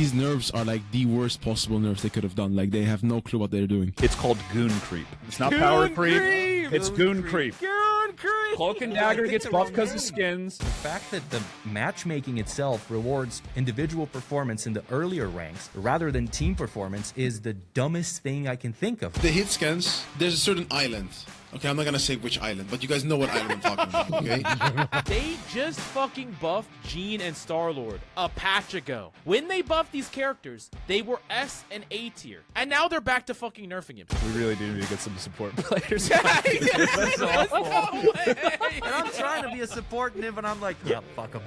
these nerfs are like the worst possible nerfs they could have done. Like they have no clue what they're doing. It's called Goon creep. It's not power creep. It's Goon creep. Goon creep. Cloak and Dagger gets buffed because of skins. The fact that the matchmaking itself rewards individual performance in the earlier ranks rather than team performance is the dumbest thing I can think of. The hit scans, there's a certain island. Okay, I'm not gonna say which island, but you guys know what island I'm talking about, okay? They just fucking buffed Jean and Star-Lord a patch ago. When they buffed these characters, they were S and A tier. And now they're back to fucking nerfing him. We really do need to get some support players. That's awful. And I'm trying to be a support Niv, and I'm like, yeah, fuck them.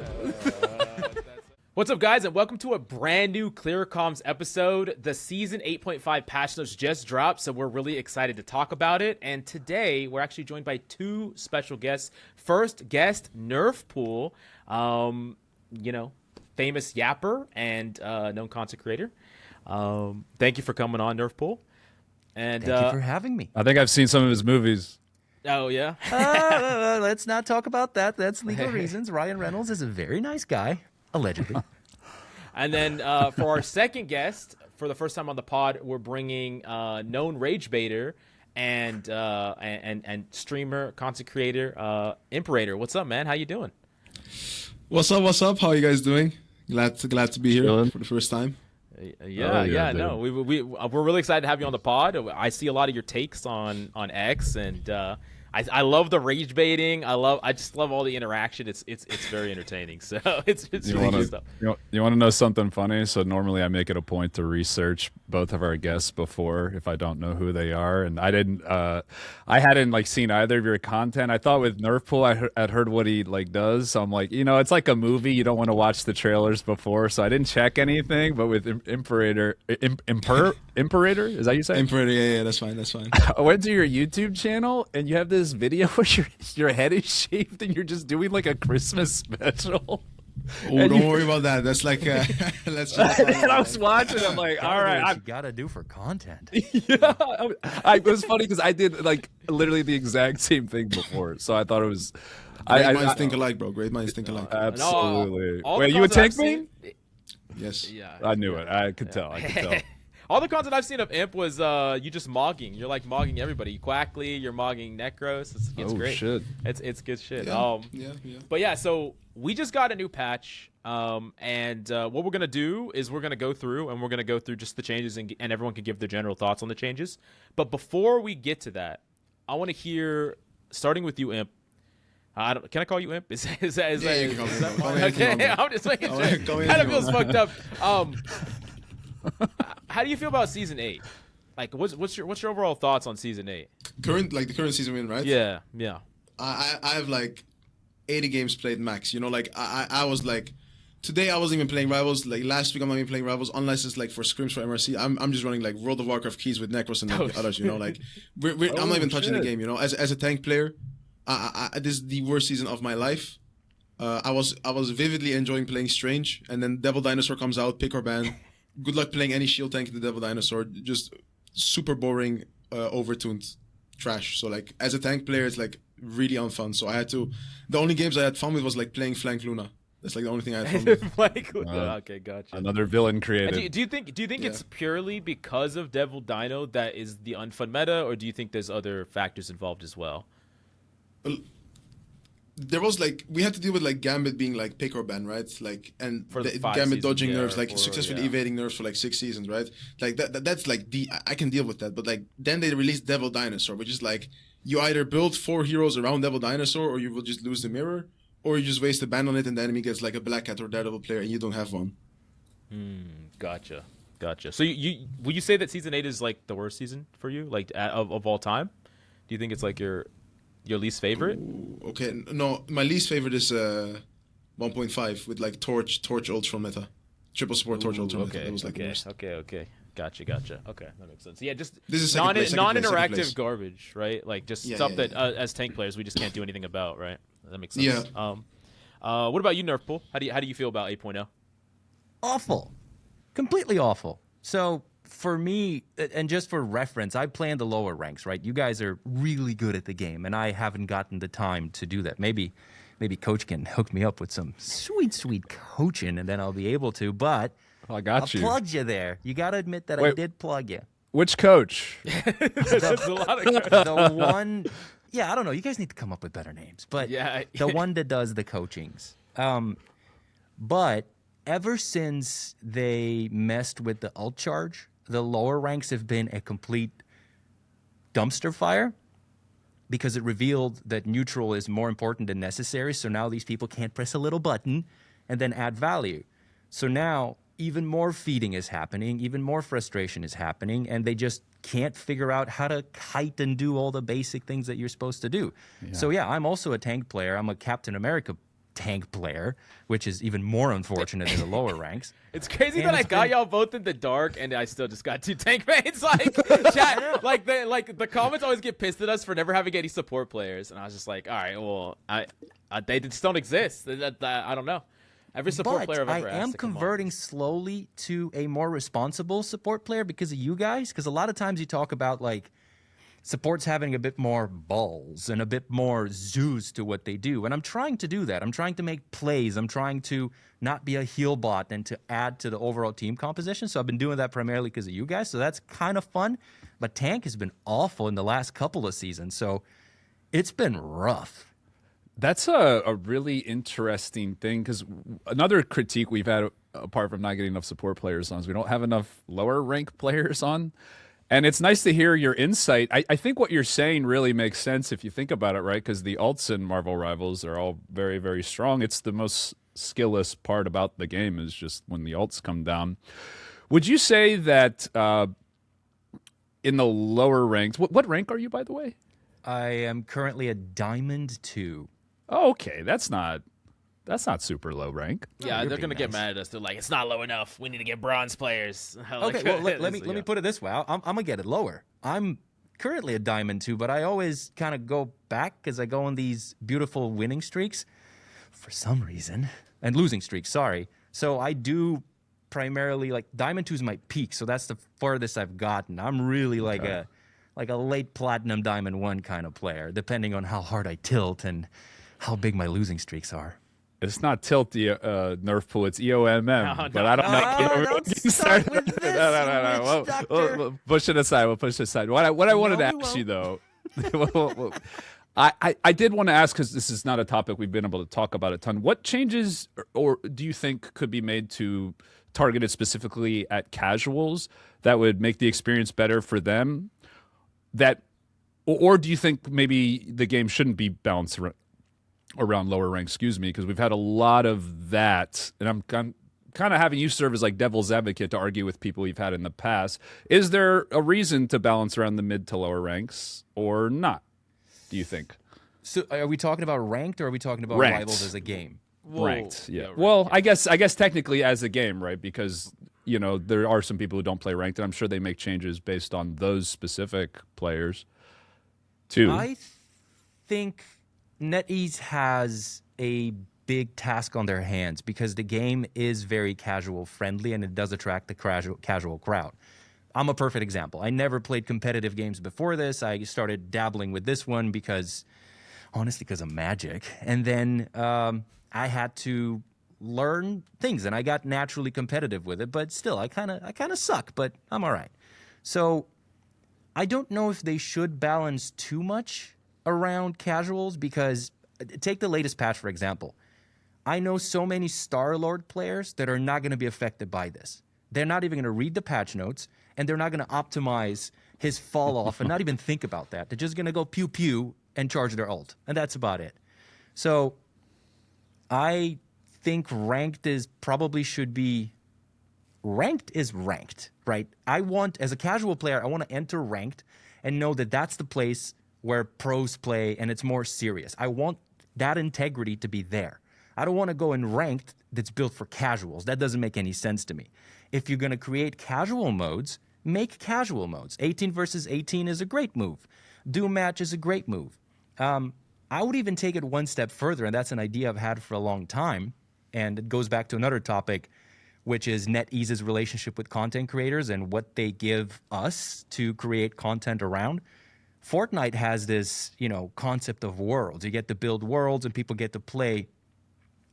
What's up, guys, and welcome to a brand new Clear Comms episode. The Season 8.5 patch notes just dropped, so we're really excited to talk about it. And today, we're actually joined by two special guests. First guest, Nerfpool, famous yapper and known content creator. Thank you for coming on, Nerfpool. And Thank you for having me. I think I've seen some of his movies. Oh, yeah? Let's not talk about that. That's legal reasons. Ryan Reynolds is a very nice guy. Allegedly. And then for our second guest, for the first time on the pod, we're bringing known rage baiter and streamer, content creator, Imperator. What's up, man? How you doing? What's up? How are you guys doing? Glad to be here for the first time. No, we're really excited to have you on the pod. I see a lot of your takes on X, and I love the rage baiting. I just love all the interaction. It's very entertaining. So it's really good stuff. You want to know something funny? So normally I make it a point to research both of our guests before if I don't know who they are, and I hadn't seen either of your content. I thought with Nerfpool I'd heard what he does. So I'm like, it's like a movie. You don't want to watch the trailers before, so I didn't check anything. But with Imperator, Imperator, is that how you say? Imperator, yeah, that's fine. I went to your YouTube channel and you have this video where your head is shaved and you're just doing like a Christmas special. Oh, don't worry about that. That's like let's just and I was watching. I'm like, all right, what you gotta do for content. Yeah, it was funny because I did literally the exact same thing before, so I thought it was. Great minds think alike, bro. Great minds think alike. Absolutely. all Wait, you would take me? Yes. Yeah. I knew it. I could tell. All the content I've seen of Imp was you just mogging. You're like mogging everybody. Quackly, you're mogging Necros. It's great. Shit. It's good shit. Yeah. But yeah, so we just got a new patch, and what we're gonna do is we're gonna go through just the changes, and everyone can give their general thoughts on the changes. But before we get to that, I want to hear, starting with you, Imp. Can I call you Imp? Is that you can call me Imp. okay? I'm just making sure. Kind of feels fucked up. How do you feel about Season 8? Like, what's your overall thoughts on Season 8? The current season we're in, right? Yeah. I have 80 games played max. I was today I wasn't even playing Rivals. Last week I'm not even playing Rivals unless it's for scrims for MRC. I'm just running World of Warcraft keys with Necros and others. I'm not even touching the game. As a tank player, this is the worst season of my life. I was vividly enjoying playing Strange, and then Devil Dinosaur comes out, pick or ban. Good luck playing any shield tank in the Devil Dinosaur. Just super boring, overtuned trash. So as a tank player, it's really unfun. So the only games I had fun with was playing Flank Luna. That's the only thing I had fun with. Flank Luna. Okay, gotcha. Another villain created. Do you think it's purely because of Devil Dino that is the unfun meta, or do you think there's other factors involved as well? There was we had to deal with Gambit being pick or ban, right? And for the Gambit dodging nerfs, successfully evading nerfs for 6 seasons, right? That's I can deal with that. But then they released Devil Dinosaur, which is you either build 4 heroes around Devil Dinosaur, or you will just lose the mirror, or you just waste a ban on it and the enemy gets a Black Cat or Daredevil player and you don't have one. Gotcha. So you will you say that Season 8 is the worst season for you, of all time? Do you think it's your least favorite? Ooh, okay, no, my least favorite is 1.5 with Torch Ultron meta, triple support Torch Ultron meta. That was the worst. Okay. Gotcha. Okay, that makes sense. Yeah, just this is non-interactive garbage, right? Stuff that as tank players we just can't do anything about, right? That makes sense. Yeah. What about you, Nerfpool? How do you feel about 8.0? Awful. Completely awful. So for me, and just for reference, I play in the lower ranks, right? You guys are really good at the game, and I haven't gotten the time to do that. Maybe Coach can hook me up with some sweet coaching, and then I'll be able to. But I got you. Plugged you there. You got to admit that I Wait. did plug you. Which coach? That's a lot of The one, yeah, I don't know. You guys need to come up with better names, but Yeah. the one that does the coachings. But ever since they messed with the ult charge, the lower ranks have been a complete dumpster fire because it revealed that neutral is more important than necessary. So now these people can't press a little button and then add value. So now even more feeding is happening, even more frustration is happening, and they just can't figure out how to kite and do all the basic things that you're supposed to do. So yeah, I'm also a tank player. I'm a Captain America tank player, which is even more unfortunate in the lower ranks. It's crazy And that I it's got been- y'all both in the dark, and I still just got 2 tank mains. Like, chat, like the comments always get pissed at us for never having any support players, and I was just like, all right, well, they just don't exist. I don't know. Every support But player I've ever I asked am to come on. converting slowly to a more responsible support player because of you guys. Because a lot of times you talk about like supports having a bit more balls and a bit more zoos to what they do. And I'm trying to do that. I'm trying to make plays. I'm trying to not be a heal bot and to add to the overall team composition. So I've been doing that primarily because of you guys. So that's kind of fun. But tank has been awful in the last couple of seasons. So it's been rough. That's a really interesting thing because another critique we've had, apart from not getting enough support players on, is we don't have enough lower rank players on. And it's nice to hear your insight. I think what you're saying really makes sense if you think about it, right? Because the ults in Marvel Rivals are all very, very strong. It's the most skillless part about the game is just when the ults come down. Would you say that in the lower ranks, what rank are you, by the way? I am currently a Diamond 2. Oh, okay, that's not super low rank. Yeah, you're they're being gonna get nice. mad at us. They're like, it's not low enough. We need to get bronze players. Like, Okay, well, let me yeah. put it this way. I'm gonna get it lower. I'm currently a Diamond 2, but I always kind of go back because I go on these beautiful winning streaks for some reason and losing streaks. Sorry. So I do primarily like Diamond 2 is my peak, so that's the furthest I've gotten. I'm really like a late platinum Diamond 1 kind of player, depending on how hard I tilt and how big my losing streaks are. It's not tilt the Nerf pool, it's EOMM. No, but I don't know. don't start with this, No. witch doctor. We'll push it aside. We'll push it aside. What I wanted No, to we ask you, though, I did want to ask, because this is not a topic we've been able to talk about a ton. What changes or do you think could be made to target it specifically at casuals that would make the experience better for them? Or do you think maybe the game shouldn't be balanced around lower ranks? Excuse me, because we've had a lot of that, and I'm kind of having you serve as like devil's advocate to argue with people we've had in the past. Is there a reason to balance around the mid to lower ranks or not, do you think? So are we talking about ranked or are we talking about Ranked. Rivals as a game? Whoa. Ranked, yeah. ranked, Well, yeah. I guess technically as a game, right? Because there are some people who don't play ranked, and I'm sure they make changes based on those specific players too. I think NetEase has a big task on their hands because the game is very casual friendly and it does attract the casual crowd. I'm a perfect example. I never played competitive games before this. I started dabbling with this one honestly, because of Magic. And then I had to learn things and I got naturally competitive with it, but still I kind of suck, but I'm all right. So I don't know if they should balance too much around casuals because take the latest patch, for example. I know so many Star-Lord players that are not going to be affected by this. They're not even going to read the patch notes, and they're not going to optimize his fall off and not even think about that. They're just going to go pew pew and charge their ult, and that's about it. So I think ranked is ranked, right? As a casual player, I want to enter ranked and know that that's the place where pros play and it's more serious. I want that integrity to be there. I don't want to go in ranked that's built for casuals. That doesn't make any sense to me. If you're going to create casual modes, make casual modes. 18 versus 18 is a great move. Doom match is a great move. I would even take it one step further, and that's an idea I've had for a long time, and it goes back to another topic, which is NetEase's relationship with content creators and what they give us to create content around. Fortnite has this, concept of worlds. You get to build worlds and people get to play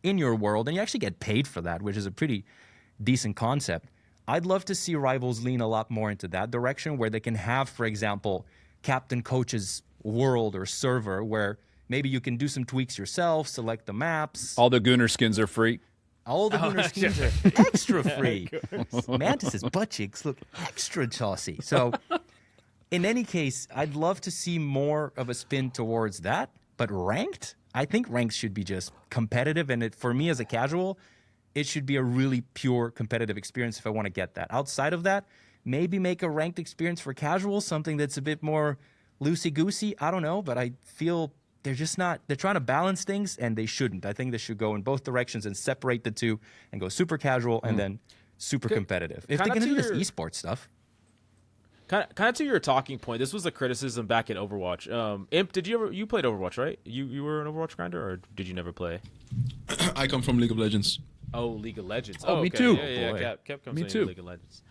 in your world, and you actually get paid for that, which is a pretty decent concept. I'd love to see Rivals lean a lot more into that direction, where they can have, for example, Captain Coach's world or server, where maybe you can do some tweaks yourself, select the maps. All the Gooner skins are free. All the Gooner skins are extra free. Mantis's butt cheeks look extra saucy. So, in any case, I'd love to see more of a spin towards that. But ranked, I think ranked should be just competitive. And for me as a casual, it should be a really pure competitive experience if I want to get that. Outside of that, maybe make a ranked experience for casual, something that's a bit more loosey-goosey. I don't know, but I feel they're just not, they're trying to balance things, and they shouldn't. I think they should go in both directions and separate the two and go super casual and then super competitive. If they're going to do this esports stuff. Kind of to your talking point, this was a criticism back in Overwatch. Imp, you played Overwatch, right? You were an Overwatch grinder, or did you never play? I come from League of Legends. Oh, League of Legends. Oh, me okay. too. Yeah, kept coming Me too. League of Legends.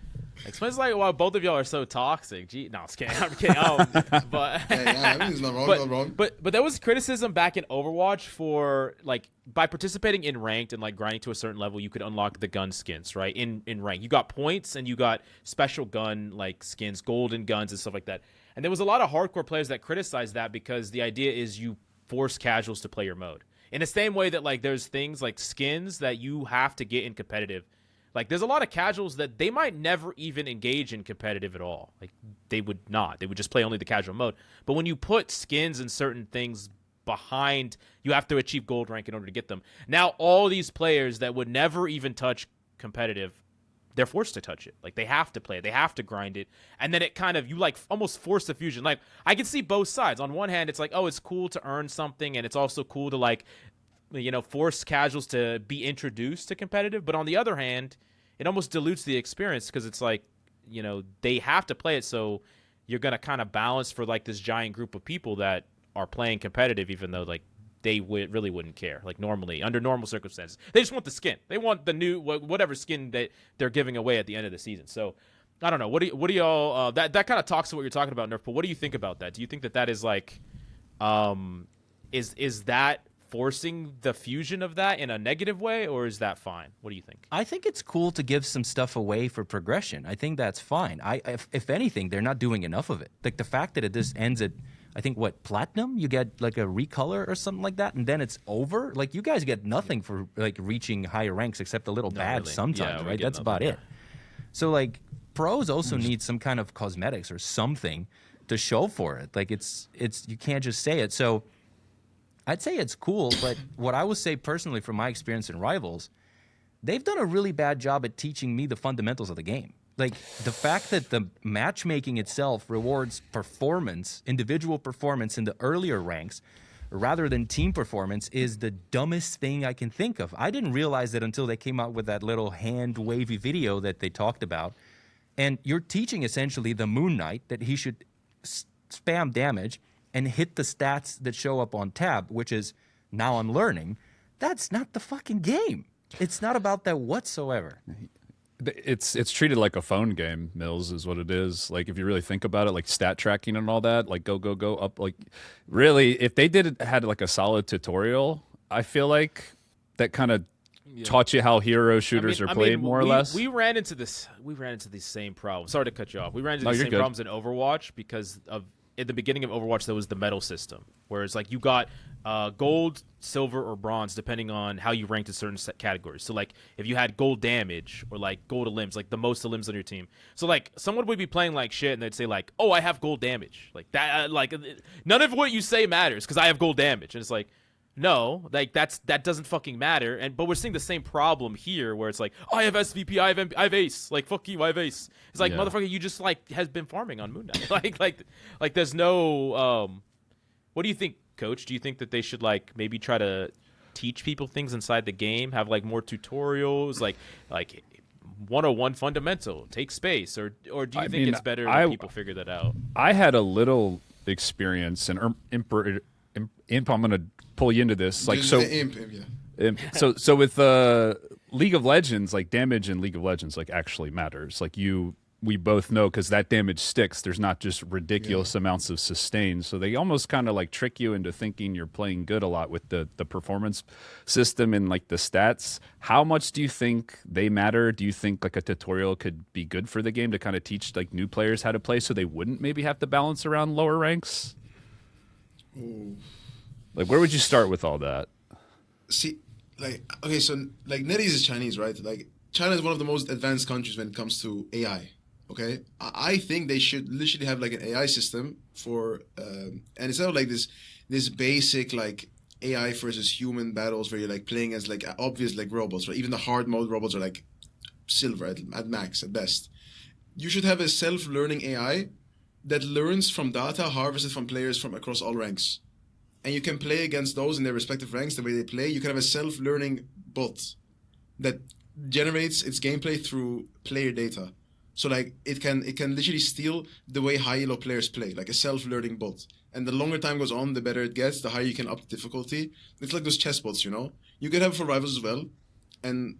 Explains like why both of y'all are so toxic. Gee, no, I'm just kidding. I'm kidding. But Everything's not wrong. Not wrong. But there was criticism back in Overwatch for like by participating in ranked and like grinding to a certain level, you could unlock the gun skins, right? In rank, you got points and you got special gun like skins, golden guns and stuff like that. And there was a lot of hardcore players that criticized that because the idea is you force casuals to play your mode. In the same way that like there's things like skins that you have to get in competitive. Like, there's a lot of casuals that they might never even engage in competitive at all. Like, they would not. They would just play only the casual mode. But when you put skins and certain things behind, you have to achieve gold rank in order to get them. Now, all these players that would never even touch competitive, they're forced to touch it. Like, they have to play it. They have to grind it. And then it kind of, you, like, almost force the fusion. Like, I can see both sides. On one hand, it's like, oh, it's cool to earn something, and it's also cool to, like, you know, force casuals to be introduced to competitive. But on the other hand, it almost dilutes the experience because it's like, you know, they have to play it. So you're going to kind of balance for like this giant group of people that are playing competitive, even though like they really wouldn't care. Like normally, under normal circumstances, they just want the skin. They want the new, whatever skin that they're giving away at the end of the season. So I don't know. What do y'all, that kind of talks to what you're talking about, Nerfpool. What do you think about that? Do you think that is like, is that forcing the fusion of that in a negative way, or is that fine? What do you think? I think it's cool to give some stuff away for progression. I think that's fine. If anything, they're not doing enough of it. Like the fact that it just ends at, I think, what, platinum? You get like a recolor or something like that, and then it's over? Like you guys get nothing for like reaching higher ranks except a little badge really. sometimes, Yeah, right? That's about it. So like pros also need some kind of cosmetics or something to show for it. Like it's you can't just say it. So I'd say it's cool, but what I would say personally from my experience in Rivals, they've done a really bad job at teaching me the fundamentals of the game. Like the fact that the matchmaking itself rewards performance, individual performance in the earlier ranks, rather than team performance is the dumbest thing I can think of. I didn't realize that until they came out with that little hand wavy video that they talked about. And you're teaching essentially the Moon Knight that he should spam damage and hit the stats that show up on tab, which is, now I'm learning, that's not the fucking game. It's not about that whatsoever. It's treated like a phone game, Mills, is what it is. Like, if you really think about it, like stat tracking and all that, like go up. Like, really, if they had like a solid tutorial, I feel like that kind of taught you how hero shooters are played, more or less. We ran into these same problems. Sorry to cut you off. We ran into these same good. problems in Overwatch because of, at the beginning of Overwatch, there was the medal system, whereas like you got gold, silver, or bronze depending on how you ranked in certain set categories. So like if you had gold damage or like gold limbs, like the most limbs on your team. So like someone would be playing like shit and they'd say like, "Oh, I have gold damage." Like that, like none of what you say matters because I have gold damage, and it's like, no, like that doesn't fucking matter. But we're seeing the same problem here where it's like, oh, I have SVP, I have Ace. Like, fuck you, I have Ace. It's like, motherfucker, you just like has been farming on Moon Knight. like there's no. What do you think, Coach? Do you think that they should like maybe try to teach people things inside the game, have like more tutorials, like 101 fundamental, take space, or do you think it's better that people figure that out? I had a little experience, and Imp, I'm gonna pull you into this. Like, so so with League of Legends, like damage in League of Legends like actually matters. Like you we both know because that damage sticks. There's not just ridiculous amounts of sustain. So they almost kind of like trick you into thinking you're playing good a lot with the performance system and like the stats. How much do you think they matter? Do you think like a tutorial could be good for the game to kind of teach like new players how to play so they wouldn't maybe have to balance around lower ranks? Ooh. Like, where would you start with all that? See, like, okay, so like NetEase is Chinese, right? Like, China is one of the most advanced countries when it comes to AI. Okay, I think they should literally have like an AI system for, and instead of like this basic like AI versus human battles where you're like playing as like obvious like robots, right? Even the hard mode robots are like silver at max at best. You should have a self-learning AI that learns from data harvested from players from across all ranks, and you can play against those in their respective ranks the way they play. You can have a self-learning bot that generates its gameplay through player data. So like it can literally steal the way high elo players play, like a self-learning bot. And the longer time goes on, the better it gets, the higher you can up the difficulty. It's like those chess bots, you know? You can have it for rivals as well. And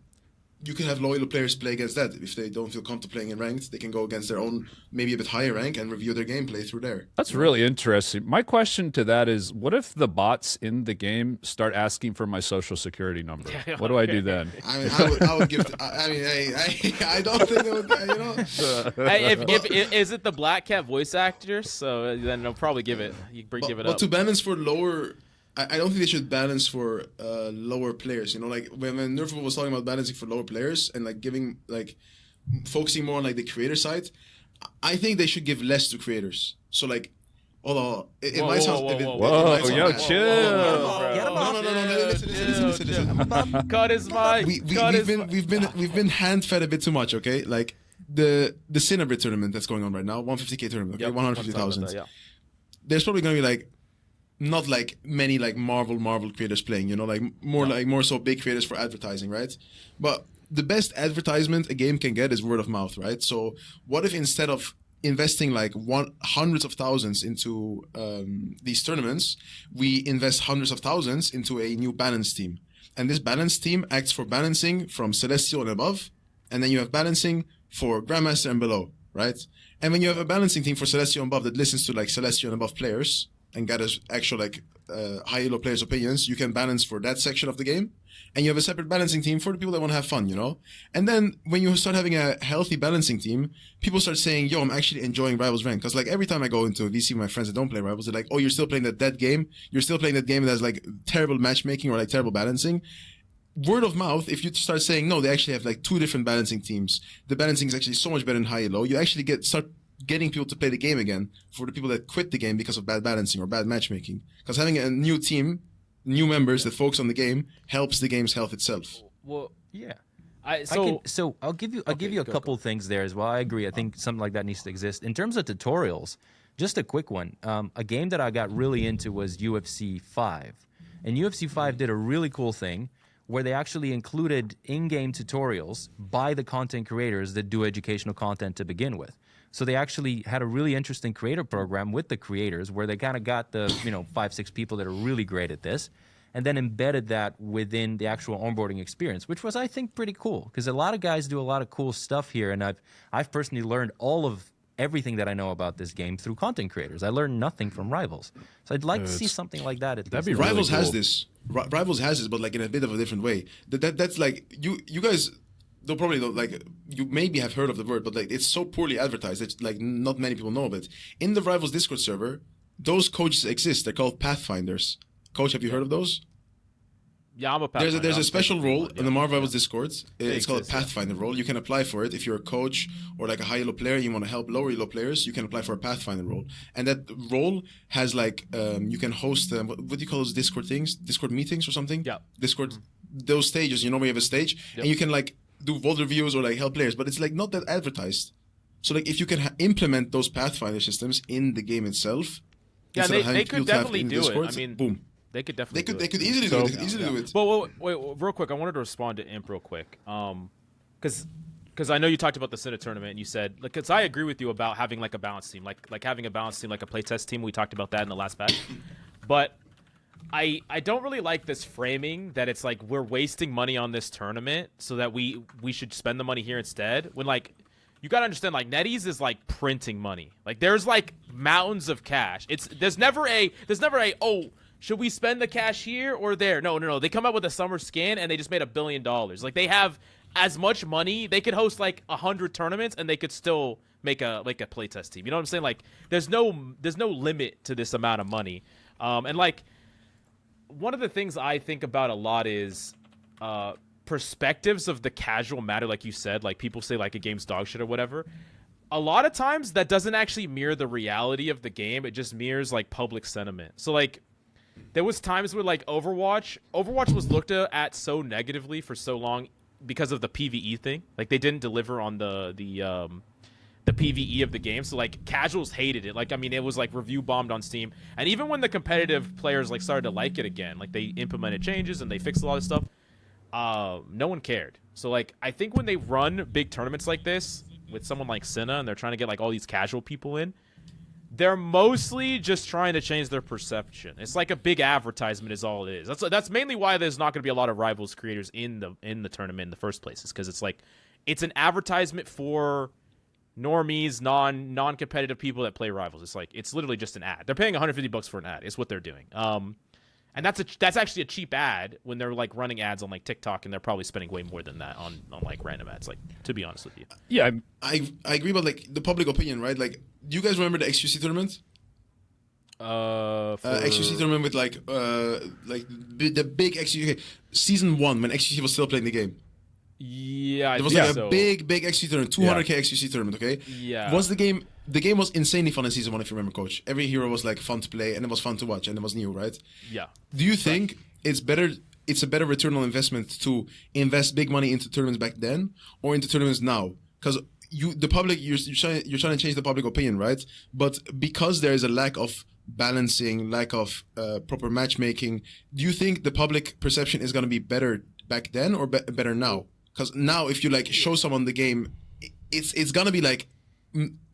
you can have loyal players play against that. If they don't feel comfortable playing in ranked, they can go against their own, maybe a bit higher rank and review their gameplay through there. That's really interesting. My question to that is, what if the bots in the game start asking for my social security number? What do I do then? I mean, I would give. I don't think it would. You know. Hey, if is it the Black Cat voice actor? So then they'll probably give it. Give it up. But to balance for lower, I don't think they should balance for lower players. You know, like when Nerfpool was talking about balancing for lower players and like giving like focusing more on like the creator side, I think they should give less to creators. So like, hold on, it might sound a bit. Whoa, yo, chill. Listen. Cut his mic. We've been hand fed a bit too much. Okay, like the Cinnabrit tournament that's going on right now, 150K tournament. Okay, Yep, 150,000. yeah. There's probably gonna be like. Not like many like Marvel creators playing, you know, like more so big creators for advertising, right? But the best advertisement a game can get is word of mouth, right? So what if instead of investing like hundreds of thousands into these tournaments, we invest hundreds of thousands into a new balance team, and this balance team acts for balancing from Celestial and above, and then you have balancing for Grandmaster and below, right? And when you have a balancing team for Celestial and above that listens to like Celestial and above players and gathers actual like high elo players' opinions, you can balance for that section of the game, and you have a separate balancing team for the people that want to have fun, you know. And then when you start having a healthy balancing team, people start saying, "Yo, I'm actually enjoying Rivals Rank." Because like every time I go into a VC with my friends that don't play Rivals, they're like, "Oh, you're still playing that game? You're still playing that game that has like terrible matchmaking or like terrible balancing." Word of mouth, if you start saying, "No, they actually have like two different balancing teams. The balancing is actually so much better in high elo," you actually start getting people to play the game again for the people that quit the game because of bad balancing or bad matchmaking. Because having a new team, new members that focus on the game helps the game's health itself. Well, Yeah. so I'll give you a couple things there as well. I agree. I think something like that needs to exist. In terms of tutorials, just a quick one. A game that I got really into was UFC 5. And UFC 5 did a really cool thing where they actually included in-game tutorials by the content creators that do educational content to begin with. So they actually had a really interesting creator program with the creators where they kind of got the 5-6 people that are really great at this, and then embedded that within the actual onboarding experience, which was, I think, pretty cool because a lot of guys do a lot of cool stuff here, and I've personally learned all of everything that I know about this game through content creators. I learned nothing from Rivals, so I'd like to see something like that. That'd be really Rivals cool. has this. Rivals has this, but like in a bit of a different way. That's like you guys. They'll probably don't, like, you maybe have heard of the word, but like it's so poorly advertised that like not many people know of it. In the Rivals Discord server, those coaches exist. They're called Pathfinders. Coach, have you heard of those? yeah, I'm a Pathfinder. There's a special role in the Marvel Rivals yeah. Discord. It's called a exists, yeah. Pathfinder role. You can apply for it if you're a coach or like a high elo player. You want to help lower elo players. You can apply for a Pathfinder role, and that role has like you can host what do you call those Discord things? Discord meetings or something? Yeah. Discord those stages. You know where you have a stage and you can like do VOD reviews or like help players, but it's like not that advertised. So like if you can implement those Pathfinder systems in the game itself, Yeah, instead of having they people could to have definitely in do Discord, it. I mean, boom. they could definitely They could easily do it. They could easily do it. But wait, real quick, I wanted to respond to Imp real quick. Because I know you talked about the Senate tournament and you said, like, because I agree with you about having like a balanced team, like having a balanced team, like a playtest team. We talked about that in the last patch. But I don't really like this framing that it's like we're wasting money on this tournament so that we should spend the money here instead. When like you gotta understand, like, NetEase is like printing money. Like, there's like mountains of cash. There's never a oh, should we spend the cash here or there? No. They come out with a summer scan and they just made $1 billion. Like, they have as much money. They could host like 100 tournaments and they could still make a playtest team. You know what I'm saying? Like, there's no limit to this amount of money. And like, one of the things I think about a lot is perspectives of the casual matter, like you said. Like, people say like a game's dog shit or whatever. A lot of times that doesn't actually mirror the reality of the game. It just mirrors like public sentiment. So like, there was times where like Overwatch was looked at so negatively for so long because of the PvE thing. Like, they didn't deliver on the PvE of the game. So like, casuals hated it. Like, I mean, it was like review bombed on Steam. And even when the competitive players like started to like it again, like they implemented changes and they fixed a lot of stuff, no one cared. So like, I think when they run big tournaments like this with someone like Senna and they're trying to get like all these casual people in, they're mostly just trying to change their perception. It's like a big advertisement is all it is. That's mainly why there's not going to be a lot of Rivals creators in the tournament in the first place, is because it's like, it's an advertisement for normies, non-competitive people that play Rivals. It's like, it's literally just an ad. They're paying $150 for an ad. Is what they're doing. And that's actually a cheap ad when they're like running ads on like TikTok, and they're probably spending way more than that on like random ads. Like, to be honest with you. Yeah, I agree about like the public opinion, right? Like, do you guys remember the XQC tournament? XQC tournament with like the big XQC, okay, season 1 when XQC was still playing the game. Yeah, it was like a big XQC tournament, 200k XQC tournament. Okay. Yeah. Was the game was insanely fun in season 1, if you remember, Coach. Every hero was like fun to play and it was fun to watch and it was new, right? Yeah. Do you think it's a better return on investment to invest big money into tournaments back then or into tournaments now? Because the public, you're trying to change the public opinion, right? But because there is a lack of balancing, lack of proper matchmaking, do you think the public perception is going to be better back then or better now? Because now, if you like show someone the game, it's gonna be like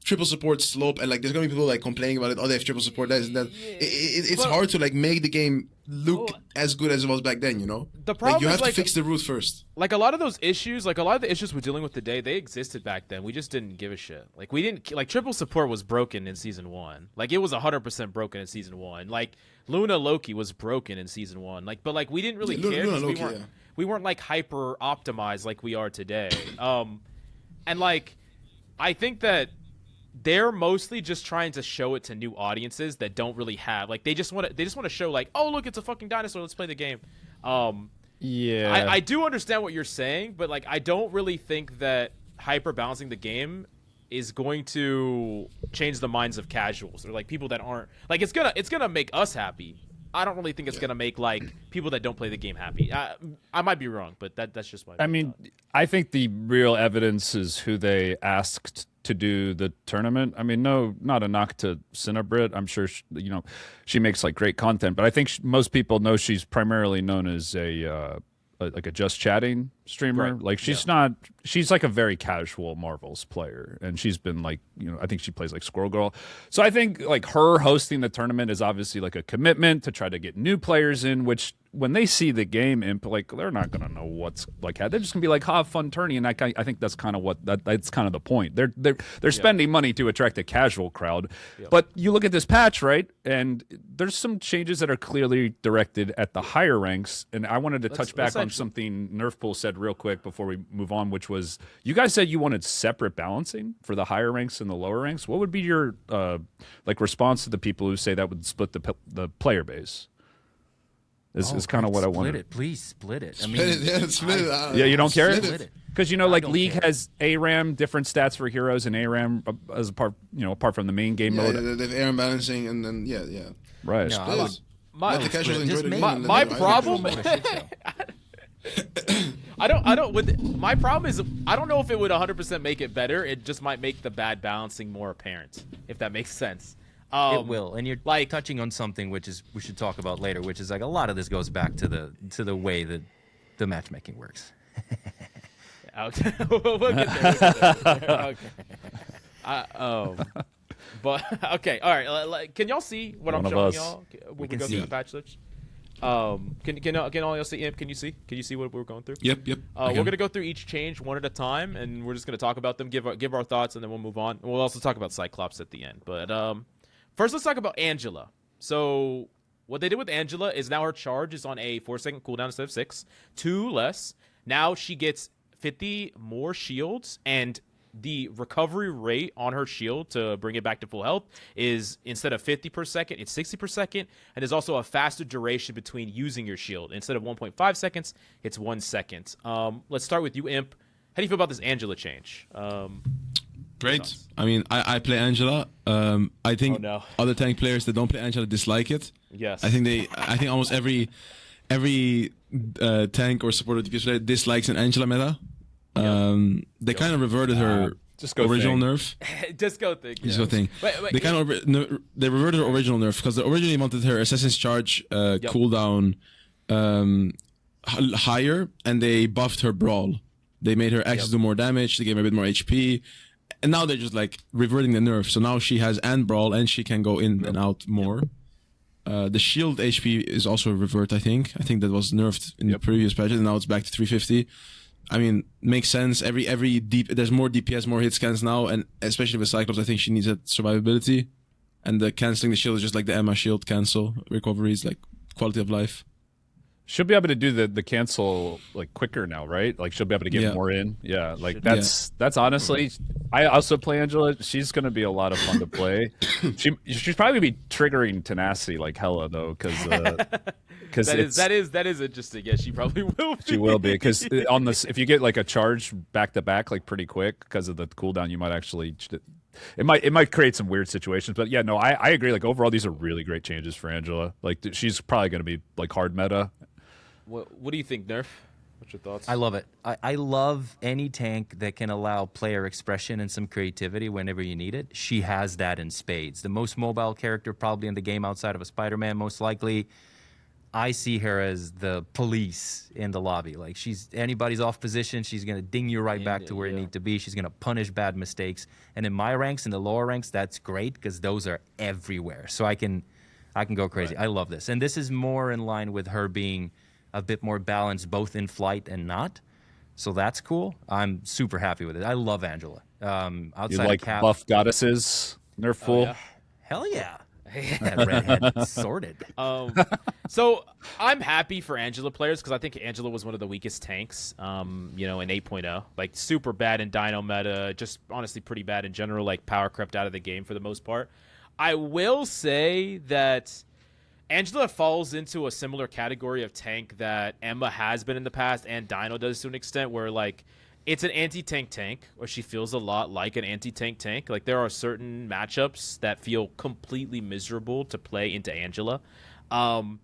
triple support slope, and like there's gonna be people like complaining about it. Oh, they have triple support. That and that. It's hard to like make the game look as good as it was back then. You know, the problem like, you have is, like, to fix the root first. Like, a lot of those issues, like a lot of the issues we're dealing with today, they existed back then. We just didn't give a shit. Like, we didn't like triple support was broken in season 1. Like, it was 100% broken in season 1. Like, Luna Loki was broken in season 1. Like, but like we didn't really care. Luna Loki, we weren't like hyper optimized like we are today. And like, I think that they're mostly just trying to show it to new audiences that don't really have, like, they just want to show like, oh look, it's a fucking dinosaur, let's play the game. Yeah, I do understand what you're saying, but like, I don't really think that hyper balancing the game is going to change the minds of casuals or like people that aren't like, it's gonna make us happy. I don't really think it's gonna make like people that don't play the game happy. I might be wrong, but that's just my. I mean, I think the real evidence is who they asked to do the tournament. I mean, no, not a knock to Cinnabrit. I'm sure she makes like great content, but I think most people know she's primarily known as a just chatting streamer. Right. Like, she's like a very casual Marvels player, and she's been like, I think she plays like Squirrel Girl. So I think like her hosting the tournament is obviously like a commitment to try to get new players in, which when they see the game imp, like, they're not gonna know what's like. They're just gonna be like, "Ha, fun tourney," and I think that's kind of that's kind of the point. They're spending money to attract a casual crowd. Yeah. But you look at this patch, right, and there's some changes that are clearly directed at the higher ranks. And I wanted to touch back on something Nerfpool said real quick before we move on, which was, you guys said you wanted separate balancing for the higher ranks and the lower ranks. What would be your like response to the people who say that would split the player base? Is kind of what I wanted. Please split it. Split it. Yeah, you don't care? Split it. Because like League has ARAM, different stats for heroes, and ARAM as a part, apart from the main game mode. Yeah, they have ARAM balancing, and then right. No, my problem. My problem is, I don't know if it would 100% make it better. It just might make the bad balancing more apparent, if that makes sense. It will, and you're like touching on something which is we should talk about later, which is like a lot of this goes back to the way that the matchmaking works. Okay, we'll get there. Okay. But okay, all right. Can y'all see what I'm showing y'all? We can go see through the patch list. Can all y'all see? Imp, can you see? Can you see what we're going through? Yep. We're gonna go through each change one at a time, and we're just gonna talk about them, give our thoughts, and then we'll move on. We'll also talk about Cyclops at the end. But first, let's talk about Angela. So what they did with Angela is now her charge is on a 4-second cooldown instead of 6, 2 less. Now she gets 50 more shields, and the recovery rate on her shield to bring it back to full health is, instead of 50 per second, it's 60 per second. And there's also a faster duration between using your shield. Instead of 1.5 seconds, it's 1 second. Let's start with you, Imp. How do you feel about this Angela change? Great. I mean, I play Angela. I think other tank players that don't play Angela dislike it. Yes. I think almost every tank or supporter DPS player dislikes an Angela meta. They kind of reverted her original nerf. Just go think. Just go think. They kind of they reverted her original nerf because they originally wanted her Assassin's Charge cooldown higher, and they buffed her Brawl. They made her access do more damage. They gave her a bit more HP, and now they're just like reverting the nerf. So now she has Brawl, and she can go in and out more. The shield HP is also revert. I think that was nerfed in the previous patches, and now it's back to 350. I mean, makes sense. There's more DPS, more hit scans now, and especially with Cyclops, I think she needs that survivability. And the canceling the shield is just like the Emma shield cancel. Recovery is like quality of life. She'll be able to do the cancel like quicker now, right? Like she'll be able to get more in. Yeah, like that's honestly. I also play Angela. She's gonna be a lot of fun to play. She's probably be triggering tenacity like hella though, because that is interesting. Yeah, she probably will. She will be, because on this, if you get like a charge back to back like pretty quick because of the cooldown, you might actually. It might create some weird situations, but yeah, no, I agree. Like overall, these are really great changes for Angela. Like she's probably gonna be like hard meta. What do you think, Nerf? What's your thoughts? I love it. I love any tank that can allow player expression and some creativity whenever you need it. She has that in spades. The most mobile character probably in the game outside of a Spider-Man, most likely. I see her as the police in the lobby. Like anybody's off position, she's gonna ding you right back to where you need to be. She's gonna punish bad mistakes. And in my ranks, in the lower ranks, that's great because those are everywhere. So I can go crazy. Right. I love this, and this is more in line with her being a bit more balanced, both in flight and not. So that's cool. I'm super happy with it. I love Angela. Outside you like of Cap, buff goddesses, Nerfpool? Yeah. Hell yeah. That redhead sorted. So I'm happy for Angela players because I think Angela was one of the weakest tanks, in 8.0. Like super bad in Dino meta, just honestly pretty bad in general. Like power crept out of the game for the most part. I will say that Angela falls into a similar category of tank that Emma has been in the past, and Dino does to an extent, where like it's an anti-tank tank, or she feels a lot like an anti-tank tank. Like there are certain matchups that feel completely miserable to play into Angela. And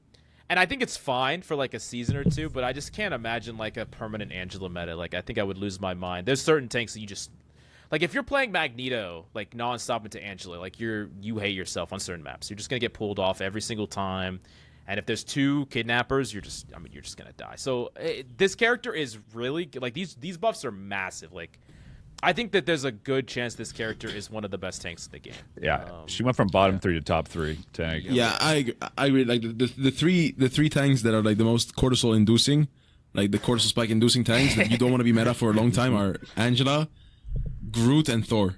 I think it's fine for like a season or two, but I just can't imagine like a permanent Angela meta. Like I think I would lose my mind. There's certain tanks that you just like if you're playing Magneto like nonstop into Angela, like you hate yourself on certain maps. You're just gonna get pulled off every single time. And if there's 2 kidnappers, you're just gonna die. So this character is really like these buffs are massive. Like I think that there's a good chance this character is one of the best tanks in the game. Yeah, she went from bottom 3 to top 3 tank. Yeah, I agree. Like the three tanks that are like the most cortisol inducing, like the cortisol spike inducing tanks that you don't want to be meta for a long time are Angela, Groot, and Thor.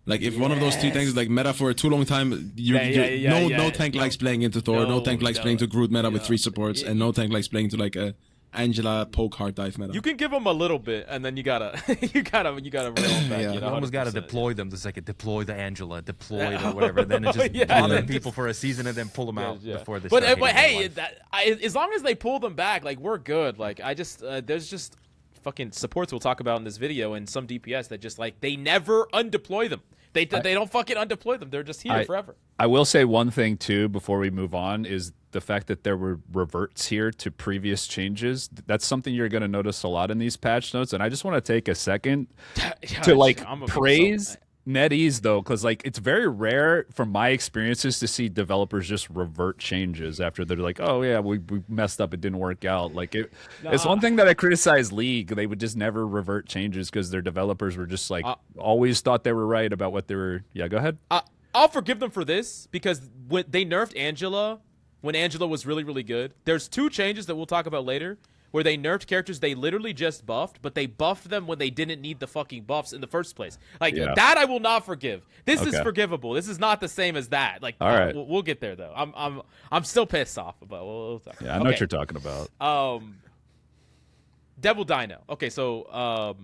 Like if one of those 3 tanks is like meta for a too long time, no tank likes playing into Thor, no tank likes playing to Groot meta with 3 supports, and no tank likes playing to like a Angela poke hard dive meta. You can give them a little bit, and then you gotta you gotta reel them back. Yeah. You You almost got to deploy them. Just like deploy the Angela, deploy the whatever. Then it just bother people for a season and then pull them out before they. But hey, as long as they pull them back, like we're good. Like I just there's just fucking supports we'll talk about in this video, and some DPS that just like they never undeploy them. They don't fucking undeploy them. They're just here forever. I will say one thing too before we move on is the fact that there were reverts here to previous changes. That's something you're going to notice a lot in these patch notes, and I just want to take a second to like praise NetEase though, because like it's very rare from my experiences to see developers just revert changes after they're like, oh yeah, we messed up, it didn't work out. Like it's one thing that I criticize League. They would just never revert changes because their developers were just like always thought they were right about what they were. Yeah, go ahead. I'll forgive them for this because when they nerfed Angela when Angela was really, really good. There's 2 changes that we'll talk about later where they nerfed characters they literally just buffed, but they buffed them when they didn't need the fucking buffs in the first place. Like, that I will not forgive. This is forgivable. This is not the same as that. Like, all right. We'll get there, though. I'm still pissed off, but we'll talk. Yeah, I know what you're talking about. Devil Dino. Okay, so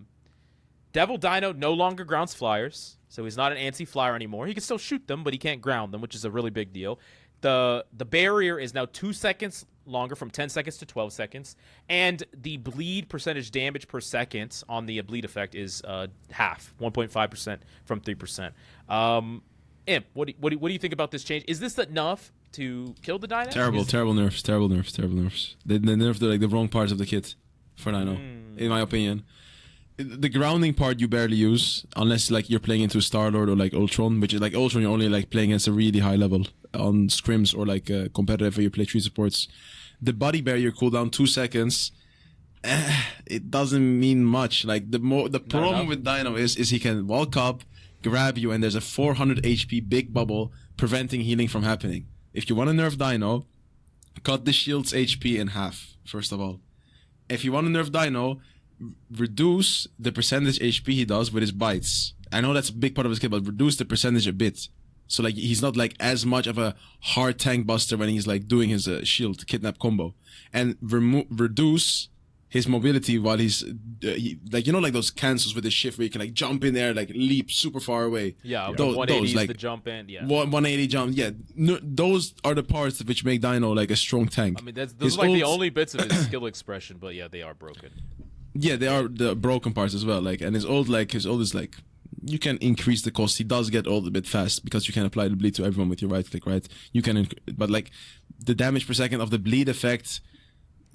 Devil Dino no longer grounds flyers, so he's not an anti-flyer anymore. He can still shoot them, but he can't ground them, which is a really big deal. The barrier is now 2 seconds longer, from 10 seconds to 12 seconds, and the bleed percentage damage per second on the bleed effect is half, 1.5% from 3%. Imp, what do you think about this change? Is this enough to kill the Dino? Terrible nerfs. They nerfed like the wrong parts of the kit for Dino, in my opinion. The grounding part you barely use unless like you're playing into Star-Lord or like Ultron, which is like Ultron you're only like playing against a really high level on scrims or like competitive where you play 3 supports. The body barrier cooldown 2 seconds, it doesn't mean much. Like the problem with Dino is he can walk up, grab you, and there's a 400 HP big bubble preventing healing from happening. If you want to nerf Dino, cut the shield's HP in half, first of all. If you want to nerf Dino, reduce the percentage HP he does with his bites. I know that's a big part of his kit, but reduce the percentage a bit. So like he's not like as much of a hard tank buster when he's like doing his shield kidnap combo, and reduce his mobility while he's like, you know, like those cancels with the shift where you can like jump in there, like leap super far away. Yeah, those 180 like the jump in. Yeah, 180 jump. Yeah, those are the parts which make Dino like a strong tank. I mean, those are like the only bits of his skill expression, but yeah, they are broken. Yeah, they are the broken parts as well. Like, and his ult is like, you can increase the cost. He does get ult a bit fast because you can apply the bleed to everyone with your right click, right? You can, but like the damage per second of the bleed effect,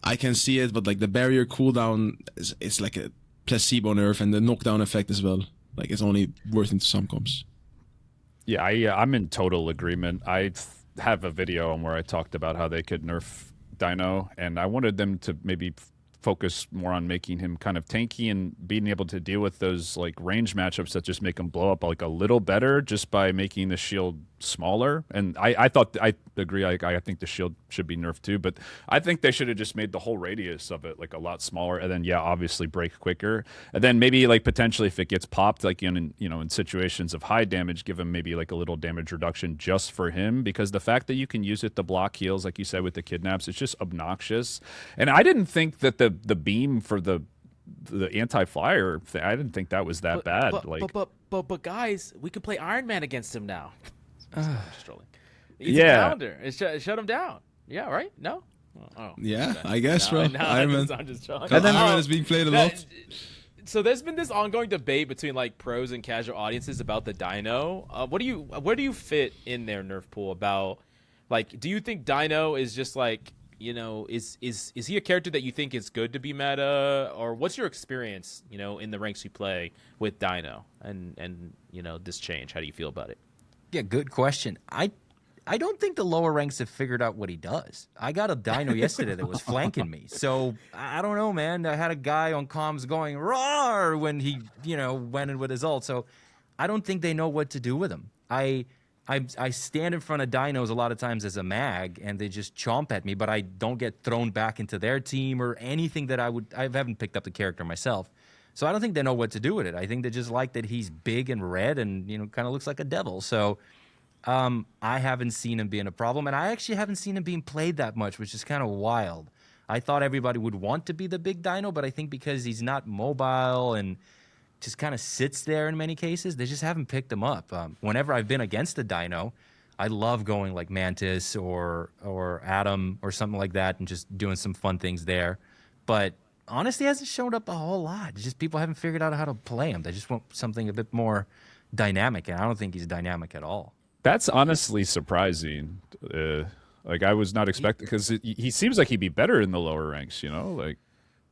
I can see it, but like the barrier cooldown it's like a placebo nerf, and the knockdown effect as well. Like it's only worth into some comps. Yeah, I'm in total agreement. I have a video on where I talked about how they could nerf Dino, and I wanted them to maybe focus more on making him kind of tanky and being able to deal with those like range matchups that just make him blow up like a little better just by making the shield smaller. And I agree. I think the shield should be nerfed too, but I think they should have just made the whole radius of it like a lot smaller, and then obviously break quicker, and then maybe like potentially if it gets popped like in situations of high damage, give him maybe like a little damage reduction just for him, because the fact that you can use it to block heals like you said with the kidnaps, it's just obnoxious. And I didn't think that the beam for the anti-flyer thing, I didn't think that was that bad. But guys, we can play Iron Man against him now. Just trolling. He's yeah, a calendar. It shut him down. Yeah, right? No. Oh, yeah, okay. I guess, bro. Iron Man. I'm just trolling. And then Iron Man is being played a lot. So there's been this ongoing debate between like pros and casual audiences about the Dino. Where do you fit in their Nerf pool about, like, do you think Dino is just like, is he a character that you think is good to be meta, or what's your experience, in the ranks you play with Dino and this change? How do you feel about it? Yeah, good question. I don't think the lower ranks have figured out what he does. I got a Dino yesterday that was flanking me. So I don't know, man. I had a guy on comms going roar when he, went in with his ult. So I don't think they know what to do with him. I stand in front of dinos a lot of times as a mag, and they just chomp at me, but I don't get thrown back into their team or anything that I haven't picked up the character myself. So I don't think they know what to do with it. I think they just like that he's big and red and, kind of looks like a devil. So I haven't seen him being a problem, and I actually haven't seen him being played that much, which is kind of wild. I thought everybody would want to be the big dino, but I think because he's not mobile and just kind of sits there in many cases, they just haven't picked him up. Whenever I've been against a dino, I love going like Mantis or Atom or something like that and just doing some fun things there. But honestly, hasn't shown up a whole lot. It's just people haven't figured out how to play him. They just want something a bit more dynamic, and I don't think he's dynamic at all. That's honestly surprising. Like I was not expecting, because he seems like he'd be better in the lower ranks. Like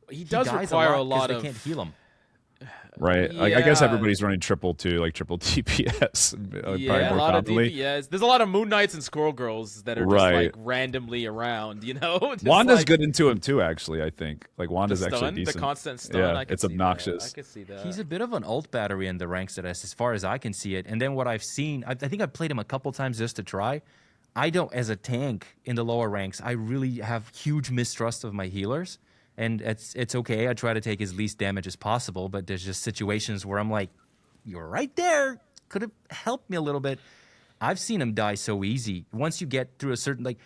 he does require a lot of. They can't heal him. Right. Yeah. Like I guess everybody's running triple DPS. Yeah, a lot of DPS. There's a lot of Moon Knights and Squirrel Girls that are just like randomly around, Just Wanda's good into him too, actually, I think. Like Wanda's actually decent. The constant stun. Yeah, it's obnoxious. I can see that. He's a bit of an ult battery in the ranks as far as I can see it. And then what I've seen, I think I've played him a couple times just to try. I don't, as a tank in the lower ranks, I really have huge mistrust of my healers. And it's okay. I try to take as least damage as possible, but there's just situations where I'm like, you're right there. Could have helped me a little bit. I've seen him die so easy. Once you get through a certain, like,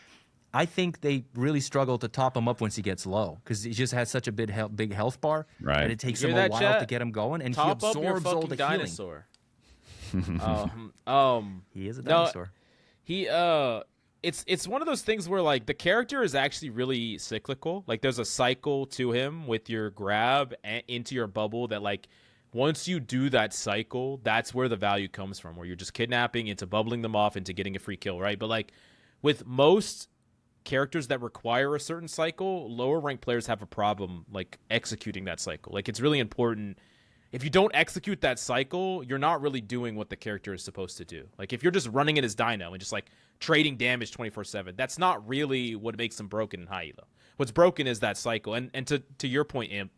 I think they really struggle to top him up once he gets low because he just has such a big health bar. Right. And it takes You him hear a that, while chat? to get him going. And Top he up your absorbs all fucking the healing. dinosaur. He is a No, dinosaur. It's one of those things where like the character is actually really cyclical. Like there's a cycle to him with your grab into your bubble that like once you do that cycle, that's where the value comes from, where you're just kidnapping into bubbling them off into getting a free kill, right? But like with most characters that require a certain cycle, lower ranked players have a problem like executing that cycle. Like it's really important. If you don't execute that cycle, you're not really doing what the character is supposed to do. Like if you're just running it as Dino and just like trading damage 24/7, that's not really what makes them broken in high elo. What's broken is that cycle. And to your point, Imp,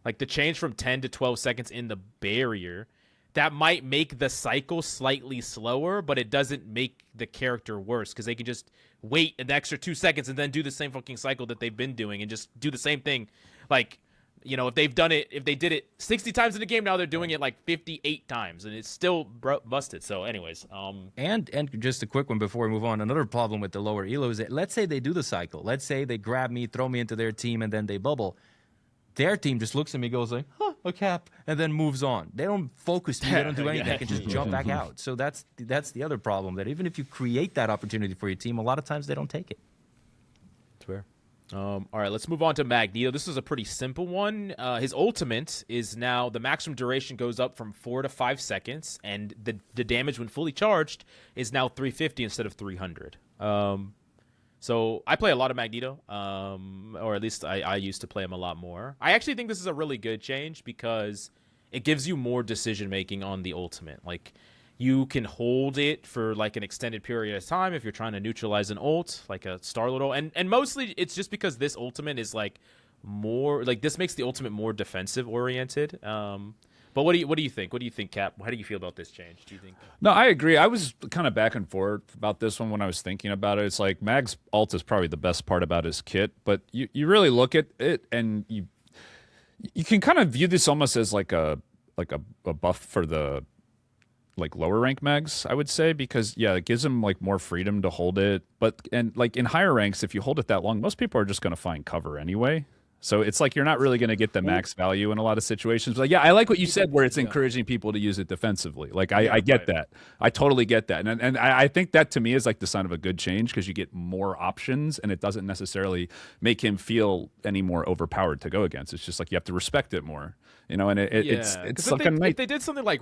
like the change from 10 to 12 seconds in the barrier, that might make the cycle slightly slower, but it doesn't make the character worse because they can just wait an extra 2 seconds and then do the same fucking cycle that they've been doing and just do the same thing. Like, you know, if they did it 60 times in the game, now they're doing it like 58 times, and it's still busted. So, anyways, And just a quick one before we move on. Another problem with the lower elo is that let's say they do the cycle. Let's say they grab me, throw me into their team, and then they bubble. Their team just looks at me, goes like, "Huh, a cap," and then moves on. They don't focus me. They don't do anything. They can just jump back out. So that's the other problem. That even if you create that opportunity for your team, a lot of times they don't take it. it's fair. All right, let's move on to Magneto. This is a pretty simple one. His ultimate is now the maximum duration goes up from 4 to 5 seconds, and the damage when fully charged is now 350 instead of 300. So I play a lot of Magneto, or at least I used to play him a lot more. I actually think this is a really good change because it gives you more decision making on the ultimate. Like you can hold it for like an extended period of time if you're trying to neutralize an ult, like a Star-Lord ult. And mostly it's just because this ultimate is like more like this makes the ultimate more defensive oriented. But what do you think? What do you think, Cap? How do you feel about this change? Do you think? No, I agree. I was kind of back and forth about this one when I was thinking about it. It's like Mag's ult is probably the best part about his kit, but you really look at it and you can kind of view this almost as like a buff for the like lower rank mags, I would say, because yeah, it gives him like more freedom to hold it. But and like in higher ranks, if you hold it that long, most people are just going to find cover anyway. So it's like you're not really going to get the max value in a lot of situations. But yeah, I like what you said where it's encouraging people to use it defensively. Like I get that. I totally get that. And I think that to me is like the sign of a good change because you get more options and it doesn't necessarily make him feel any more overpowered to go against. It's just like you have to respect it more. You know, and it's something if they did something like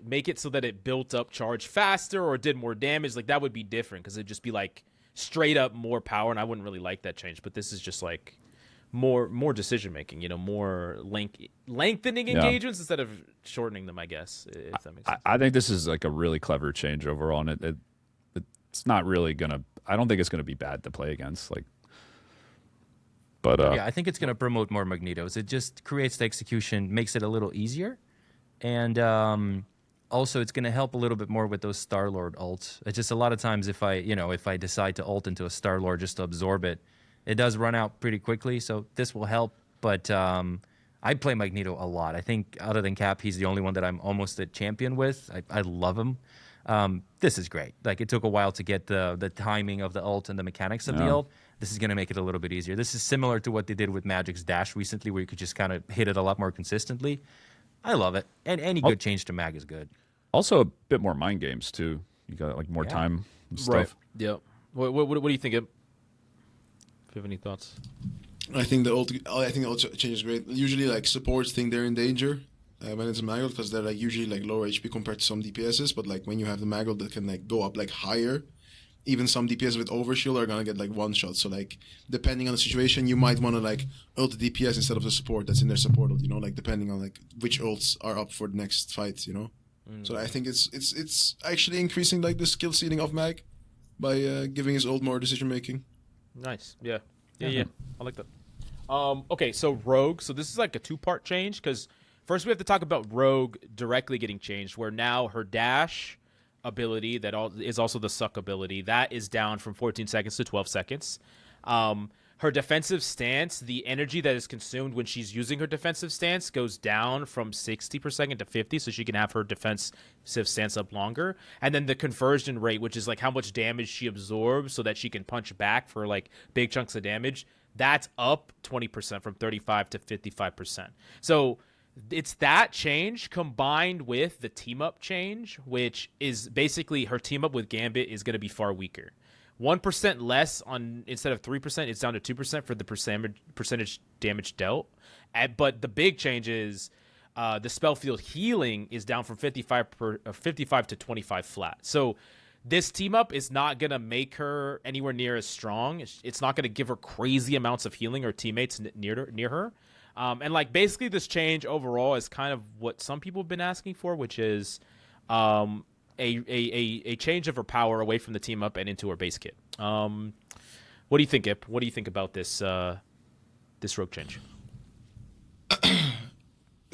make it so that it built up charge faster or did more damage, like that would be different because it'd just be like straight up more power, and I wouldn't really like that change. But this is just like more decision making, you know, more lengthening engagements instead of shortening them, I guess, if that makes sense. I think this is like a really clever change overall, and it's not really gonna. I don't think it's gonna be bad to play against. Like, but yeah, I think it's gonna promote more Magnetos. It just creates the execution, makes it a little easier, and also it's gonna help a little bit more with those Star-Lord ults. It's just a lot of times if I decide to ult into a Star-Lord just to absorb it. It does run out pretty quickly, so this will help. But I play Magneto a lot. I think other than Cap, he's the only one that I'm almost a champion with. I love him. This is great. Like it took a while to get the timing of the ult and the mechanics of the ult. This is going to make it a little bit easier. This is similar to what they did with Magic's dash recently, where you could just kind of hit it a lot more consistently. I love it. And any good change to Mag is good. Also a bit more mind games too. You got like more time and stuff. Right. Yep. What do you think? If you have any thoughts? I think the ult change is great. Usually, like supports think they're in danger when it's a Maggle because they're like usually like lower HP compared to some DPSs. But like when you have the Maggle that can like go up like higher, even some DPS with overshield are gonna get like one shot. So like depending on the situation, you might want to like ult the DPS instead of the support that's in their support ult. You know, like depending on like which ults are up for the next fight. You know, so I think it's actually increasing like the skill ceiling of Mag by giving his ult more decision making. Nice. Yeah. I like that. Okay, so Rogue. So this is like a two-part change because first we have to talk about Rogue directly getting changed, where now her dash ability that is also the suck ability, that is down from 14 seconds to 12 seconds. Her defensive stance, the energy that is consumed when she's using her defensive stance goes down from 60 per second to 50, so she can have her defensive stance up longer. And then the conversion rate, which is like how much damage she absorbs so that she can punch back for like big chunks of damage, that's up 20% from 35 to 55%. So it's that change combined with the team up change, which is basically her team up with Gambit is going to be far weaker. 1% less on instead of 3%, it's down to 2% for the percentage damage dealt. But the big change is the spell field healing is down from 55 to 25 flat. So this team up is not going to make her anywhere near as strong. It's not going to give her crazy amounts of healing or teammates near her. And like basically this change overall is kind of what some people have been asking for, which is a change of her power away from the team up and into her base kit. What do you think, Ip? What do you think about this this rogue change?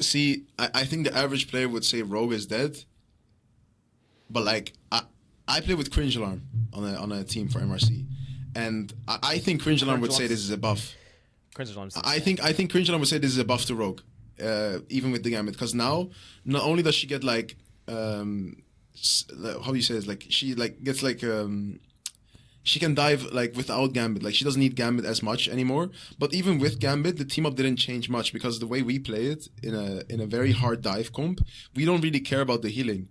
See, I think the average player would say Rogue is dead. But like I play with Cringe Alarm on a team for MRC, and I think Cringe Alarm would say this is a buff. I think Cringe Alarm would say this is a buff to Rogue, even with the Gambit, because now not only does she get like how do you say it, like she like gets like she can dive like without Gambit, like she doesn't need Gambit as much anymore. But even with Gambit, the team up didn't change much, because the way we play it in a very hard dive comp, we don't really care about the healing.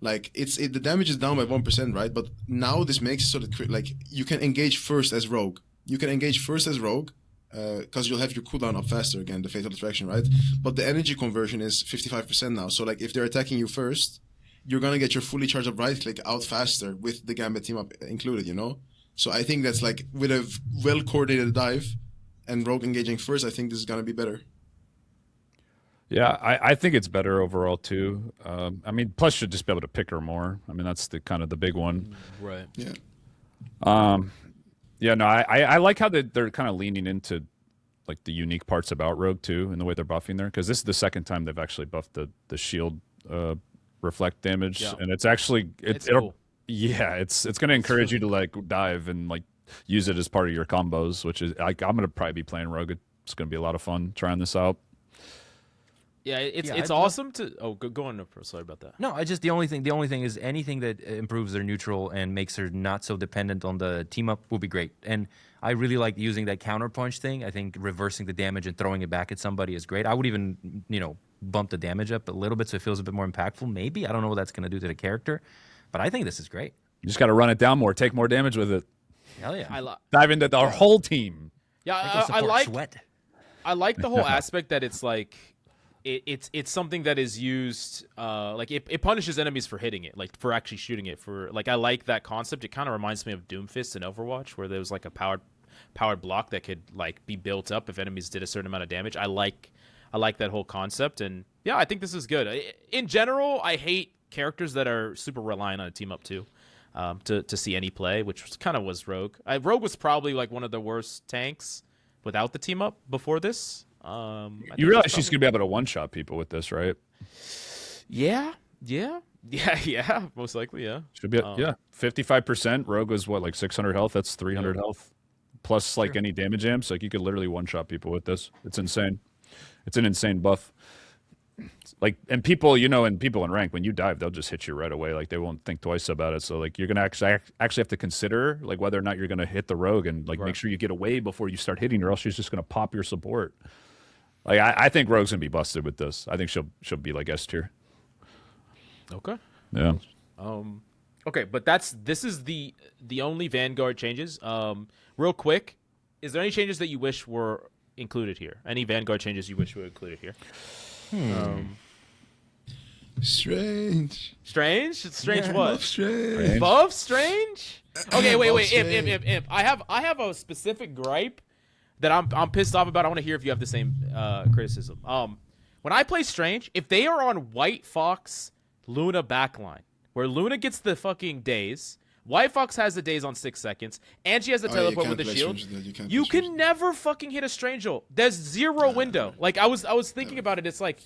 Like the damage is down by 1%, right? But now this makes it so that like you can engage first as Rogue. You can engage first as Rogue, because you'll have your cooldown up faster again, the Fatal Attraction, right? But the energy conversion is 55% now. So like if they're attacking you first, you're gonna get your fully charged up right click out faster with the Gambit team up included, you know? So I think that's like with a well coordinated dive and Rogue engaging first, I think this is gonna be better. Yeah, I think it's better overall too. I mean, plus should just be able to pick her more. I mean, that's the kind of the big one. Right. Yeah. Yeah, no, I like how they're kind of leaning into like the unique parts about Rogue too, and the way they're buffing there, because this is the second time they've actually buffed the shield reflect damage, and it's actually it's cool. Yeah, it's going to encourage you to like dive and like use it as part of your combos, which is like I'm going to probably be playing Rogue. It's going to be a lot of fun trying this out. Yeah, it's awesome to. Oh, go on. Sorry about that. No, the only thing is anything that improves their neutral and makes her not so dependent on the team up will be great. And I really like using that counterpunch thing. I think reversing the damage and throwing it back at somebody is great. I would even bump the damage up a little bit so it feels a bit more impactful. Maybe I don't know what that's going to do to the character, but I think this is great. You just got to run it down more, take more damage with it. Hell yeah! Dive into our whole team. Yeah, I like the whole aspect that it's like. It's something that is used like it punishes enemies for hitting it, like for actually shooting it. For like I like that concept. It kind of reminds me of Doomfist in Overwatch, where there was like a powered block that could like be built up if enemies did a certain amount of damage. I like that whole concept, and yeah, I think this is good. In general, I hate characters that are super reliant on a team up too, to see any play, which kind of was Rogue. Rogue was probably like one of the worst tanks without the team up before this. You realize she's gonna be able to one-shot people with this, right? Yeah, most likely, yeah. Should be, 55%. Rogue was what, like 600 health? That's 300 health. Plus, like any damage amps, like you could literally one-shot people with this. It's insane. It's an insane buff. Like, and people, and people in rank, when you dive, they'll just hit you right away. Like, they won't think twice about it. So, like, you're gonna actually have to consider like whether or not you're gonna hit the Rogue, and like make sure you get away before you start hitting, or else she's just gonna pop your support. Like I think Rogue's gonna be busted with this. I think she'll be like S tier. Okay. Yeah. Okay, but this is the only Vanguard changes. Real quick, is there any changes that you wish were included here? Any Vanguard changes you wish were included here? Strange. Strange? It's strange Yeah, what? Strange. Buff strange? Okay, wait. Strange. Imp. I have a specific gripe that I'm pissed off about. I want to hear if you have the same criticism. When I play Strange, if they are on White Fox Luna backline, where Luna gets the fucking daze, White Fox has the daze on 6 seconds, and she has the teleport with the shield, you can never fucking hit a Strange ult. There's zero window. Like I was thinking about it. It's like,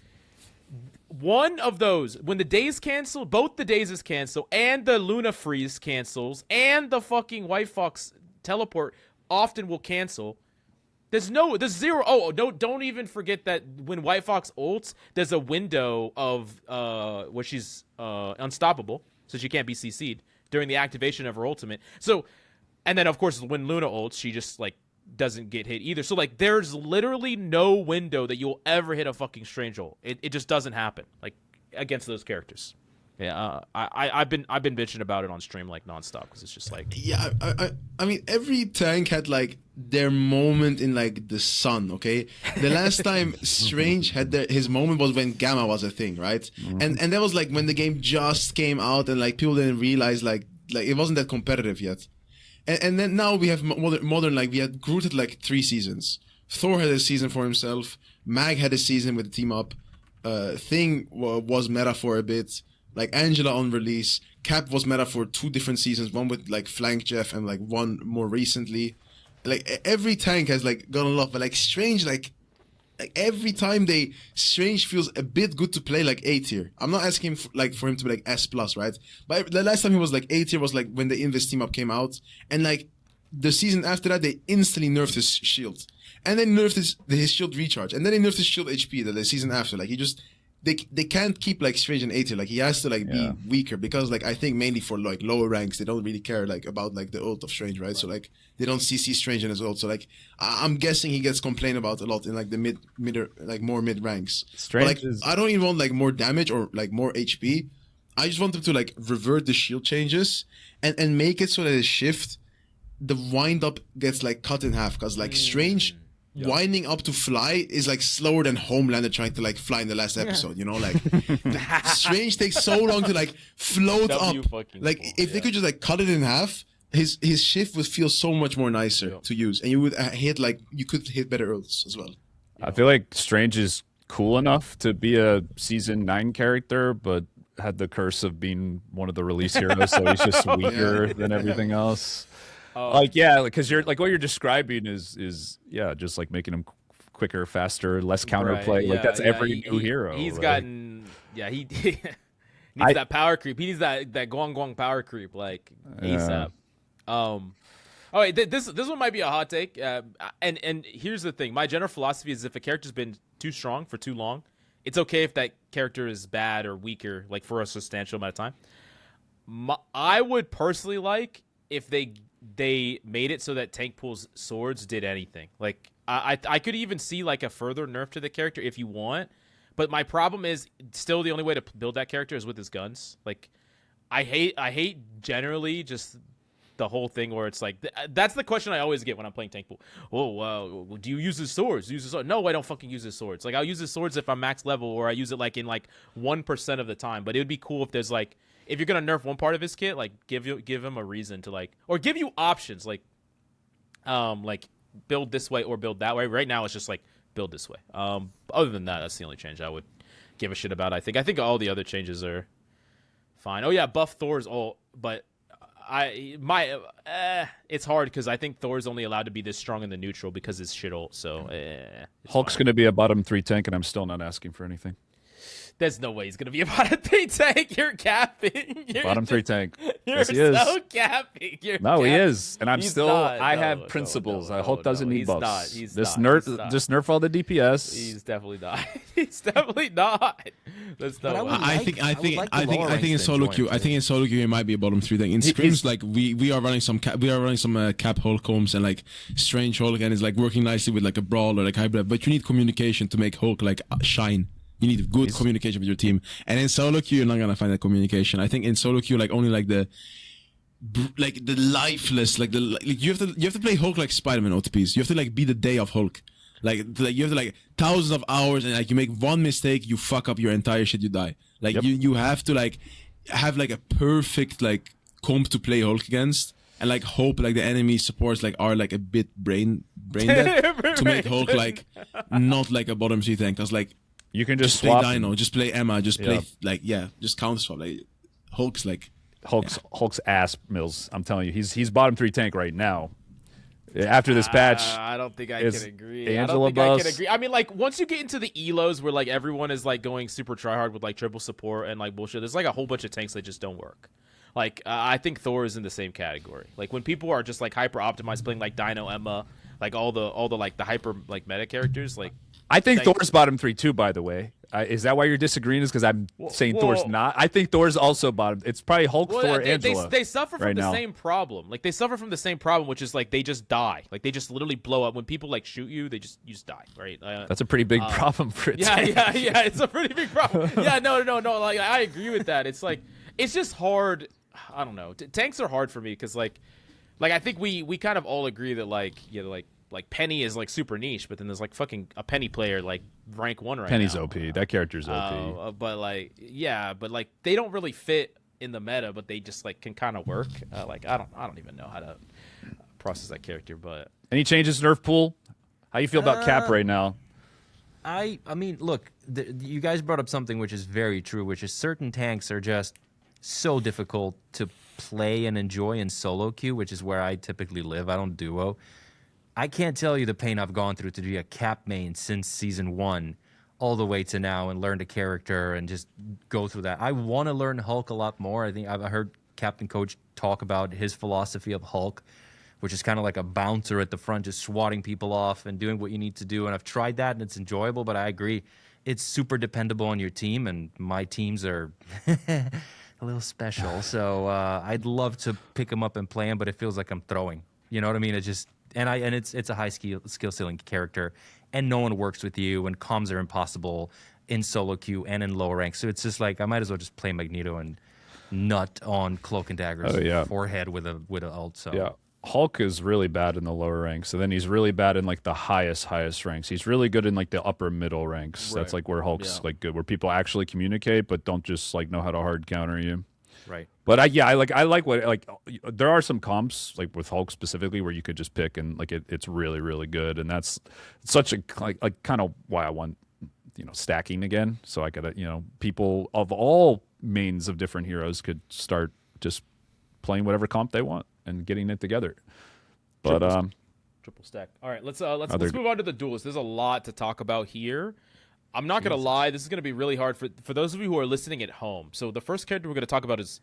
one of those, when the days cancel, both the days is cancel, and the Luna freeze cancels, and the fucking White Fox teleport often will cancel. There's zero. Oh, no, don't even forget that when White Fox ults, there's a window of where she's unstoppable, so she can't be CC'd during the activation of her ultimate. So, and then of course when Luna ults, she just like doesn't get hit either. So like there's literally no window that you'll ever hit a fucking strange ult. It just doesn't happen like against those characters. Yeah, I've been bitching about it on stream like nonstop because it's just like yeah. I mean every tank had like their moment in like the sun. Okay, the last time Strange had his moment was when Gamma was a thing, right? And that was like when the game just came out and like people didn't realize like it wasn't that competitive yet. And then now we have modern like we had Groot had like 3 seasons. Thor had a season for himself. Mag had a season with the team up. Thing was meta for a bit. Like Angela on release, Cap was meta for 2 different seasons, one with like Flank Jeff and like one more recently. Like every tank has like gotten a lot, but like Strange like every time Strange feels a bit good to play like A tier. I'm not asking for him to be like S plus, right? But the last time he was like A tier was like when the Invis team up came out, and like the season after that they instantly nerfed his shield, and then nerfed his shield recharge, and then they nerfed his shield HP the season after. Like he just. They can't keep like Strange in A tier. Like he has to like be weaker because like I think mainly for like lower ranks they don't really care like about like the ult of Strange, right? So like they don't CC Strange in his ult. So like I'm guessing he gets complained about a lot in like the mid like more mid ranks. Strange but, like, I don't even want like more damage or like more HP. I just want them to like revert the shield changes and make it so that his shift, the wind up gets like cut in half because like Strange. Winding up to fly is like slower than Homelander trying to like fly in the last episode, you know, like Strange takes so long to like float up. Like if they could just like cut it in half, his shift would feel so much more nicer to use, and you would hit like you could hit better ults as well. I feel like Strange is cool enough to be a season 9 character, but had the curse of being one of the release heroes, so he's just weaker than everything else. Like because you're like what you're describing is just like making him quicker, faster, less counterplay. Like that's every new hero. He's right? gotten he needs that power creep. He needs that Guang power creep like ASAP. Oh wait, this one might be a hot take. And here's the thing: my general philosophy is if a character's been too strong for too long, it's okay if that character is bad or weaker like for a substantial amount of time. I would personally like if they made it so that tank pool's swords did anything. Like I could even see like a further nerf to the character if you want, but my problem is still the only way to build that character is with his guns. Like I hate generally just the whole thing where it's like that's the question I always get when I'm playing tank pool. Oh, do you use his swords? No, I don't fucking use his swords. Like I'll use his swords if I'm max level or I use it like in like 1% of the time. But it would be cool if there's like if you're gonna nerf one part of his kit, like give him a reason to like, or give you options like build this way or build that way. Right now it's just like build this way. Other than that, that's the only change I would give a shit about. I think all the other changes are fine. Oh yeah, buff Thor's ult, but it's hard because I think Thor's only allowed to be this strong in the neutral because it's shit ult. So Hulk's gonna be a bottom 3 tank, and I'm still not asking for anything. There's no way he's gonna be a bottom 3 tank. You're capping. Bottom 3 tank. You're yes, he is. so capping. He is, and I'm he's still. Not, I have principles. Hulk doesn't need buffs. He's just not. nerf all the DPS. He's definitely not. He's definitely not. That's no way. I think in solo queue, it might be a bottom 3 thing. In scrims, like we are running some cap Hulk homes and like Strange Hulk, and it's like working nicely with like a brawl or like hybrid. But you need communication to make Hulk like shine. You need good communication with your team, and in solo queue, you're not gonna find that communication. I think in solo queue, like only like the lifeless, like you have to play Hulk like Spider-Man OTPs. You have to like be the day of Hulk, like you have to like thousands of hours, and like you make one mistake, you fuck up your entire shit, you die. Like you have to like have like a perfect like comp to play Hulk against, and like hope like the enemy supports like are like a bit brain dead to make Hulk like not like a bottom 3 tank. Cause like. You can just play swap Dino, just play Emma, just play just counter swap. Like Hulk's ass mills. I'm telling you, he's bottom 3 tank right now. After this patch, I don't think I is can agree. Angela I don't think I Bus- can agree. I mean, like, once you get into the elos where like everyone is like going super tryhard with like triple support and like bullshit, there's like a whole bunch of tanks that just don't work. Like, I think Thor is in the same category. Like, when people are just like hyper optimized playing like Dino, Emma, like all the like the hyper like meta characters, like. I think Thor's bottom 3 too. By the way, is that why you're disagreeing? Is because I'm saying Thor's not? I think Thor's also bottom. It's probably Hulk, Thor, Angela. They suffer from right the now. same problem. Like, they suffer from the same problem, which is like they just die. Like, they just literally blow up. When people like shoot you, you just die. Right? That's a pretty big problem for it. Yeah. It's a pretty big problem. Yeah, no. Like, I agree with that. It's like, it's just hard. I don't know. Tanks are hard for me because like I think we kind of all agree that like Penny is like super niche, but then there's like fucking a Penny player like rank 1 right Penny's now. OP. That character's OP. But like they don't really fit in the meta, but they just like can kind of work. Like I don't even know how to process that character. But Any changes to Nerfpool? How you feel about Cap right now? I mean, look, you guys brought up something which is very true, which is certain tanks are just so difficult to play and enjoy in solo queue, which is where I typically live. I don't duo. I can't tell you the pain I've gone through to be a Cap main since season 1 all the way to now and learn the character and just go through that. I want to learn Hulk a lot more. I think I've heard Captain Coach talk about his philosophy of Hulk, which is kind of like a bouncer at the front, just swatting people off and doing what you need to do. And I've tried that and it's enjoyable, but I agree. It's super dependable on your team, and my teams are a little special. So I'd love to pick them up and play them, but it feels like I'm throwing. You know what I mean? It just... And it's a high skill ceiling character, and no one works with you, and comms are impossible in solo queue and in lower ranks. So it's just like I might as well just play Magneto and nut on Cloak and Dagger's forehead with a ult. So Yeah. Hulk is really bad in the lower ranks, and then he's really bad in like the highest ranks. He's really good in like the upper middle ranks. Right. That's like where Hulk's like good, where people actually communicate but don't just like know how to hard counter you. right. But I like what like there are some comps like with Hulk specifically where you could just pick and like it's really really good, and that's such a like kind of why I want stacking again. So I could people of all mains of different heroes could start just playing whatever comp they want and getting it together. But triple stack. All right, let's move on to the duels. There's a lot to talk about here. I'm not gonna lie, this is gonna be really hard for those of you who are listening at home. So the first character we're gonna talk about is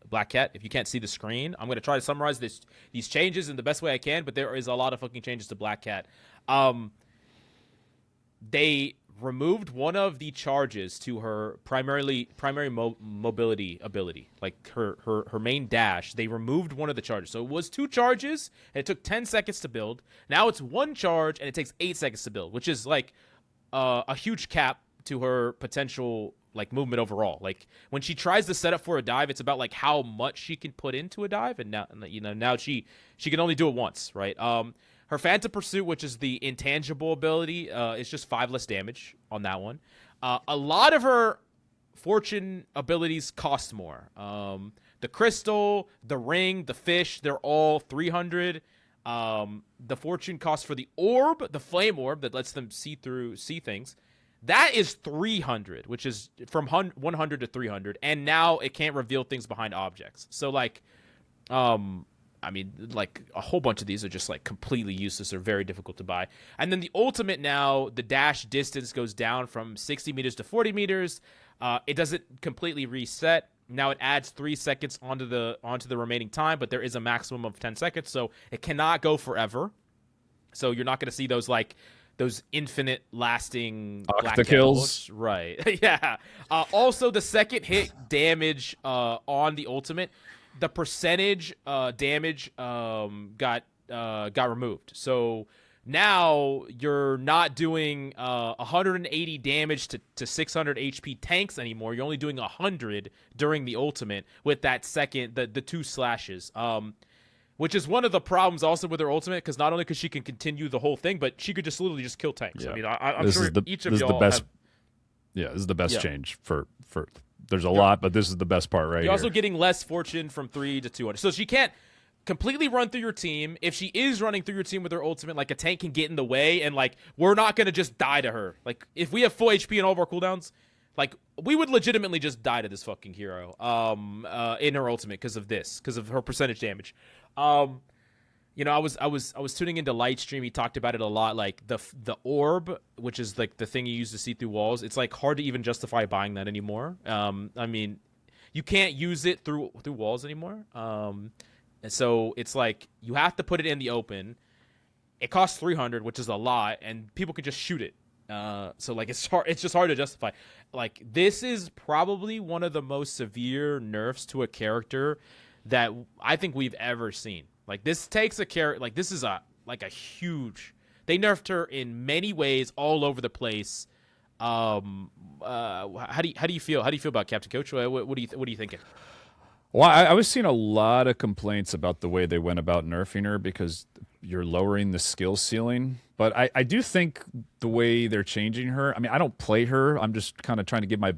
Black Cat. If you can't see the screen, I'm gonna try to summarize these changes in the best way I can. But there is a lot of fucking changes to Black Cat. They removed one of the charges to her primary mobility ability, like her main dash. They removed one of the charges, so it was 2 charges and it took 10 seconds to build. Now it's 1 charge and it takes 8 seconds to build, which is like a huge cap to her potential like movement overall. Like when she tries to set up for a dive, it's about like how much she can put into a dive, and now she can only do it once, right? Her Phantom Pursuit, which is the intangible ability, is just 5 less damage on that one. A lot of her fortune abilities cost more. The crystal, the ring, the fish, they're all 300. The fortune cost for the orb, the flame orb that lets them see things, that is 300, which is from 100 to 300, and now it can't reveal things behind objects. So like I mean, like a whole bunch of these are just like completely useless or very difficult to buy. And then the ultimate, now the dash distance goes down from 60 meters to 40 meters. It doesn't completely reset. Now it adds 3 seconds onto the remaining time, but there is a maximum of 10 seconds, so it cannot go forever. So you're not going to see those infinite lasting Black Cat kills. Right. Yeah. Also, the second hit damage on the ultimate, the percentage damage got removed. So now you're not doing 180 damage to 600 HP tanks anymore. You're only doing 100 during the ultimate with that second, the 2 slashes. Which is one of the problems also with her ultimate, because not only because she can continue the whole thing, but she could just literally just kill tanks. Yeah. I mean, I'm sure each of y'all best. have... Yeah, this is the best change for. There's a lot, but this is the best part right You're here. also getting less fortune from 3 to 200. So she can't completely run through your team. If she is running through your team with her ultimate, like a tank can get in the way, and like we're not going to just die to her. Like if we have full HP and all of our cooldowns, like we would legitimately just die to this fucking hero in her ultimate because of her percentage damage. I was tuning into Lightstream. He talked about it a lot. Like the orb, which is like the thing you use to see through walls. It's like hard to even justify buying that anymore. I mean, you can't use it through walls anymore. And so it's like you have to put it in the open. It costs 300, which is a lot, and people can just shoot it. So like it's hard. It's just hard to justify. Like this is probably one of the most severe nerfs to a character that I think we've ever seen. Like this takes a character. Like this is a huge. They nerfed her in many ways, all over the place. How do you feel? How do you feel about Captain Coach? What are you thinking? Well, I was seeing a lot of complaints about the way they went about nerfing her because you're lowering the skill ceiling. But I do think the way they're changing her, I mean, I don't play her. I'm just kind of trying to give my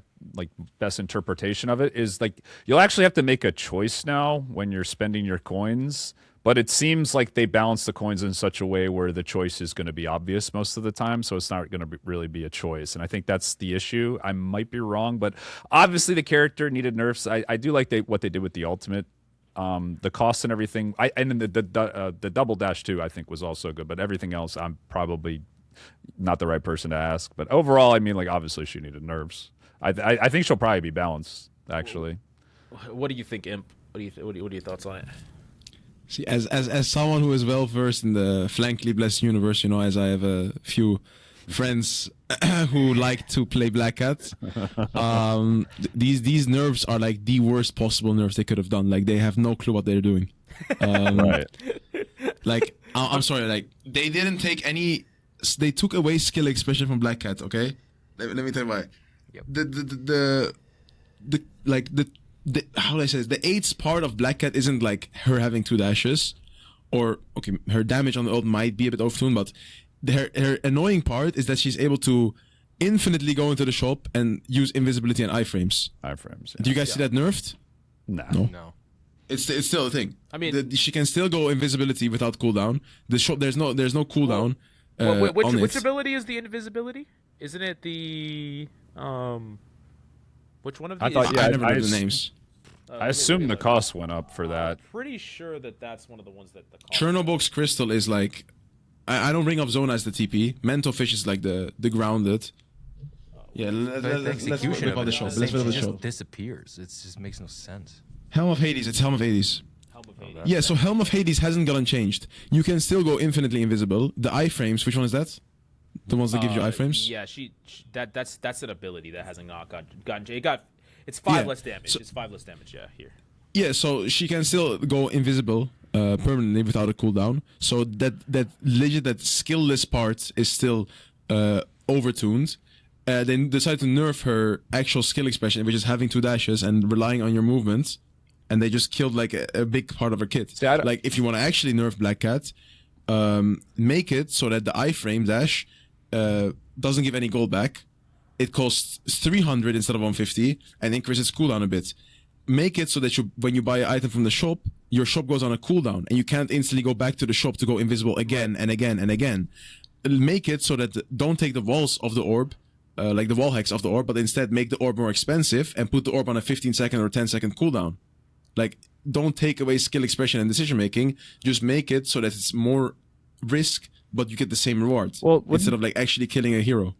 best interpretation of it is like you'll actually have to make a choice now when you're spending your coins. But it seems like they balance the coins in such a way where the choice is going to be obvious most of the time, so it's not going to really be a choice. And I think that's the issue. I might be wrong, but obviously the character needed nerfs. I do like what they did with the ultimate, the cost and everything. And then the double dash too, I think was also good. But everything else, I'm probably not the right person to ask. But overall, I mean, like obviously she needed nerfs. I think she'll probably be balanced. Actually, what do you think, Imp? What are your thoughts on it? See, as someone who is well versed in the flankly blessed universe, as I have a few friends who like to play Black Cat, these nerfs are like the worst possible nerfs they could have done. Like they have no clue what they're doing. Right. Like I'm sorry, like they didn't take any. They took away skill expression from Black Cat. Okay, let me tell you why. Yep. The how do I say this? The eight's part of Black Cat isn't like her having 2 dashes, or okay, her damage on the ult might be a bit overtuned, but her annoying part is that she's able to infinitely go into the shop and use invisibility and iframes. Iframes. Yeah. Do you guys see that nerfed? No. It's still a thing. I mean, she can still go invisibility without cooldown. The shop there's no cooldown. Which ability is the invisibility? Isn't it the Which one of these? I thought, yeah, I never knew the names. I assume the cost went up for that. I'm pretty sure that's one of the ones that the cost. Chernobog's Crystal is like, I don't bring up Zona as the TP. Mentofish is like the grounded. Yeah, let's execution about the shop. It Let's about the just shop. disappears. It just makes no sense. Helm of Hades. It's Helm of Hades. Helm of Hades. Yeah, so Helm of Hades hasn't gotten changed. You can still go infinitely invisible. The iframes, which one is that? The ones that give you iframes? Yeah, that's an ability that hasn't not gotten. It's 5 less damage. It's 5 less damage. Yeah, here. Yeah, so she can still go invisible permanently without a cooldown. So that skillless part is still overtuned. They decided to nerf her actual skill expression, which is having 2 dashes and relying on your movement. And they just killed like a big part of her kit. See, like if you want to actually nerf Black Cat, make it so that the iframe dash doesn't give any gold back. It costs 300 instead of 150 and increases cooldown a bit. Make it so that when you buy an item from the shop, your shop goes on a cooldown and you can't instantly go back to the shop to go invisible again and again and again. Make it so that don't take the walls of the orb, like the wall hacks of the orb, but instead make the orb more expensive and put the orb on a 15-second or 10-second cooldown. Like, don't take away skill expression and decision making. Just make it so that it's more risk, but you get the same reward. Well, instead of like actually killing a hero.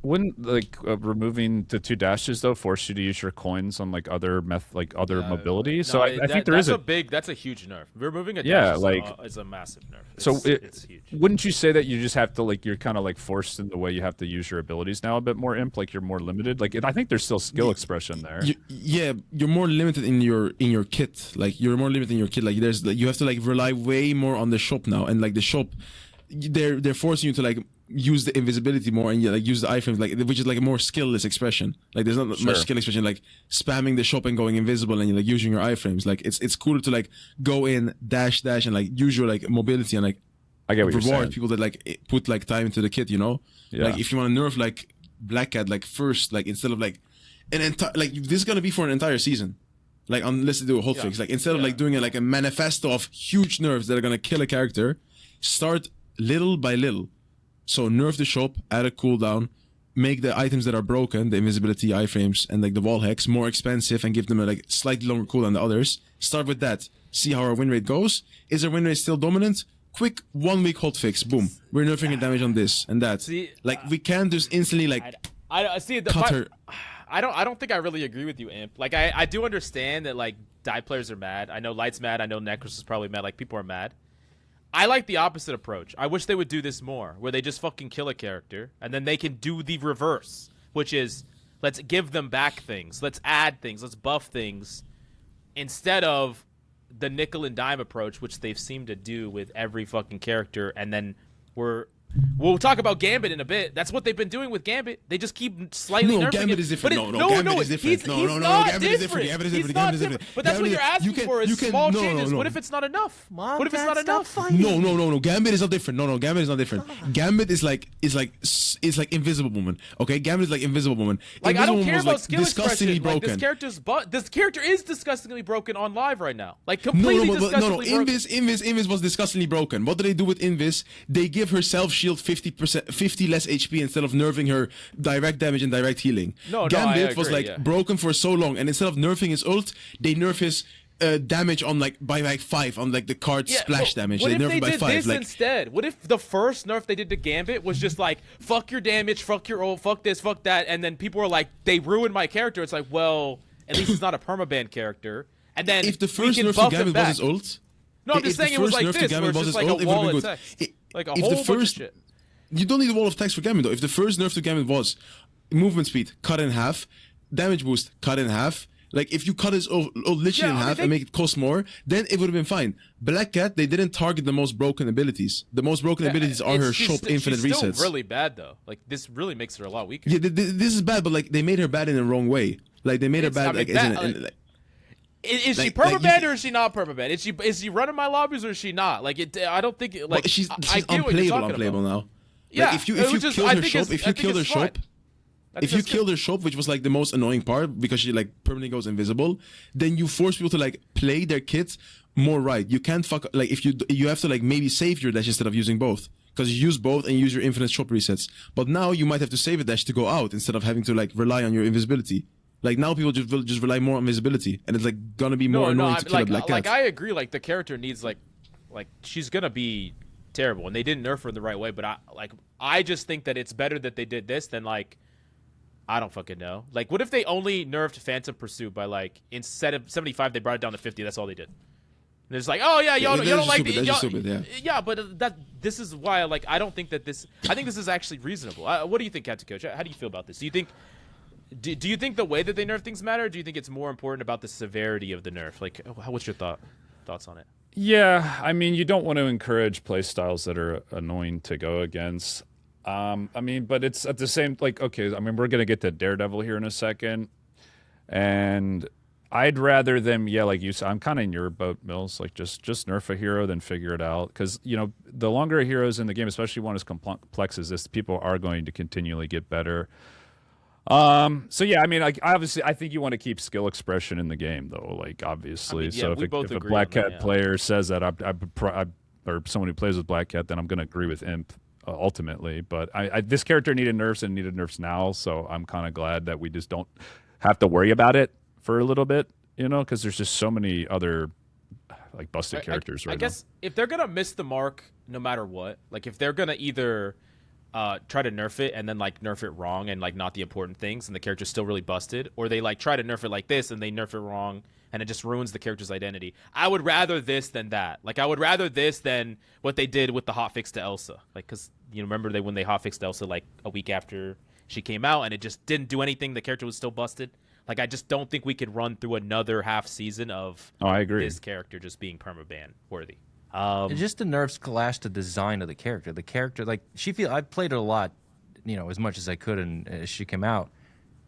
Wouldn't like removing the 2 dashes though force you to use your coins on like other mobility? So I think there is that's a huge nerf. Removing a dash is a massive nerf. It's huge. Wouldn't you say that you just have to like you're kind of like forced in the way you have to use your abilities now a bit more, Imp? Like you're more limited. Like I think there's still skill expression there. You're more limited in your kit. Like you're more limited in your kit. Like you have to like rely way more on the shop now, and like the shop, they're forcing you to like use the invisibility more and like use the iframes, like which is like a more skillless expression. Like there's not much skill expression, like spamming the shop and going invisible and like using your iframes. Like it's cooler to like go in dash and like use your like mobility and like I get what reward you're saying. people that like put like time into the kit. Yeah. Like if you want to nerf like Black Cat like first, like instead of like an entire like this is gonna be for an entire season. Like unless they do a hotfix, like instead of like doing like a manifesto of huge nerfs that are gonna kill a character, start little by little. So nerf the shop, add a cooldown, make the items that are broken, the invisibility, iframes, and like the wall hacks more expensive and give them a like slightly longer cooldown than the others. Start with that. see how our win rate goes. Is our win rate still dominant? Quick 1 week hotfix, boom. We're nerfing her damage on this and that. See, like we can't just instantly like I see cut her. I don't think I really agree with you, Imp. Like I do understand that like die players are mad. I know Light's mad. I know Necros is probably mad. Like people are mad. I like the opposite approach. I wish they would do this more, where they just fucking kill a character and then they can do the reverse, which is let's give them back things, let's add things, let's buff things, instead of the nickel and dime approach, which they've seemed to do with every fucking character. And then we'll talk about Gambit in a bit. That's what they've been doing with Gambit. They just keep slightly nerfing Gambit it. is different. But Gambit is different. No, Gambit is different. Gambit is He's different. not Gambit is different. But that's what you're asking for is small changes. No. What if it's not enough? Mom, What if it's Dad, not stop enough? fighting. No. Gambit is not different. No, Gambit is not different. Gambit is like Invisible Woman. Okay, Gambit is like Invisible Woman. Like Invisible I don't care Woman about was, skill disgustingly expression. broken. Like this character is disgustingly broken on live right now. Like completely disgustingly broken. Invis was disgustingly broken. What do they do with Invis? They give her self shield 50 less HP instead of nerfing her direct damage and direct healing. Gambit was like broken for so long, and instead of nerfing his ult, they nerf his damage on by 5 on like the card splash damage. What They if nerf they it by did 5. this Like instead? What if the first nerf they did to Gambit was just like fuck your damage, fuck your ult, fuck this, fuck that, and then people were like they ruined my character. It's like, well, at least it's not a permaban character. And then if the first nerf to buff Gambit was his ult, no, I'm just saying it was like this, where it's just like a wall of text, like a whole bunch of shit. You don't need a wall of text for Gambit though. If the first nerf to Gambit was movement speed cut in half, damage boost cut in half, like if you cut his ult literally in half and make it cost more, then it would have been fine. Black Cat, they didn't target the most broken abilities. The most broken abilities are her shop infinite she's resets. Still really bad though. Like this really makes her a lot weaker. Yeah, this is bad, but like they made her bad in the wrong way. Like they made her bad Is she permaban or is she not permaban? Is she running my lobbies or is she not? Like I don't think like well, she's unplayable now. Yeah, like if you killed her shop, if you killed her shop, which was like the most annoying part because she like permanently goes invisible, then you force people to like play their kits more right. You can't fuck like if you have to like maybe save your dash instead of using both. Because you use both and use your infinite shop resets. But now you might have to save a dash to go out instead of having to like rely on your invisibility. Like now people just rely more on visibility, and it's like gonna be more annoying to kill a Black Cat. Like I agree, like the character needs like she's gonna be terrible, and they didn't nerf her in the right way. But I just think that it's better that they did this than like I don't fucking know. Like what if they only nerfed Phantom Pursuit by like instead of 75 they brought it down to 50? That's all they did. And it's like, oh yeah, y'all don't like the yeah, but this is why like I don't think that this. I think this is actually reasonable. What do you think, Captain Coach? How do you feel about this? Do you think? Do you think the way that they nerf things matter? Or do you think it's more important about the severity of the nerf? Like, what's your thoughts on it? Yeah, I mean, you don't want to encourage play styles that are annoying to go against. I mean, but it's at the same, like, okay, I mean, we're going to get to Daredevil here in a second. And I'd rather them, like you said, I'm kind of in your boat, Mills, like just nerf a hero, then figure it out. Because, the longer a hero's in the game, especially one as complex as this, people are going to continually get better. So yeah, I mean, like obviously, I think you want to keep skill expression in the game, though. Like obviously, I mean, so if a Black Cat player says that, or someone who plays with Black Cat, then I'm going to agree with Imp ultimately. But this character needed nerfs and needed nerfs now, so I'm kind of glad that we just don't have to worry about it for a little bit, because there's just so many other like busted characters right now. I guess if they're gonna miss the mark, no matter what, like if they're gonna either try to nerf it and then like nerf it wrong and like not the important things and the character's still really busted, or they like try to nerf it like this and they nerf it wrong and it just ruins the character's identity. I would rather this than that. Like I would rather this than what they did with the hotfix to Elsa. Like because remember when they hotfixed Elsa like a week after she came out and it just didn't do anything. The character was still busted. Like I just don't think we could run through another half season of I agree. This character just being permaban worthy. Just the nerfs clash the design of the character. The character, like I played it a lot, as much as I could, and as she came out,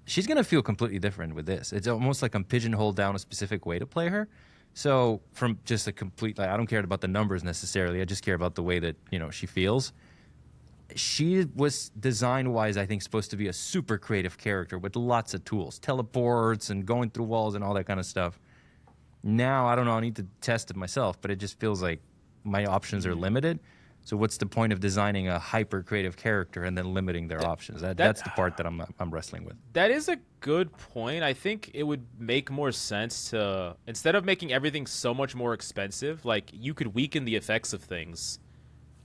she's gonna feel completely different with this. It's almost like I'm pigeonholed down a specific way to play her. So from just a complete, I don't care about the numbers necessarily. I just care about the way that she feels. She was design-wise, I think, supposed to be a super creative character with lots of tools, teleports and going through walls and all that kind of stuff. Now I don't know. I need to test it myself, but it just feels like my options are limited. So what's the point of designing a hyper creative character and then limiting their options? That's the part that I'm wrestling with. That is a good point. I think it would make more sense to, instead of making everything so much more expensive, like you could weaken the effects of things,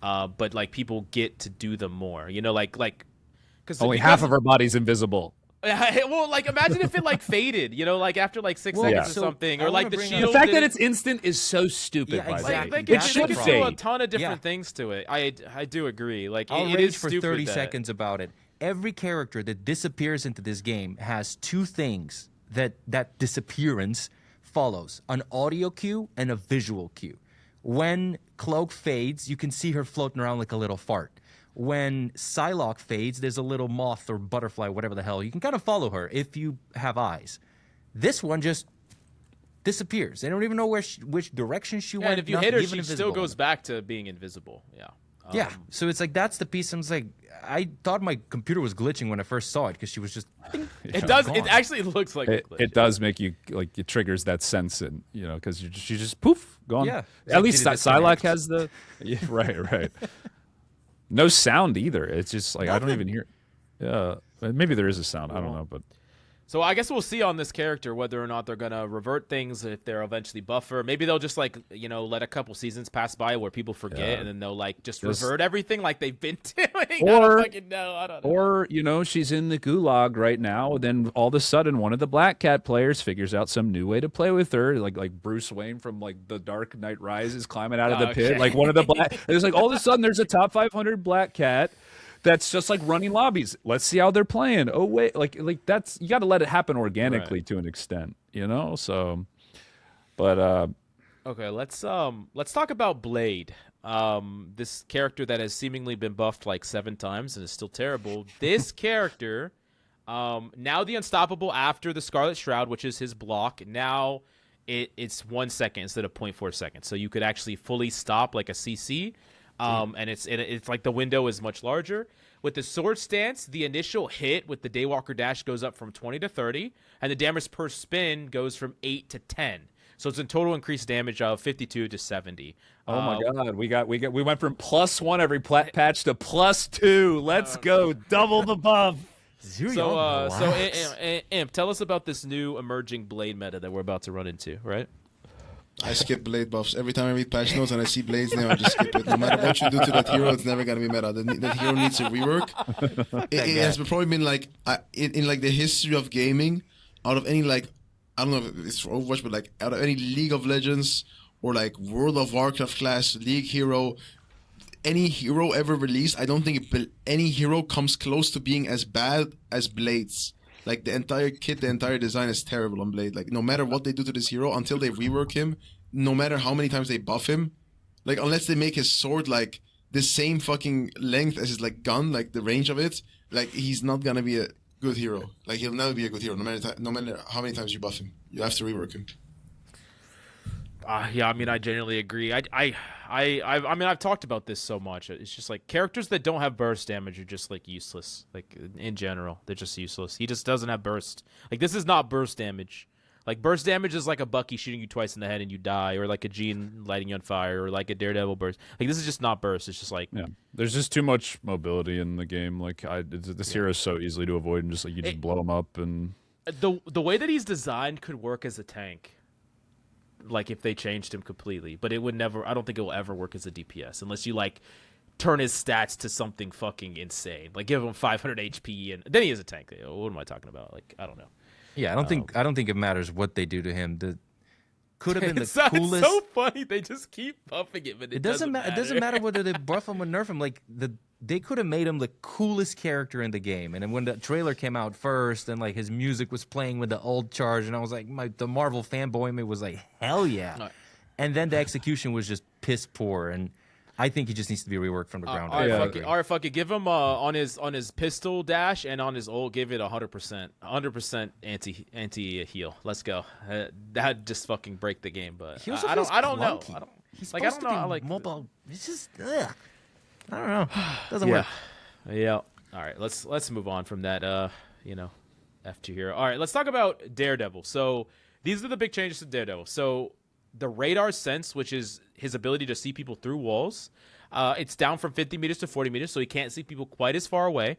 but like people get to do them more. You know, like because Only half of her body's invisible. Well, like imagine if it like faded, you know, like after like 6 seconds or something, or like the shield. The fact that it's instant is so stupid. Yeah, by the way. exactly. Like, It they should could do fade. a ton of different things to it. I do agree. Like I'll it rage is for stupid 30 that- seconds about it. Every character that disappears into this game has two things that disappearance follows: an audio cue and a visual cue. When Cloak fades, you can see her floating around like a little fart. When Psylocke fades, there's a little moth or butterfly, whatever the hell. You can kind of follow her if you have eyes. This one just disappears. They don't even know which direction she Yeah, went. and if you not hit her, even she invisible. still goes back to being invisible. Yeah. Yeah, so it's like that's the piece. I was like, I thought my computer was glitching when I first saw it because she was just. Ding, It does. gone. It actually looks like a glitch. It does make you like it triggers that sense, and you know, because she just poof gone. Yeah. At least Did it Psylocke disconnect? has the. Yeah, right. No sound either. It's just like I don't even hear. Yeah, maybe there is a sound. I don't know, but So I guess we'll see on this character whether or not they're gonna revert things if they're eventually buffer. Maybe they'll just like let a couple seasons pass by where people forget, and then they'll like just revert everything like they've been doing. I don't fucking know. I don't know. Or she's in the gulag right now. Then all of a sudden, one of the Black Cat players figures out some new way to play with her, like Bruce Wayne from like The Dark Knight Rises climbing out of the pit. Okay. Like one of the black. There's like all of a sudden there's a top 500 Black Cat. That's just like running lobbies. Let's see how they're playing. Oh wait, like that's you got to let it happen organically to an extent, you know. So, but Okay, let's talk about Blade. This character that has seemingly been buffed like 7 times and is still terrible. This character, now the unstoppable after the Scarlet Shroud, which is his block. Now it's 1 second instead of 0.4 seconds, so you could actually fully stop like a CC. And it's like the window is much larger. With the sword stance, the initial hit with the Daywalker dash goes up from 20 to 30, and the damage per spin goes from 8 to 10. So it's a total increased damage of 52 to 70. oh my god, we went from +1 every patch to +2. Let's go, double the buff. Imp, tell us about this new emerging Blade meta that we're about to run into, right? I skip blade buffs. Every time I read patch notes and I see blades name, I just skip it. No matter what you do to that hero, it's never gonna be meta. That hero needs a rework. It has probably been like in like the history of gaming, out of any like I don't know if it's for Overwatch, but like out of any League of Legends or like World of Warcraft class League hero, any hero ever released, I don't think any hero comes close to being as bad as Blades. Like, the entire kit, the entire design is terrible on Blade. Like, no matter what they do to this hero, until they rework him, no matter how many times they buff him, like, unless they make his sword, like, the same fucking length as his, like, gun, like, the range of it, like, he's not gonna be a good hero. Like, he'll never be a good hero, no matter how many times you buff him. You have to rework him. Yeah, I mean, I genuinely agree. I mean, I've talked about this so much. It's just like characters that don't have burst damage are just like useless. Like in general, they're just useless. He just doesn't have burst. Like this is not burst damage. Like burst damage is like a Bucky shooting you twice in the head and you die, or like a Jean lighting you on fire, or like a Daredevil burst. Like this is just not burst. It's just like There's just too much mobility in the game. Like this hero is so easily to avoid, and just like you just blow him up. And the way that he's designed could work as a tank. Like if they changed him completely, but it would never. I don't think it will ever work as a DPS unless you like turn his stats to something fucking insane. Like give him 500 HP and then he is a tank. What am I talking about? Like I don't know. Yeah, I don't think it matters what they do to him. Could have been the It's coolest. so funny. They just keep buffing him, and it doesn't matter. It doesn't matter whether they buff him or nerf him. Like they could have made him the coolest character in the game. And then when the trailer came out first, and like his music was playing with the old charge, and I was like, the Marvel fanboy in me was like, hell yeah. Right. And then the execution was just piss poor, and I think he just needs to be reworked from the ground up. All right, fuck it. Give him on his pistol dash and on his ult. Give it 100% anti heal. Let's go. That just fucking break the game. But I don't know. He's Like I supposed don't know. to be Like mobile. It's just ugh. I don't know. Doesn't work. Yeah. All right. Let's move on from that. F tier here. All right. Let's talk about Daredevil. So these are the big changes to Daredevil. So the radar sense, which is his ability to see people through walls, It's down from 50 meters to 40 meters, so he can't see people quite as far away.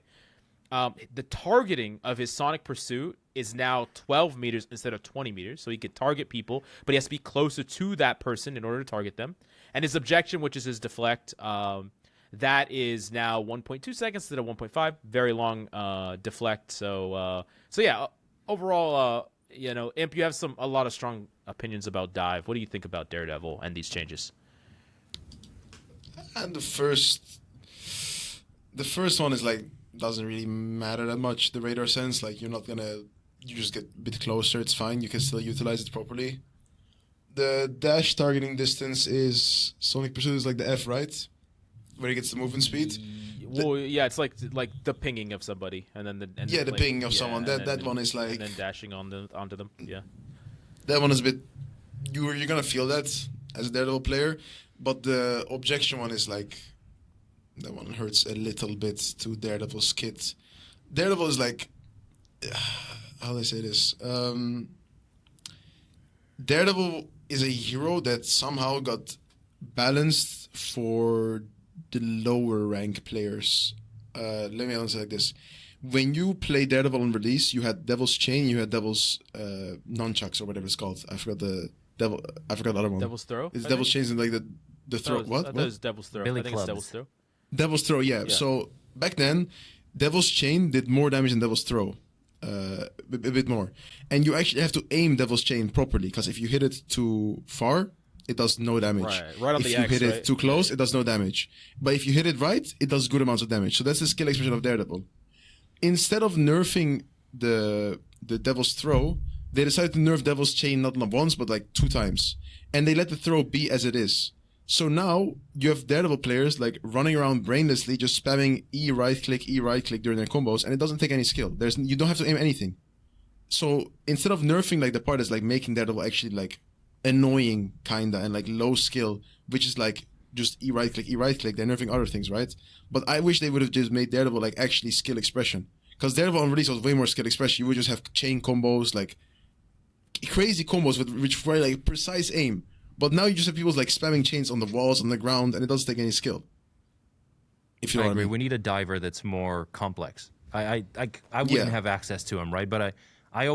The targeting of his Sonic Pursuit is now 12 meters instead of 20 meters, so he could target people, but he has to be closer to that person in order to target them. And his objection, which is his deflect, that is now 1.2 seconds instead of 1.5. Very long deflect. So yeah, overall, Imp, you have a lot of strong opinions about dive. What do you think about Daredevil and these changes? And the first one is like, doesn't really matter that much. The radar sense, like you just get a bit closer, it's fine, you can still utilize it properly. The dash targeting distance is Sonic Pursuit is like the F, right? Where he gets the movement speed. Well, yeah, it's like the pinging of somebody, and then the pinging of someone. That one is like, and then dashing onto them. Yeah, that one is a bit. You're gonna feel that as a Daredevil player, but the objection one is like, that one hurts a little bit to Daredevil's kit. Daredevil is like, how do I say this? Daredevil is a hero that somehow got balanced for the lower rank players. Let me answer like this. When you play Daredevil on release, you had Devil's Chain, you had Devil's nunchucks or whatever it's called. I forgot the other one. Devil's Throw? It's Devil's Chains and like the throw. What? I thought it was Devil's Throw. Billy I think Clubs. it's Devil's Throw. Devil's Throw, yeah. So back then, Devil's Chain did more damage than Devil's Throw. A bit more. And you actually have to aim Devil's Chain properly, because if you hit it too far, it does no damage. Right on if the you X, hit right? it too close, it does no damage. But if you hit it right, it does good amounts of damage. So that's the skill expression of Daredevil. Instead of nerfing the Devil's Throw, they decided to nerf Devil's Chain not once, but like 2 times. And they let the throw be as it is. So now you have Daredevil players like running around brainlessly, just spamming E right click during their combos, and it doesn't take any skill. You don't have to aim anything. So instead of nerfing like the part that's like making Daredevil actually like annoying kinda and like low skill, which is like just E right click, they're nerfing other things, right? But I wish they would have just made Daredevil like actually skill expression. Because Daredevil on release was way more skill expression. You would just have chain combos, like crazy combos which require like precise aim. But now you just have people like spamming chains on the walls, on the ground, and it doesn't take any skill. If you know I what agree. I mean. We need a diver that's more complex. I wouldn't have access to him, right? But I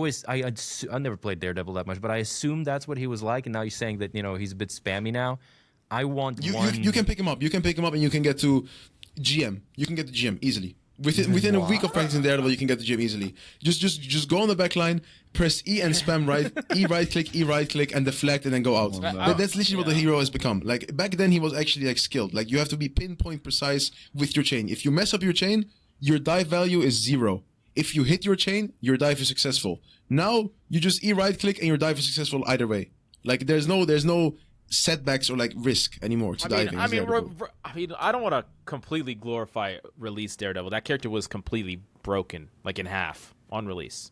never played Daredevil that much, but I assume that's what he was like. And now you're saying that he's a bit spammy now. I want one. You can pick him up. You can pick him up, and you can get to GM. You can get to GM easily. Within a week of practicing Daredevil, you can get to GM easily. Just go on the back line, press E and spam E right click, and deflect, and then go out. That's literally what the hero has become. Like back then, he was actually like skilled. Like you have to be pinpoint precise with your chain. If you mess up your chain, your dive value is 0. If you hit your chain, your dive is successful. Now you just E right click and your dive is successful either way. Like there's no setbacks or like risk anymore to diving. I mean, I don't want to completely glorify release Daredevil. That character was completely broken, like in half on release.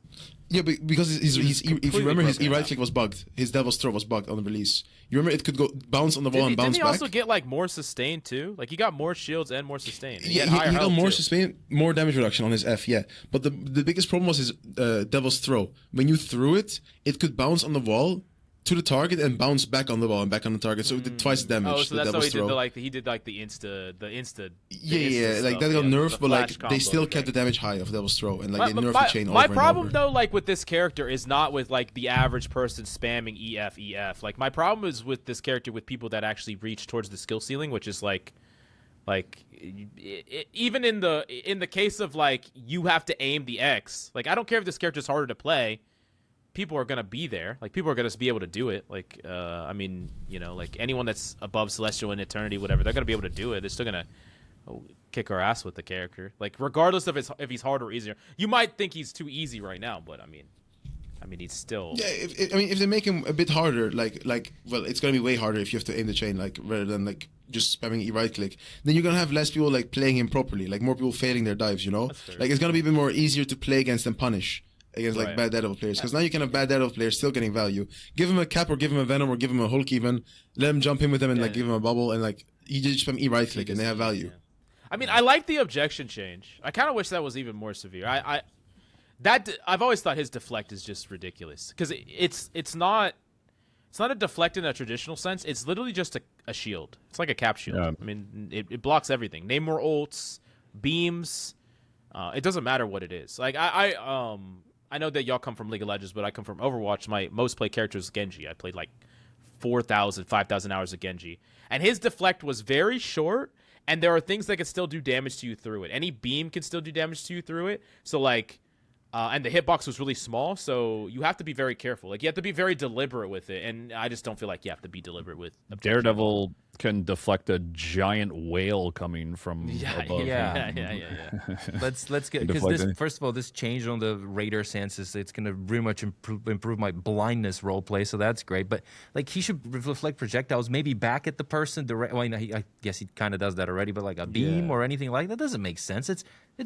Yeah, because if you remember, his E right click was bugged. His Devil's Throw was bugged on the release. You remember it could go bounce on the wall and bounce back. Didn't he also get like more sustain too? Like he got more shields and more sustain. He got more sustain, more damage reduction on his F. Yeah, but the biggest problem was his Devil's Throw. When you threw it, it could bounce on the wall to the target and bounce back on the wall and back on the target, so it did twice the damage. Oh, so that's how he throw. did the insta. Yeah, like that got nerfed, but like they still kept the damage high of Devil's Throw, and like they nerfed the chain over My and problem over. though, like with this character, is not with like the average person spamming EF. Like my problem is with this character with people that actually reach towards the skill ceiling, which is like even in the case of like you have to aim the X. Like I don't care if this character is harder to play. People are gonna be there. Like people are gonna be able to do it. Like I mean, like anyone that's above Celestial and Eternity, whatever, they're gonna be able to do it. They're still gonna kick our ass with the character. Like regardless of if he's harder or easier. You might think he's too easy right now, but I mean he's still. Yeah, if they make him a bit harder, well, it's gonna be way harder if you have to aim the chain, like rather than like just spamming E right click. Then you're gonna have less people like playing him properly, like more people failing their dives. Like it's gonna be a bit more easier to play against than punish against like bad Daredevil players, because now you can have bad Daredevil players still getting value. Give him a Cap or give him a Venom or give him a Hulk even. Let him jump in with them and give him a bubble and like you just spam E right click and they have value. Yeah. I mean, I like the objection change. I kind of wish that was even more severe. I've always thought his deflect is just ridiculous because it's not It's not a deflect in a traditional sense. It's literally just a shield. It's like a cap shield. Yeah. I mean, it blocks everything. Namor ults, beams. It doesn't matter what it is. Like I know that y'all come from League of Legends, but I come from Overwatch. My most played character is Genji. I played like 4,000, 5,000 hours of Genji, and his deflect was very short. And there are things that can still do damage to you through it. Any beam can still do damage to you through it. So like. And the hitbox was really small, so you have to be very careful. Like, you have to be very deliberate with it, and I just don't feel like you have to be deliberate with Daredevil can deflect a giant whale coming from above. Yeah. Let's get, because this, first of all, this change on the radar senses, it's going to really much improve my blindness role play, so that's great. But like, he should reflect projectiles maybe back at the person. Well, I guess he kind of does that already, but like a beam or anything like that doesn't make sense. It's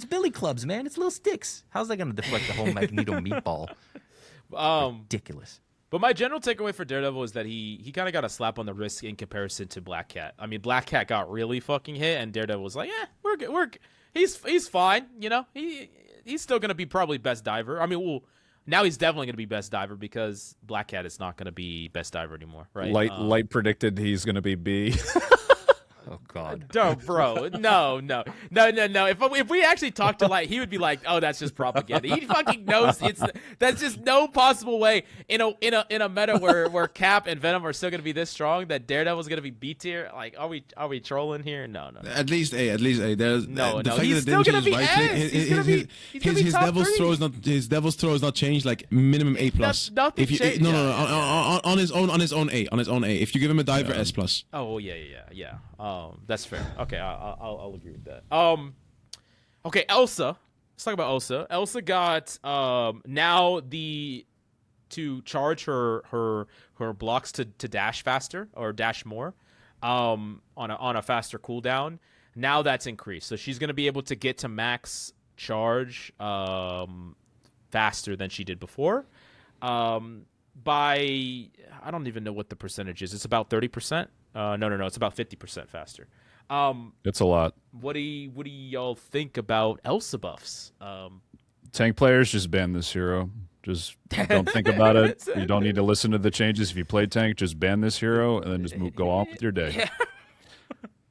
billy clubs, man. It's little sticks. How's that going to deflect the whole Magneto meatball? Ridiculous. But my general takeaway for Daredevil is that he kind of got a slap on the wrist in comparison to Black Cat. I mean, Black Cat got really fucking hit, and Daredevil was like, we're good. He's fine. You know, he's still gonna be probably best diver. I mean, well, now he's definitely gonna be best diver because Black Cat is not gonna be best diver anymore, right? Light predicted he's gonna be B. Oh God! No, bro, no. If we actually talked to Light, he would be like, "Oh, that's just propaganda." He fucking knows that's just no possible way in a meta where Cap and Venom are still gonna be this strong that Daredevil's gonna be B tier. Like, are we trolling here? No. At least A. There's No. He's still gonna be S. His Devil's Throw is not changed. Like minimum A plus. Nothing changed. No. On his own A. If you give him a diver, S plus. Oh yeah. That's fair. Okay, I'll agree with that. Okay, Elsa. Let's talk about Elsa. Elsa got now to charge her blocks to dash faster or dash more, on a faster cooldown. Now that's increased, so she's gonna be able to get to max charge faster than she did before. By I don't even know what the percentage is. It's about 30%. No. It's about 50% faster. It's a lot. What do y'all think about Elsa buffs? Tank players, just ban this hero. Just don't think about it. You don't need to listen to the changes. If you play tank, just ban this hero and then just go on with your day. Yeah.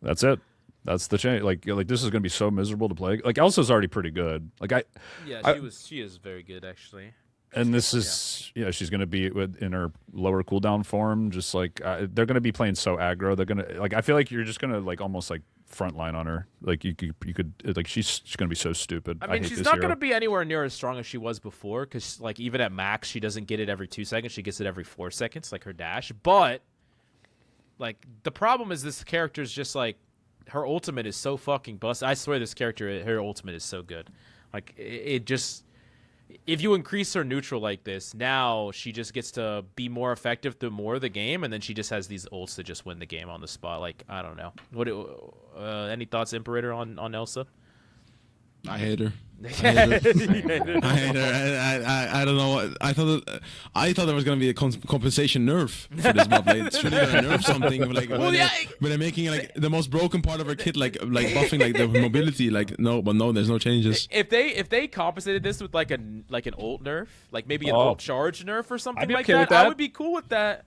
That's it. That's the change. Like this is gonna be so miserable to play. Like Elsa's already pretty good. She is very good actually. And this is, she's going to be in her lower cooldown form. Just like they're going to be playing so aggro. They're going to I feel like you're just going to like almost like frontline on her. Like you could like she's going to be so stupid. I mean, she's not going to be anywhere near as strong as she was before because like even at max, she doesn't get it every 2 seconds. She gets it every 4 seconds, like her dash. But like the problem is this character is just like her ultimate is so fucking busted. I swear this character, her ultimate is so good. Like it just. If you increase her neutral like this, now she just gets to be more effective through more of the game, and then she just has these ults to just win the game on the spot. Like, I don't know. Any thoughts, Imperator, on Elsa? I hate her. I hate her. I don't know. I thought there was gonna be a compensation nerf for this mob. Like, should they nerf something? Like, when they're making like the most broken part of her kit, like buffing like the mobility. Like no, there's no changes. If they compensated this with like an ult nerf, like maybe an ult charge nerf or something like that, I would be cool with that.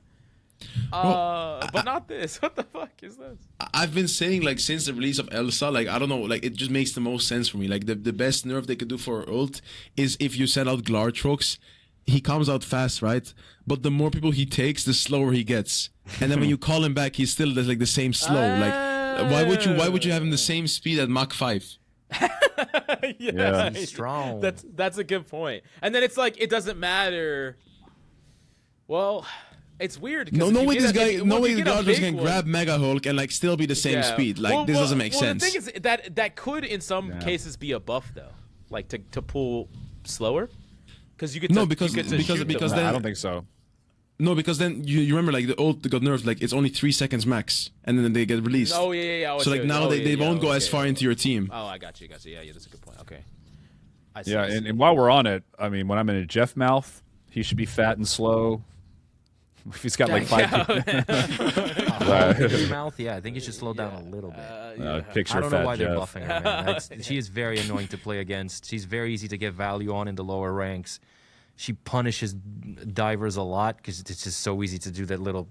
But not this. What the fuck is this? I've been saying like since the release of Elsa, like I don't know, like it just makes the most sense for me. Like the best nerf they could do for ult is if you set out Glartrox, he comes out fast, right? But the more people he takes, the slower he gets. And then when you call him back, he's still like the same slow. Like why would you have him the same speed at Mach 5? Yeah, he's strong. That's a good point. And then it's like it doesn't matter. Well. It's weird. No way this guy can grab Mega Hulk and like still be the same speed. Like this doesn't make sense. The thing is that could in some cases be a buff though, like to pull slower, because you get to, because then I don't think so. No, because then you remember like the ult got nerfed, like it's only 3 seconds max, and then they get released. Oh yeah. So like now they won't go as far into your team. Oh, I got you. Yeah, that's a good point. Okay. Yeah, and while we're on it, I mean, when I'm in a Jeff mouth, he should be fat and slow. If he's got like 5 mouth, I think he should slow down a little bit. Picture I don't know why Jeff. they're buffing her, man. She is very annoying to play against. She's very easy to get value on in the lower ranks. she punishes divers a lot because it's just so easy to do that little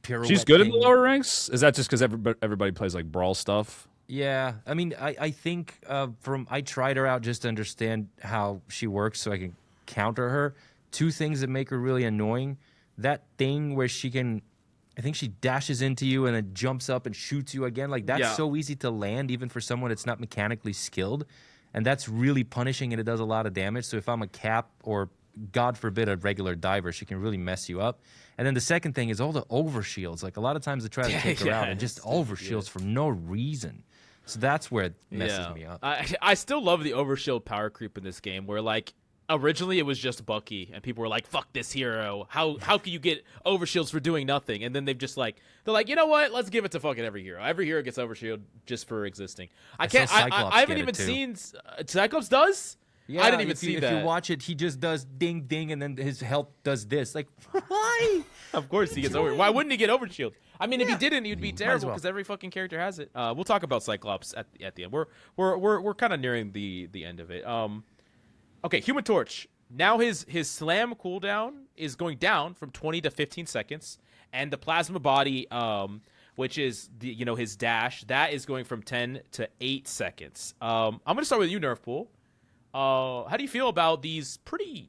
pirouette. She's good in thing. the lower ranks. Is that just because everybody plays like brawl stuff? Yeah, I mean, I think I tried her out just to understand how she works so I can counter her. Two things that make her really annoying. That thing where I think she dashes into you and then jumps up and shoots you again. Like, that's so easy to land even for someone that's not mechanically skilled. And that's really punishing and it does a lot of damage. So if I'm a cap or, God forbid, a regular diver, she can really mess you up. And then the second thing is all the overshields. Like, a lot of times they try to take her out and just overshields for no reason. So that's where it messes me up. I still love the overshield power creep in this game where, like, originally it was just Bucky and people were like, fuck this hero. How can you get overshields for doing nothing? And then they're like, you know what? Let's give it to fucking every hero. Every hero gets overshield just for existing. I haven't even seen Cyclops does? Yeah, I didn't even see that. If you watch it, he just does ding, ding, and then his health does this. Like, why? Of course he gets over. Why wouldn't he get overshield? I mean, if he didn't, he'd be terrible because every fucking character has it. We'll talk about Cyclops at the end. We're kind of nearing the end of it. Okay, Human Torch. Now his slam cooldown is going down from 20 to 15 seconds, and the plasma body, which is his dash, that is going from 10 to 8 seconds. I'm gonna start with you, Nerfpool. How do you feel about these pretty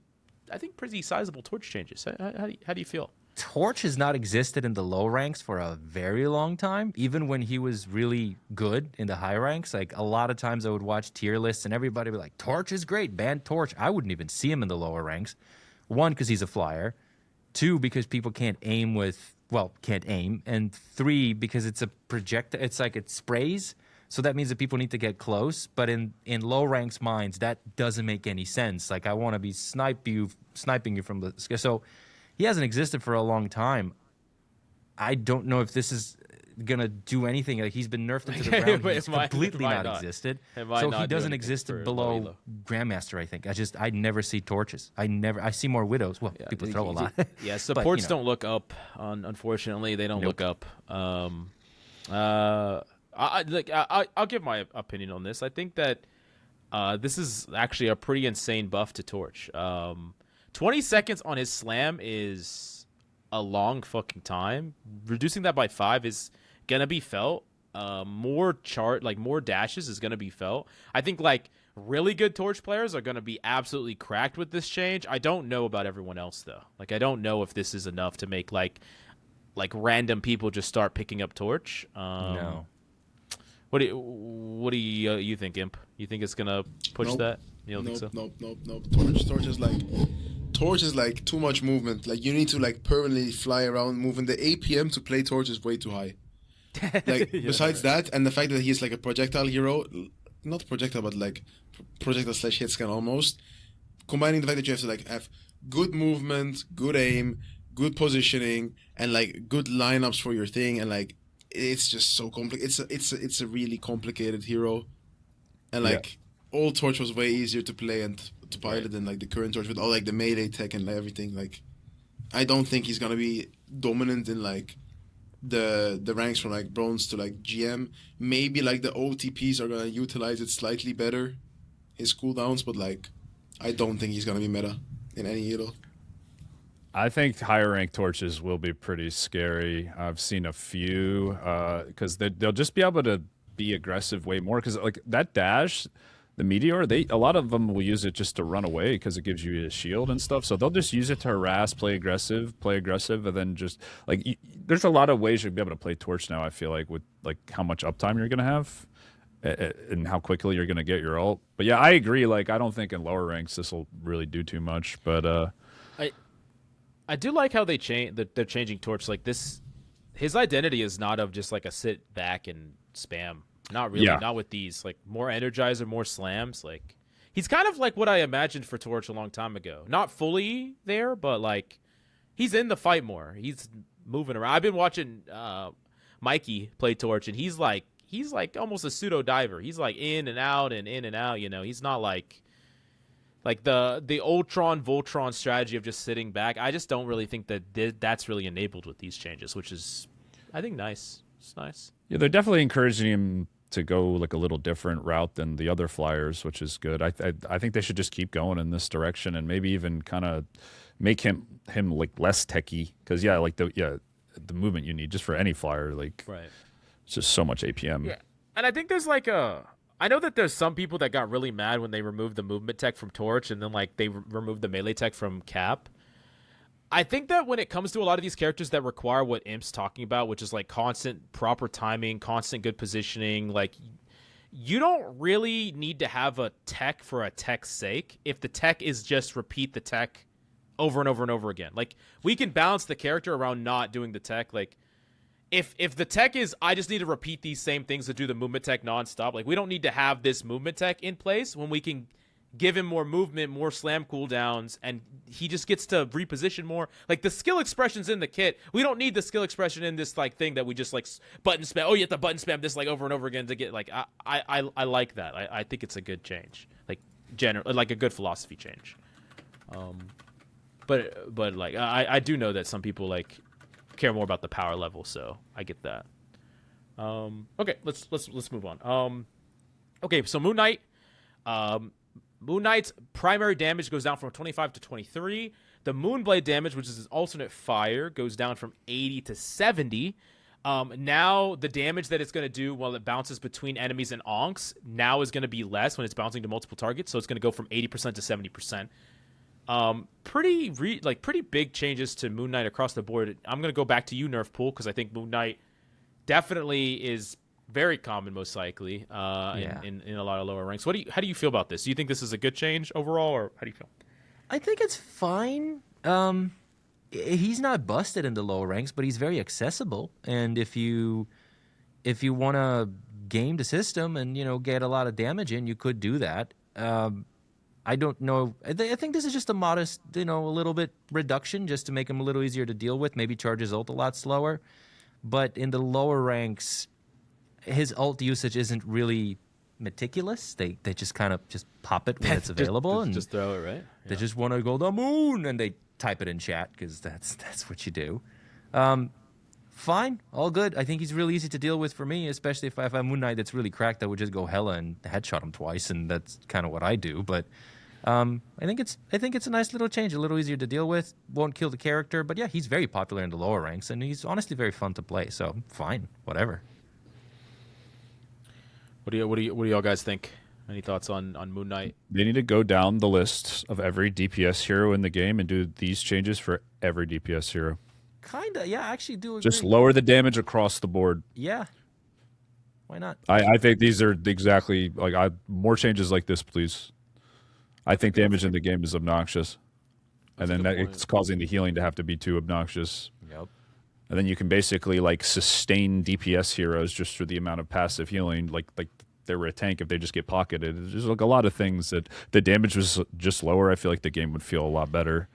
sizable torch changes? How do you feel? Torch has not existed in the low ranks for a very long time, even when he was really good in the high ranks. Like, a lot of times I would watch tier lists and everybody would be like, Torch is great, ban Torch. I wouldn't even see him in the lower ranks. One, because he's a flyer. Two, because people can't aim. And three, because it's a projectile. It's like it sprays. So that means that people need to get close. But in low ranks minds, that doesn't make any sense. Like, I want to be sniping you from the sky. So he hasn't existed for a long time. I don't know if this is going to do anything. Like, he's been nerfed into the ground. He's completely not existed. So he doesn't exist below Grandmaster, I think. I never see torches. I see more widows. Well, people throw a lot. Yeah, supports don't look up. Unfortunately, they don't look up. I'll give my opinion on this. I think that this is actually a pretty insane buff to Torch. 20 seconds on his slam is a long fucking time. Reducing that by 5 is gonna be felt. More dashes is gonna be felt. I think like really good Torch players are gonna be absolutely cracked with this change. I don't know about everyone else though. Like, I don't know if this is enough to make like random people just start picking up Torch. No. What do you think, Imp? You think it's gonna push that? You don't think so? Nope. Torch is like too much movement. Like, you need to like permanently fly around moving. The APM to play Torch is way too high. Like, besides that, and the fact that he's like a projectile hero, not projectile, but like projectile / hit scan almost. Combining the fact that you have to like have good movement, good aim, good positioning, and like good lineups for your thing, and like it's just so complicated. It's a really complicated hero, and like old Torch was way easier to play and to pilot than like the current Torch with all like the melee tech and everything. Like, I don't think he's gonna be dominant in like the ranks from like bronze to like GM. Maybe like the OTPs are gonna utilize it slightly better, his cooldowns, but like I don't think he's gonna be meta in any hero. I think higher rank torches will be pretty scary. I've seen a few because they'll just be able to be aggressive way more because like that dash, the meteor, a lot of them will use it just to run away because it gives you a shield and stuff. So they'll just use it to harass, play aggressive, and then just like there's a lot of ways you'll be able to play torch now. I feel like with like how much uptime you're gonna have and how quickly you're gonna get your ult. But yeah, I agree. Like, I don't think in lower ranks this will really do too much. But I do like how they're changing Torch. Like, this, his identity is not of just like a sit back and spam. Not really. Yeah. Not with these. Like, more Energizer, more slams. Like, he's kind of like what I imagined for Torch a long time ago. Not fully there, but like he's in the fight more. He's moving around. I've been watching Mikey play Torch, and he's like almost a pseudo diver. He's like in and out and in and out. You know, he's not like the Ultron Voltron strategy of just sitting back. I just don't really think that that's really enabled with these changes, which is, I think, nice. It's nice. Yeah, they're definitely encouraging him to go like a little different route than the other flyers, which is good. I think they should just keep going in this direction and maybe even kind of make him like less techy, because the movement you need just for any flyer, like Right. it's just so much APM. Yeah. And I think there's like I know that there's some people that got really mad when they removed the movement tech from Torch and then like they removed the melee tech from Cap. I think that when it comes to a lot of these characters that require what Imp's talking about, which is like constant proper timing, constant good positioning, like you don't really need to have a tech for a tech's sake if the tech is just repeat the tech over and over and over again. Like we can balance the character around not doing the tech. Like if the tech is I just need to repeat these same things to do the movement tech nonstop, like we don't need to have this movement tech in place when we can give him more movement, more slam cooldowns, and he just gets to reposition more. Like the skill expressions in the kit, we don't need the skill expression in this like thing that we just like button spam. Oh, you have to button spam this like over and over again to get like. I like that. I think it's a good change, like like a good philosophy change. But like I do know that some people like care more about the power level, so I get that. Okay, let's move on. Okay, so Moon Knight. Moon Knight's primary damage goes down from 25 to 23. The Moonblade damage, which is his alternate fire, goes down from 80 to 70. Now the damage that it's going to do while it bounces between enemies and onks now is going to be less when it's bouncing to multiple targets. So it's going to go from 80% to 70%. Pretty big changes to Moon Knight across the board. I'm going to go back to you, Nerfpool, because I think Moon Knight definitely is very common, most likely, in a lot of lower ranks. How do you feel about this? Do you think this is a good change overall, or how do you feel? I think it's fine. He's not busted in the lower ranks, but he's very accessible. And if you want to game the system and get a lot of damage in, you could do that. I don't know. I think this is just a modest, a little bit reduction just to make him a little easier to deal with. Maybe charge his ult a lot slower. But in the lower ranks, his ult usage isn't really meticulous. They just kind of just pop it when it's available and just throw it, right? They just want to go the moon and they type it in chat because that's what you do. Fine, all good. I think he's really easy to deal with for me, especially if I have a Moon Knight that's really cracked. I would just go Hela and headshot him twice, and that's kind of what I do. But I think it's a nice little change, a little easier to deal with. Won't kill the character, but yeah, he's very popular in the lower ranks, and he's honestly very fun to play. So fine, whatever. What do y'all guys think? Any thoughts on Moon Knight? They need to go down the list of every DPS hero in the game and do these changes for every DPS hero. Kinda, yeah. I actually do agree. Just lower the damage across the board. Yeah. Why not? I think these are exactly more changes like this, please. I think damage in the game is obnoxious, and then it's causing the healing to have to be too obnoxious. Yep. And then you can basically sustain DPS heroes just through the amount of passive healing, like they were a tank if they just get pocketed. There's a lot of things that the damage was just lower. I feel like the game would feel a lot better.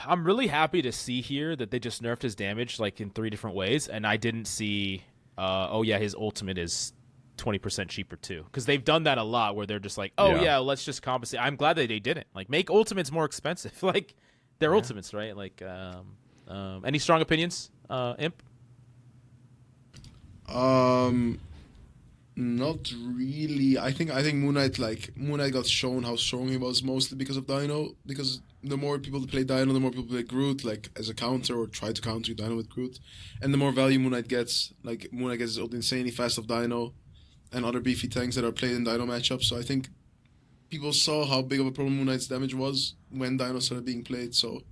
I'm really happy to see here that they just nerfed his damage in 3 different ways, and I didn't see. His ultimate is 20% cheaper too, because they've done that a lot where they're just let's just compensate. I'm glad that they didn't make ultimates more expensive. They're ultimates, right? Any strong opinions, Imp? Not really. I think Moon Knight got shown how strong he was mostly because of Dino. Because the more people that play Dino, the more people play Groot as a counter or try to counter Dino with Groot, and the more value Moon Knight gets. Moon Knight gets insanely fast of Dino, and other beefy tanks that are played in Dino matchups. So I think people saw how big of a problem Moon Knight's damage was when Dino started being played. So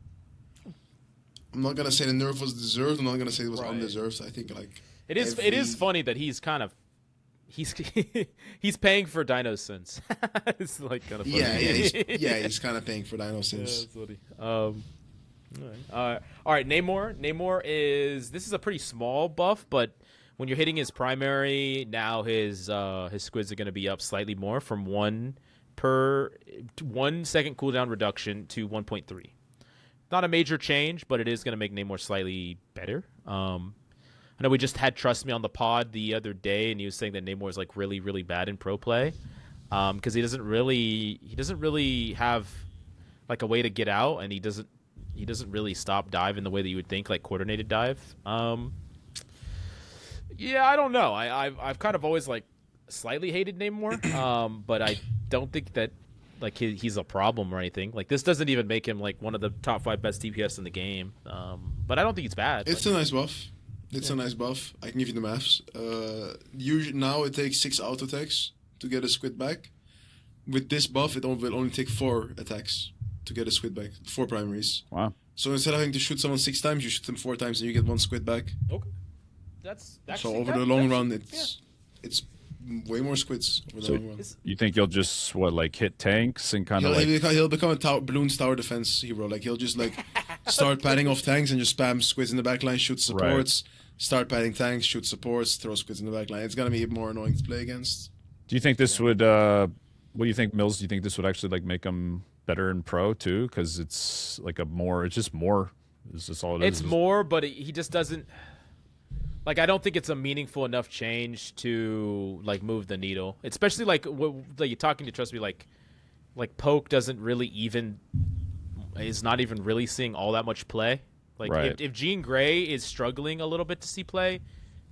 I'm not gonna say the nerf was deserved. I'm not gonna say it was undeserved. I think it is funny that he's kind of. He's paying for Dino's sins. It's kind of funny. He's kind of paying for Dino's sins. All right. Namor is a pretty small buff, but when you're hitting his primary, now his squids are going to be up slightly more from 1 second cooldown reduction to 1.3. Not a major change, but it is going to make Namor slightly better. I know we just had Trust Me on the pod the other day, and he was saying that Namor is really, really bad in pro play, because he doesn't really have a way to get out, and he doesn't really stop dive in the way that you would think, coordinated dive. Yeah, I don't know. I've kind of always slightly hated Namor, but I don't think that like he's a problem or anything. Like this doesn't even make him like one of the top 5 best DPS in the game. But I don't think it's bad. It's a nice buff. It's a nice buff. I can give you the maths. Usually now it takes 6 auto attacks to get a squid back. With this buff, it will only take 4 attacks to get a squid back. 4 primaries. Wow. So instead of having to shoot someone 6 times, you shoot them 4 times and you get 1 squid back. Okay. That's so over the long run, it's way more squids over the long run. You think you'll just hit tanks and kind of He'll become a Bloons tower defense hero. Like he'll just like start padding off tanks and just spam squids in the backline, shoot supports, start padding tanks, shoot supports, throw squids in the backline. It's gonna be more annoying to play against. Do you think this would? What do you think, Mills? Do you think this would actually like make him better in pro too? Because it's like it's just more. Is this all it is? It's more, but he just doesn't. Like I don't think it's a meaningful enough change to like move the needle, especially like you're talking to. Trust me, like Poke doesn't really is not even really seeing all that much play. Like if Jean Grey is struggling a little bit to see play,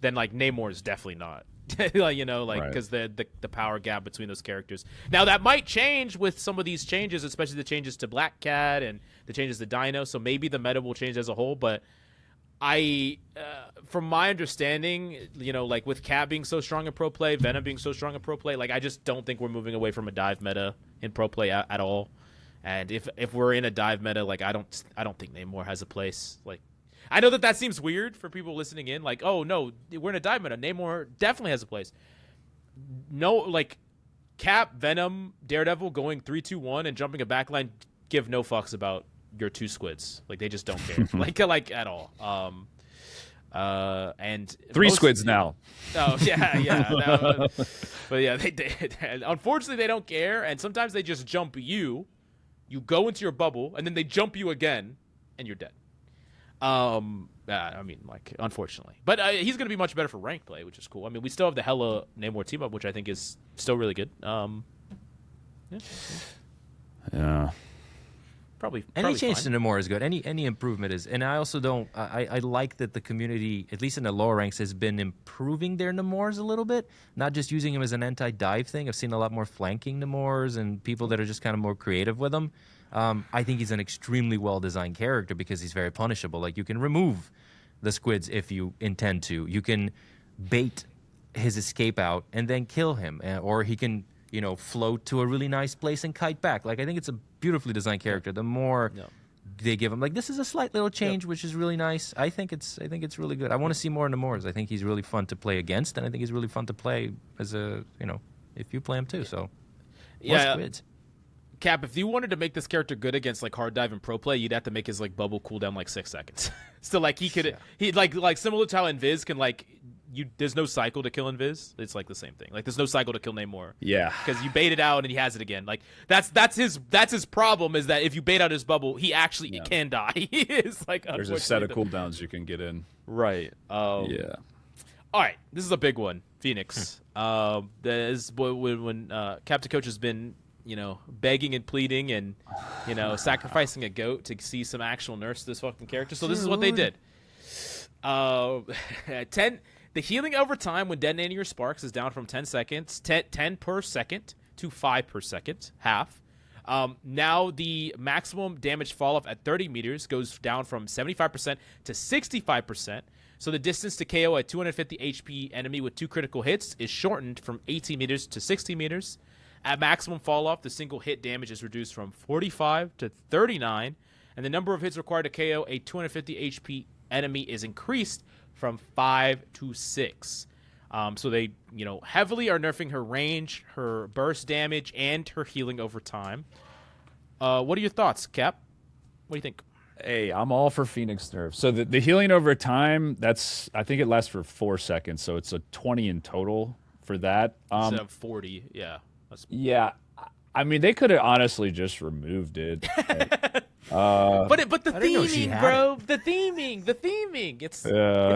then like Namor is definitely not. Like, because the power gap between those characters. Now that might change with some of these changes, especially the changes to Black Cat and the changes to Dino. So maybe the meta will change as a whole, but. From my understanding, like with Cat being so strong in pro play, Venom being so strong in pro play, like I just don't think we're moving away from a dive meta in pro play at all. And if we're in a dive meta, like I don't think Namor has a place. Like I know that seems weird for people listening in. Like, oh no, we're in a dive meta. Namor definitely has a place. No, like Cap, Venom, Daredevil going 3-2-1 and jumping a backline give no fucks about your 2 squids. Like they just don't care. like at all. And 3 squids now. Oh yeah. But yeah, they unfortunately they don't care, and sometimes they just jump you. You go into your bubble, and then they jump you again, and you're dead. I mean, like unfortunately, but he's gonna be much better for ranked play, which is cool. I mean, we still have the Hela Namor team up, which I think is still really good. Yeah. Probably any change fine. to Namor is good. Any improvement is, and I also don't. I like that the community, at least in the lower ranks, has been improving their Namors a little bit, not just using him as an anti-dive thing. I've seen a lot more flanking Namors and people that are just kind of more creative with him. I think he's an extremely well-designed character because he's very punishable. Like you can remove the squids if you intend to. You can bait his escape out and then kill him, or he can. Float to a really nice place and kite back. Like I think it's a beautifully designed character. The more they give him, like this is a slight little change, which is really nice. I think it's really good. I want to see more Namors. I think he's really fun to play against, and I think he's really fun to play as a if you play him too. So more squids. Cap, if you wanted to make this character good against like hard dive and pro play, you'd have to make his like bubble cooldown like 6 seconds. So like he like similar to how Invis can like. There's no cycle to kill Invis. It's like the same thing. Like there's no cycle to kill Namor. Yeah. Because you bait it out and he has it again. Like that's his problem is that if you bait out his bubble, he actually can die. It's like there's a set of cooldowns you can get in. Right. Yeah. All right. This is a big one. Phoenix. When Captain Coach has been begging and pleading and sacrificing a goat to see some actual nerfs to this fucking character. So this is what they did. 10. The healing over time when detonating your sparks is down from 10 seconds, 10 per second to 5 per second, half. Now the maximum damage fall off at 30 meters goes down from 75% to 65%. So the distance to KO a 250 HP enemy with 2 critical hits is shortened from 18 meters to 60 meters. At maximum fall off, the single hit damage is reduced from 45 to 39, and the number of hits required to KO a 250 HP enemy is increased from 5 to 6. So they, heavily are nerfing her range, her burst damage, and her healing over time. What are your thoughts, Cap? What do you think? Hey, I'm all for Phoenix nerf. So the healing over time, I think it lasts for 4 seconds, so it's a 20 in total for that. Instead of 40, yeah. Yeah, I mean, they could have honestly just removed it. But the theming, bro. The theming. It's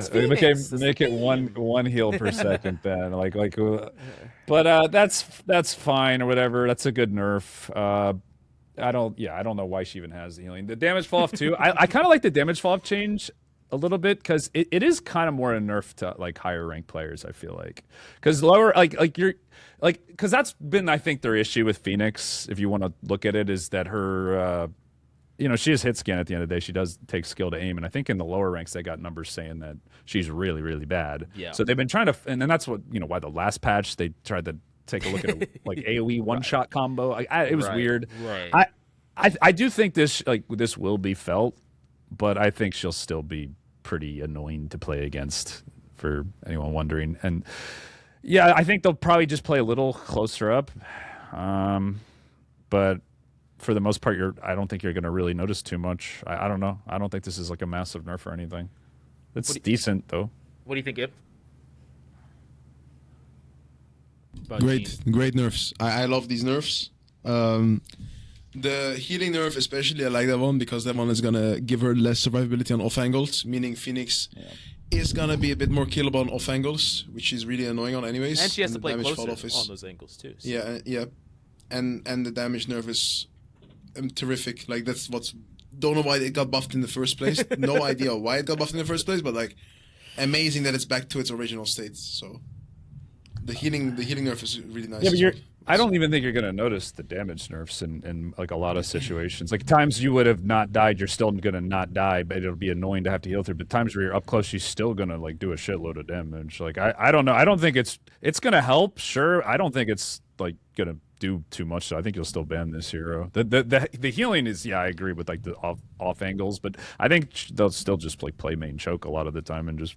Phoenix. Make it one heal per second then. But that's fine or whatever. That's a good nerf. I don't know why she even has the healing. The damage fall off too. I kind of like the damage fall off change a little bit because it is kind of more a nerf to like higher ranked players. I feel like because lower like you're like because that's been I think their issue with Phoenix. If you want to look at it, is that her she has hit scan at the end of the day. She does take skill to aim, and I think in the lower ranks they got numbers saying that she's really really bad. Yeah. So they've been trying to, and then that's what why the last patch they tried to take a look at like AOE one shot combo. It was weird. Right. I do think this will be felt, but I think she'll still be pretty annoying to play against for anyone wondering. And yeah, I think they'll probably just play a little closer up. But for the most part, I don't think you're going to really notice too much. I don't know. I don't think this is like a massive nerf or anything. It's decent though. What do you think, Ip? Great nerfs. I love these nerfs. The healing nerf especially, I like that one because that one is gonna give her less survivability on off angles, meaning Phoenix is gonna be a bit more killable on off angles, which is really annoying on anyways. And she has to play closer on those angles too. So. Yeah. And the damage nerf is terrific. Like that's don't know why it got buffed in the first place. No idea why it got buffed in the first place, but like amazing that it's back to its original state. So the healing nerf is really nice. Yeah, but I don't even think you're going to notice the damage nerfs in like a lot of situations. Like times you would have not died, you're still going to not die, but it'll be annoying to have to heal through. But times where you're up close, she's still going to like do a shitload of damage. Like I don't know. I don't think it's going to help. Sure, I don't think it's like going to do too much. So I think you'll still ban this hero. The healing is I agree with like the off angles, but I think they'll still just like play main choke a lot of the time and just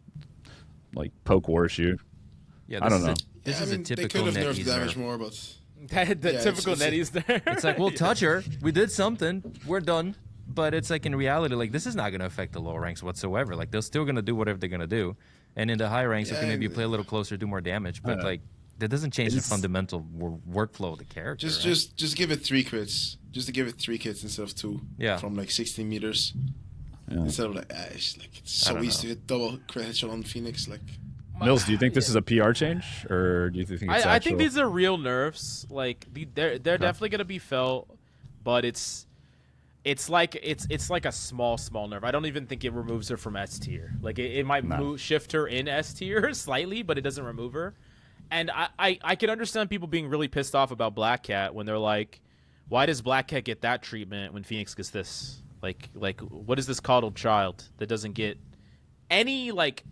like poke Wars you. Yeah, I don't know. This is a typical they could have nerfed damage more, but the typical Nettie's there. It's like we'll touch her. We did something. We're done. But it's like in reality, like this is not going to affect the lower ranks whatsoever. Like they're still going to do whatever they're going to do, and in the high ranks, okay, maybe you play a little closer, do more damage. But like that doesn't change the fundamental workflow of the character. Just give it 3 crits. Just to give it 3 crits instead of 2. Yeah. From like 16 meters. Yeah. Instead of like it's so easy to hit double crit headshot on Phoenix like. Mills, do you think this is a PR change, or do you think it's I think these are real nerfs. Like they're definitely gonna be felt, but it's like a small nerf. I don't even think it removes her from S tier. Like it might shift her in S tier slightly, but it doesn't remove her. And I can understand people being really pissed off about Black Cat when they're like, why does Black Cat get that treatment when Phoenix gets this? Like what is this coddled child that doesn't get any like.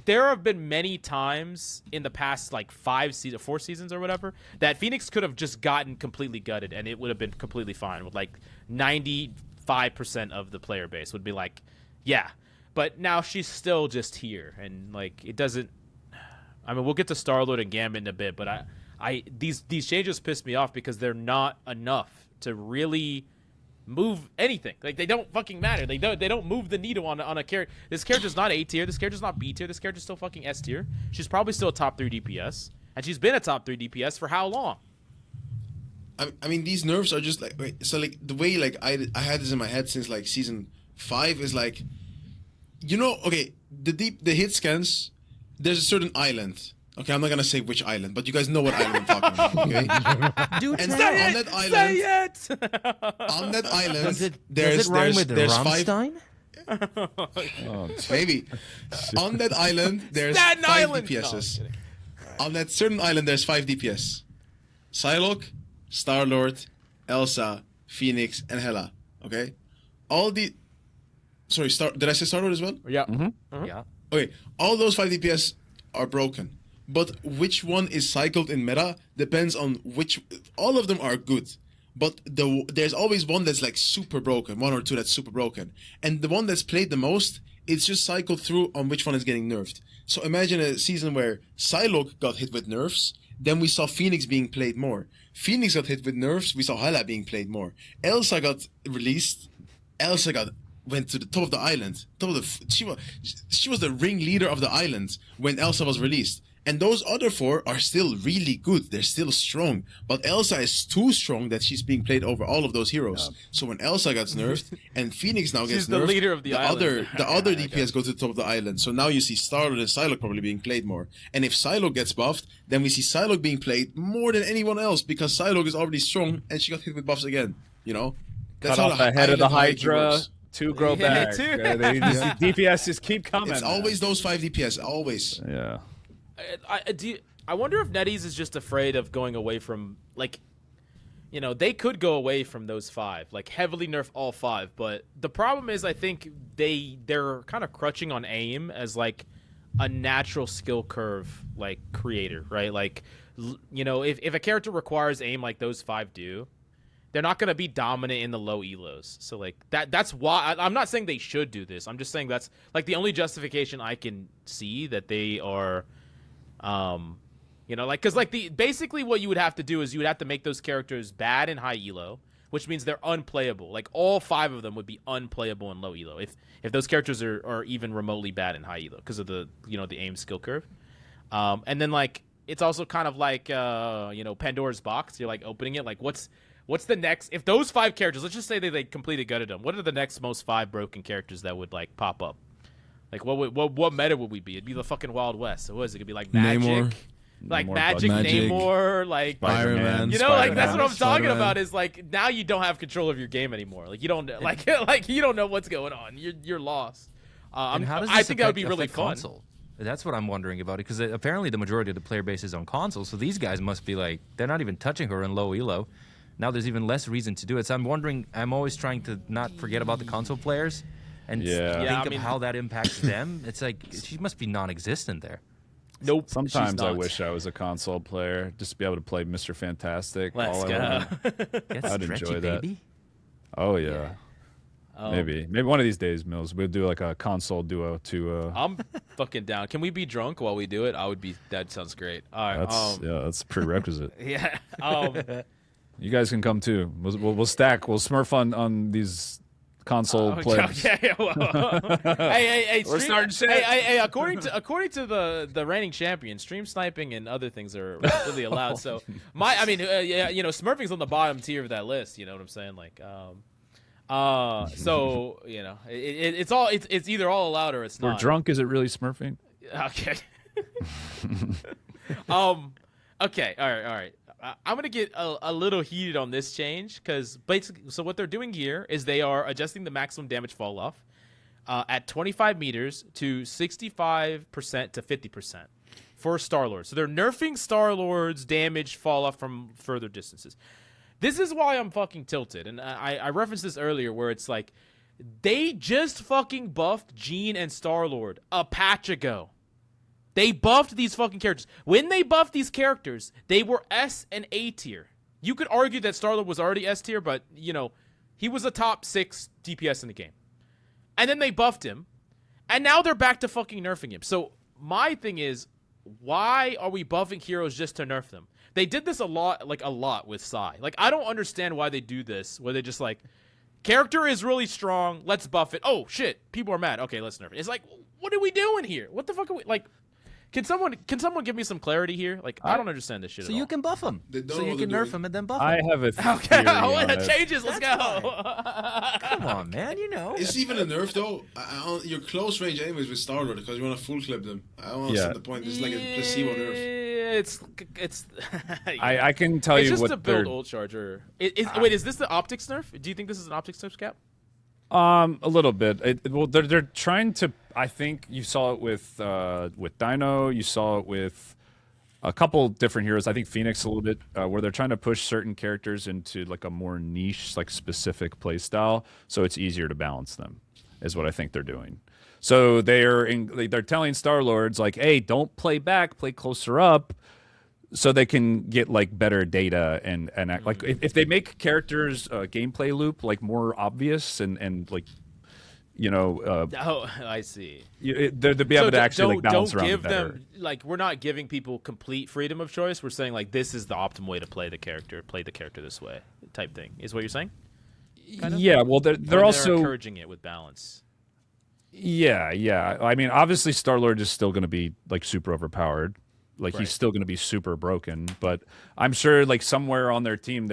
There have been many times in the past, like 4 seasons or whatever, that Phoenix could have just gotten completely gutted and it would have been completely fine with like 95% of the player base would be like, yeah. But now she's still just here and like it doesn't. I mean, we'll get to Star-Lord and Gambit in a bit, but these changes piss me off because they're not enough to really move anything. Like they don't fucking matter. They don't move the needle on a character. This character's not A tier. This character's not B tier. This character's still fucking S tier. She's probably still a top 3 DPS, and she's been a top 3 DPS for how long? I mean, these nerfs are just like so like the way like I had this in my head since like season 5 is like, okay, the hit scans. There's a certain island. Okay, I'm not gonna say which island, but you guys know what island I'm talking about, okay? Dude, and say on it! that island, Say it! on that island, does it rhyme with there's 5. Maybe on that island there's 5 DPSs. No, on that certain island there's 5 DPS. Psylocke, Star-Lord, Elsa, Phoenix, and Hela. Okay, all the. Sorry, did I say Star-Lord as well? Yeah. Yeah. Okay, all those 5 DPS are broken. But which one is cycled in meta depends on which. All of them are good, but there's always one that's like super broken, 1 or 2 that's super broken, and the one that's played the most, it's just cycled through on which one is getting nerfed. So imagine a season where Psylocke got hit with nerfs, then we saw Phoenix being played more. Phoenix got hit with nerfs, we saw Hela being played more. Elsa got released, went to the top of the island. She was the ringleader of the island when Elsa was released. And those other 4 are still really good. They're still strong. But Elsa is too strong that she's being played over all of those heroes. Yeah. So when Elsa gets nerfed and Phoenix now gets nerfed, the leader of the island. The other DPS go to the top of the island. So now you see Star-Lord and Psylocke probably being played more. And if Psylocke gets buffed, then we see Psylocke being played more than anyone else because Psylocke is already strong and she got hit with buffs again. That's cut off the head of the Hydra. 2 grow Yeah, back. 2. DPS just keep coming. It's always those 5 DPS. Always. Yeah. I wonder if NetEase is just afraid of going away from, like, you know, they could go away from those 5, like heavily nerf all 5. But the problem is, I think they're kind of crutching on aim as like a natural skill curve, like creator, right? Like, you know, if a character requires aim like those 5 do, they're not gonna be dominant in the low elos. So like that's why I'm not saying they should do this. I'm just saying that's like the only justification I can see that they are, you know, like, because like basically what you would have to do is you would have to make those characters bad in high elo, which means they're unplayable. Like all 5 of them would be unplayable in low elo if those characters are even remotely bad in high elo because of the, you know, the aim skill curve. And then like it's also kind of like you know, Pandora's box. You're like opening it, like what's the next, if those 5 characters, let's just say they completely gutted them, what are the next most 5 broken characters that would like pop up? Like what meta would we be? It'd be the fucking Wild West. So what is it? It'd be like Magic. Namor. Like Namor, Magic, Namor, like Spider-Man. you know, like that's what I'm talking Spider-Man. about. Is like now you don't have control of your game anymore. Like you don't like you don't know what's going on. You're lost. And how does I this think that would be affect really fun. console? That's what I'm wondering about it, because apparently the majority of the player base is on console. So these guys must be like, they're not even touching her in low elo. Now there's even less reason to do it. So I'm wondering. I'm always trying to not forget about the console players and think of how that impacts them. It's like she must be non-existent there. Nope. Sometimes I wish I was a console player just to be able to play Mr. Fantastic. Let's go. I'd enjoy that. Baby. Oh yeah. Maybe one of these days, Mills, we'll do like a console duo to. I'm fucking down. Can we be drunk while we do it? That sounds great. All right. That's a prerequisite. Yeah. You guys can come too. We'll stack. We'll smurf on these console players. Okay. Hey, We're starting shit. Hey, according to the reigning champion, stream sniping and other things are really allowed. So yeah, you know, smurfing's on the bottom tier of that list. You know what I'm saying? Like, so you know, it's either all allowed or it's We're not. drunk. Is it really smurfing? Okay. Okay. All right. I'm gonna get a little heated on this change because basically, so what they're doing here is they are adjusting the maximum damage fall off at 25 meters to 65% to 50% for Star-Lord. So they're nerfing Star-Lord's damage fall off from further distances. This is why I'm fucking tilted, and I referenced this earlier, where it's like they just fucking buffed Jean and Star-Lord a patch ago. They buffed these fucking characters. When they buffed these characters, they were S and A tier. You could argue that Star-Lord was already S tier, but, you know, he was a top 6 DPS in the game. And then they buffed him, and now they're back to fucking nerfing him. So my thing is, why are we buffing heroes just to nerf them? They did this a lot with Psy. Like, I don't understand why they do this, where they just like, character is really strong, let's buff it. Oh, shit, people are mad. Okay, let's nerf it. It's like, what are we doing here? What the fuck are we, like... Can someone give me some clarity here? Like, I don't understand this shit at all. So you can buff them. So you can nerf them and then buff them. I have a Okay, theory on it it. changes. Let's go. Come on, man. You know. It's even a nerf though. Your close range aim is with Star-Lord because you want to full clip them. I don't understand the point. It's like a placebo nerf. It's. I can tell It's you just what to build ult charger. Wait, is this the optics nerf? Do you think this is an optics nerf, Cap? A little bit. Well, they're trying to. I think you saw it with Dino. You saw it with a couple different heroes. I think Phoenix a little bit, where they're trying to push certain characters into like a more niche, like specific play style, so it's easier to balance them. Is what I think they're doing. So they're telling Star Lords like, hey, don't play back, play closer up. So they can get like better data and act like if they make characters gameplay loop like more obvious and like, you know. I see. They'll be able to actually like balance around it better. Them, like, we're not giving people complete freedom of choice. We're saying like this is the optimal way to play the character this way type thing is what you're saying. Kind of? Yeah. Well, they're also encouraging it with balance. Yeah. I mean, obviously, Star-Lord is still going to be like super overpowered. Like he's still going to be super broken, but I'm sure like somewhere on their team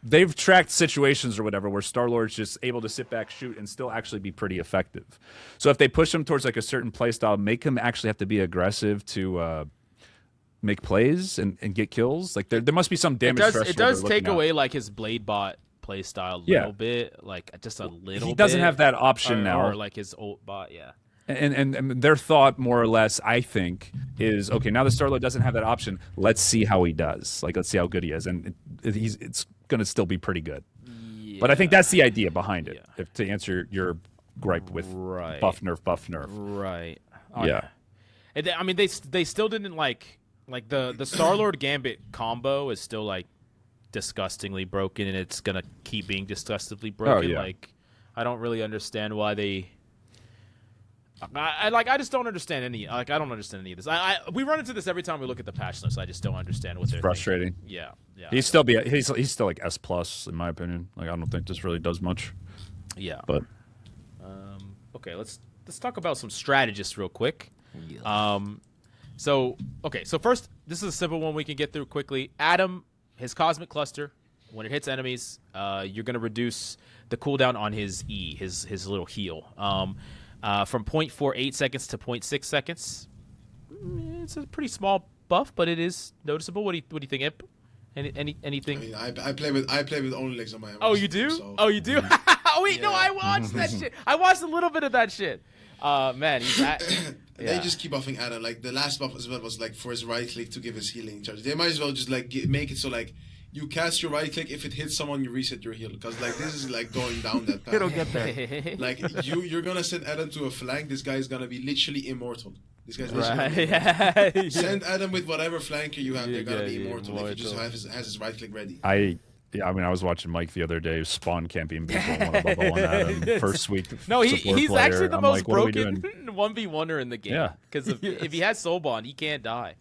they've tracked situations or whatever where Star-Lord's just able to sit back, shoot, and still actually be pretty effective. So if they push him towards like a certain play style, make him actually have to be aggressive to make plays and get kills. Like there must be some damage threshold. It does take away like his blade bot play style a Yeah. little bit, like just a little. He doesn't bit, have that option now. or like his old bot. Yeah. And their thought, more or less, I think, is okay. Now the Star-Lord doesn't have that option. Let's see how he does. Like, let's see how good he is, and it's going to still be pretty good. Yeah. But I think that's the idea behind it. Yeah. If to answer your gripe with Right. buff nerf. Right. Yeah. And I mean, they still didn't like the Star-Lord Gambit combo is still like disgustingly broken, and it's gonna keep being disgustingly broken. yeah. Like, I don't really understand why they. I just don't understand any. Like, I don't understand any of this. We run into this every time we look at the patch notes. I just don't understand what they're Frustrating. thinking. Yeah. Yeah. He's still like S plus in my opinion. Like, I don't think this really does much. Yeah. But Okay, let's talk about some strategists real quick. So first, this is a simple one we can get through quickly. Adam, his Cosmic Cluster, when it hits enemies, you're going to reduce the cooldown on his E, his little heal, from 0.48 seconds to 0.6 seconds. It's a pretty small buff, but it is noticeable. What do you think, Imp? Anything? I mean, I play with only legs on my. Oh, you do? So. Oh, you do? Oh, wait, no, I watched that shit. I watched a little bit of that shit. Man, They just keep buffing Adam. Like, the last buff as well was like for his right click to give his healing charge. They might as well just like make it so like you cast your right click, if it hits someone, you reset your heal. Because like this is like going down that path. It'll get there. Like you're gonna send Adam to a flank. This guy's gonna be literally immortal. This guy's literally Right. immortal. Send Adam with whatever flanker you have. They're gonna be Yeah, immortal if he just has his right click ready. I mean, I was watching Mike the other day spawn camping people one above one Adam first week. No, he's player. actually the I'm most like, what are we broken doing? 1v1er in the game. Yeah. Because if he has Soul Bond, he can't die.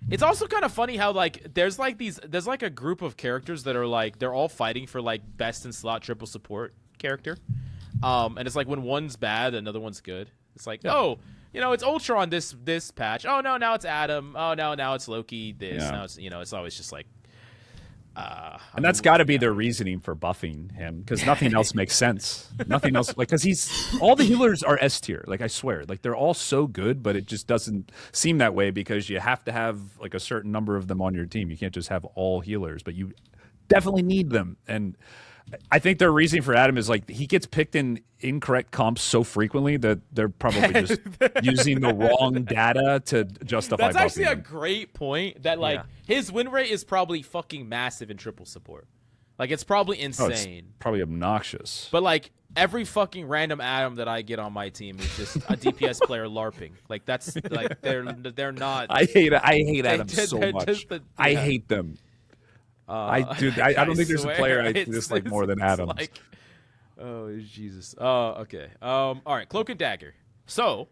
It's also kind of funny how like there's like a group of characters that are like they're all fighting for like best in slot triple support character. And it's like when one's bad, another one's good. It's like, oh, it's Ultron this patch. Oh no, now it's Adam. Oh no, now it's Loki this. Yeah. Now it's it's always just like And that's got to be their reasoning for buffing him, because nothing else makes sense. Nothing else, like, because all the healers are S tier. Like, I swear, like, they're all so good, but it just doesn't seem that way because you have to have like a certain number of them on your team. You can't just have all healers, but you definitely need them. And I think their reasoning for Adam is like he gets picked in incorrect comps so frequently that they're probably just using the wrong data to justify. That's actually buffing a him. great point. That like his win rate is probably fucking massive in triple support. Like it's probably insane. It's probably obnoxious. But like every fucking random Adam that I get on my team is just a DPS player LARPing. Like that's like they're not. I hate Adam so they're much. just I hate them. I don't think there's a player I dislike more than Adams. Like, oh Jesus. Okay. All right. Cloak and Dagger. So,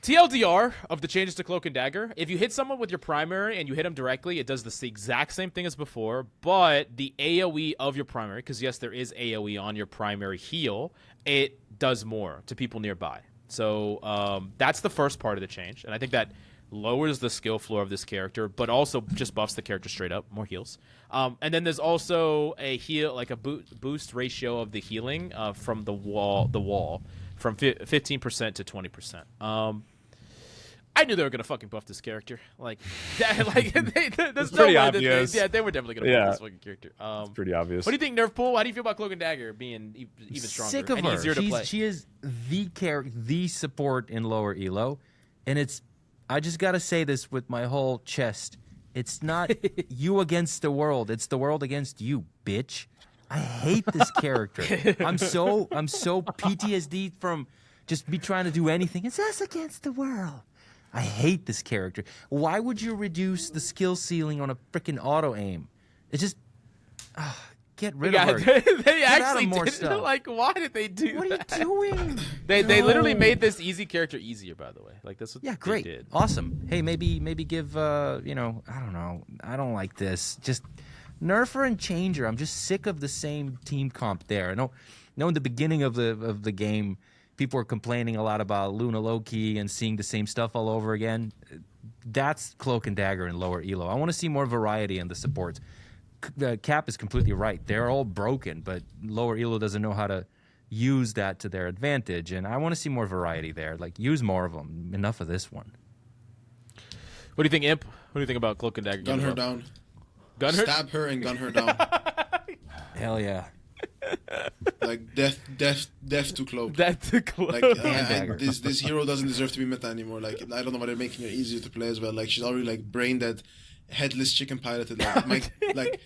TLDR of the changes to Cloak and Dagger. If you hit someone with your primary and you hit them directly, it does the exact same thing as before, but the AoE of your primary, because yes, there is AoE on your primary heal, it does more to people nearby. So that's the first part of the change, and I think that lowers the skill floor of this character, but also just buffs the character straight up, more heals. And then there's also a heal, like a boost ratio of the healing from the wall from 15% to 20%. I knew they were gonna fucking buff this character. Like, there's It's no pretty way obvious. they were definitely gonna buff this fucking character. It's pretty obvious. What do you think, Nerfpool? How do you feel about Cloak and Dagger being even stronger Sick of and her. easier to play? She is the support in lower elo, and it's. I just gotta say this with my whole chest. It's not you against the world. It's the world against you, bitch. I hate this character. I'm so PTSD from just me trying to do anything. It's us against the world. I hate this character. Why would you reduce the skill ceiling on a freaking auto aim? It just get rid of her. They actually more did. stuff. Like, why did they do What are that? you doing? They literally made this easy character easier. By the way, like this. Yeah, great, They did. awesome. Hey, maybe give I don't know. I don't like this. Just nerfer and changer. I'm just sick of the same team comp there. I know in the beginning of the game, people were complaining a lot about Luna Loki and seeing the same stuff all over again. That's Cloak and Dagger in lower elo. I want to see more variety in the supports. Cap is completely right. They're all broken, but lower elo doesn't know how to use that to their advantage, and I want to see more variety there. Like, use more of them. Enough of this one. What do you think, Imp? What do you think about Cloak and Dagger? Gun her down. Gun her? Stab her and gun her down. Hell yeah. Like death to Cloak. That's the close. Like Dagger. this hero doesn't deserve to be meta anymore. Like I don't know why they're making her easier to play as well. Like she's already like brain dead, headless chicken piloted. Like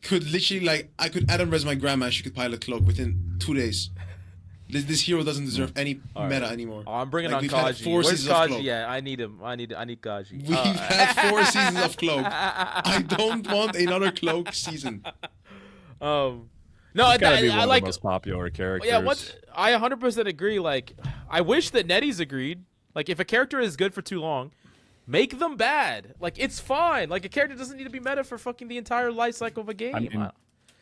could literally like I could Adam res my grandma. She could pilot Cloak within 2 days. This hero doesn't deserve any meta anymore. Oh, I'm bringing Like, on we've had Kaji. 4 Where's seasons of Kaji? Cloak. Yeah, I need him. I need Kaji. We've had 4 seasons of Cloak. I don't want another Cloak season. No, It's gotta be one I of like. the most popular characters. Yeah, I 100% agree. Like, I wish that Nettie's agreed. Like, if a character is good for too long, make them bad. Like, it's fine. Like, a character doesn't need to be meta for fucking the entire life cycle of a game. I mean,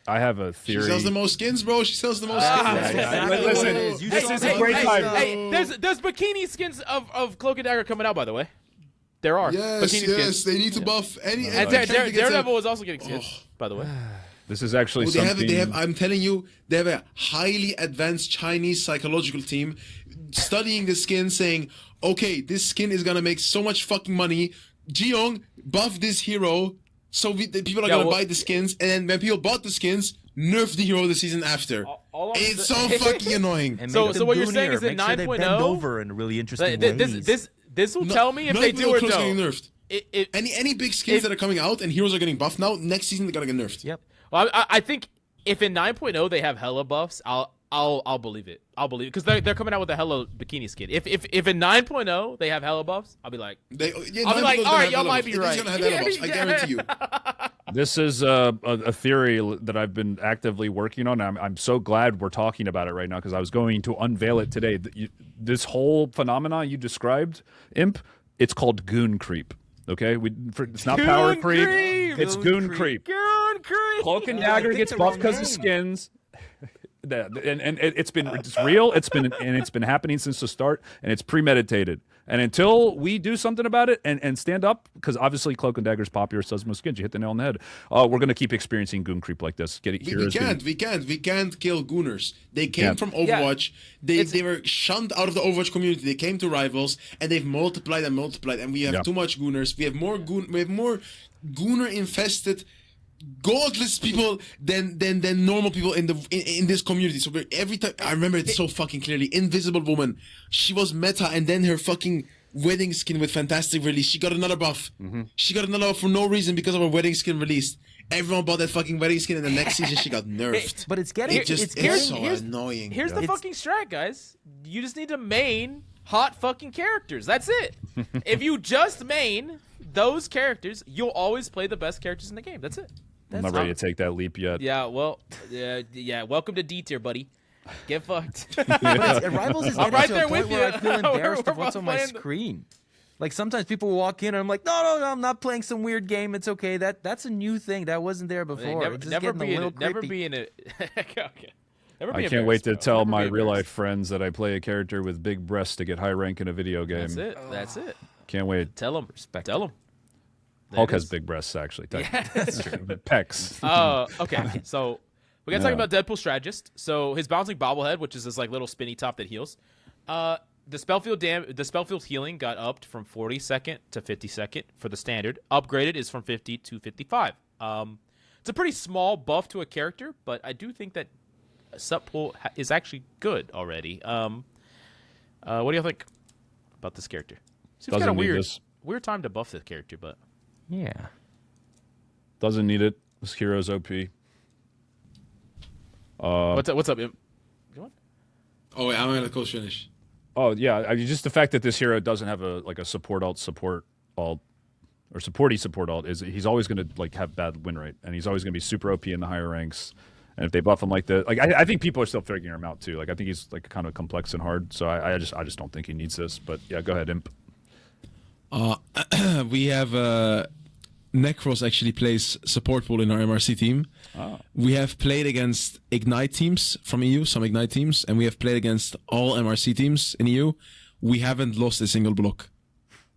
I have a She theory. sells the most skins, bro. She sells the most skins. That's exactly listen, what it is. You this saw is it. a great time. Hey, there's bikini skins of Cloak and Dagger coming out, by the way. There are Yes, bikini yes. skins. They need to buff any. And Daredevil is also getting skins, by the way. This is actually They something. have. I'm telling you, they have a highly advanced Chinese psychological team studying the skin, saying, "Okay, this skin is gonna make so much fucking money. Jiyoung, buff this hero, so the people are gonna buy the skins, and then when people bought the skins, nerf the hero the season after. All I'm It's so saying- fucking annoying. And So- make so them what you're goonier. saying is that Make sure they 9.0 bend over in really interesting This will No- tell me if not they even do or Cloak's getting don't. nerfed. It, Any big skins if- that are coming out and heroes are getting buffed now, next season they're gonna get nerfed. Yep. well, I think if in 9.0 they have hella buffs, I'll believe it. I'll believe it because they're coming out with a hella bikini skin. If in 9.0 they have hella buffs, I'll be like, I'll be like, all right, y'all might be right. He's gonna have hella buffs, I guarantee you. This is a theory that I've been actively working on. I'm so glad we're talking about it right now because I was going to unveil it today. This whole phenomenon you described, Imp, it's called Goon creep. Okay, it's not power creep. It's Goon creep. Goon creep. Cloak and I Dagger think gets the buffed wrong because of name. skins. And it's real. It's been happening since the start, and it's premeditated. And until we do something about it and stand up, because obviously Cloak and Dagger's popular, sells most skins. You hit the nail on the head. We're gonna keep experiencing Goon creep like this. We can't kill Gooners. They came Yeah. from Overwatch. They were shunned out of the Overwatch community. They came to Rivals, and they've multiplied, and we have too much Gooners. We have more Gooner infested, godless people than normal people in this community. So every time I remember it so fucking clearly. Invisible Woman, she was meta, and then her fucking wedding skin with Fantastic release, she got another buff. She got another buff for no reason because of her wedding skin released. Everyone bought that fucking wedding skin, and the next season she got nerfed. But it's getting It's so annoying. Here's the fucking strat, guys. You just need to main hot fucking characters. That's it. If you just main those characters, you'll always play the best characters in the game. That's it. I'm not ready to take that leap yet. Yeah, well, yeah. Welcome to D tier, buddy. Get fucked. Rivals is I'm getting right to there a point with where you. I feel embarrassed We're of what's on my playing the- screen. Like sometimes people will walk in and I'm like, no, I'm not playing some weird game. It's okay. That's a new thing that wasn't there before. It's just getting a little never creepy. be in it. Okay. Never I be can't wait to embarrassed, bro. tell Never my be real life embarrassed. friends that I play a character with big breasts to get high rank in a video game. That's it. That's it. Can't wait. Tell them. Respect Tell them. Hulk has big breasts, actually. That's true. Pecs. Okay, so we gotta talk about Deadpool Strategist. So his bouncing bobblehead, which is this like little spinny top that heals. The spellfield healing got upped from 40 second to 50 second for the standard. Upgraded is from 50 to 55. It's a pretty small buff to a character, but I do think that Subpool is actually good already. What do you think about this character? Seems Doesn't kind of need weird. this. Weird time to buff this character, but Yeah. Doesn't need it. This hero's OP. what's up? Imp? Go on. Oh wait, I'm gonna let Coach finish. Oh yeah, I mean, just the fact that this hero doesn't have a support alt or supporty support alt is he's always going to like have bad win rate, and he's always going to be super OP in the higher ranks. And if they buff him like that, like I think people are still figuring him out too. Like I think he's like kind of complex and hard. So I just don't think he needs this. But yeah, go ahead, Imp. We have Necros actually plays support pool in our MRC team. We have played against Ignite teams from EU, some Ignite teams, and we have played against all MRC teams in EU. We haven't lost a single block.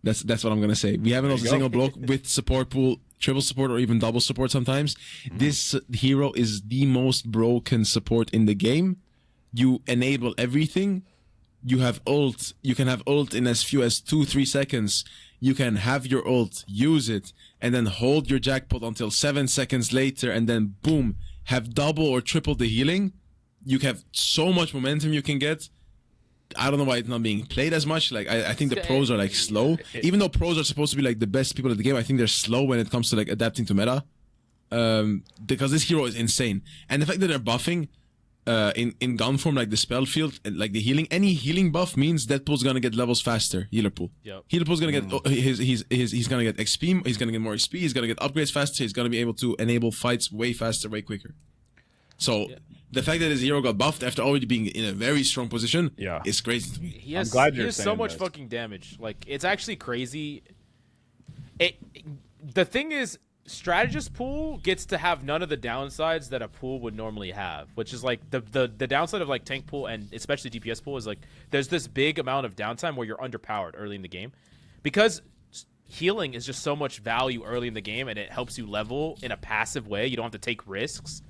That's what I'm gonna say. We haven't lost a single block with support pool, triple support, or even double support sometimes. This hero is the most broken support in the game. You enable everything. You have ult. You can have ult in as few as 2-3 seconds. You can have your ult, use it, and then hold your jackpot until 7 seconds later, and then boom, have double or triple the healing, you have so much momentum you can get. I don't know why it's not being played as much. Like I think the pros are like slow. Even though pros are supposed to be like the best people at the game, I think they're slow when it comes to like adapting to meta. Because this hero is insane. And the fact that they're buffing in gun form, like the spell field, like the healing, any healing buff means Deadpool's gonna get levels faster. Healer pool. Yep. Healer pool's gonna get he's gonna get XP. He's gonna get more XP. He's gonna get upgrades faster. He's gonna be able to enable fights way faster, way quicker. So the fact that his hero got buffed after already being in a very strong position, is crazy to me. He has, glad he you're has so saying much this. fucking damage. Like, it's actually crazy. The thing is, strategist pool gets to have none of the downsides that a pool would normally have, which is like the downside of like tank pool and especially DPS pool is like there's this big amount of downtime where you're underpowered early in the game, because healing is just so much value early in the game and it helps you level in a passive way. You don't have to take risks.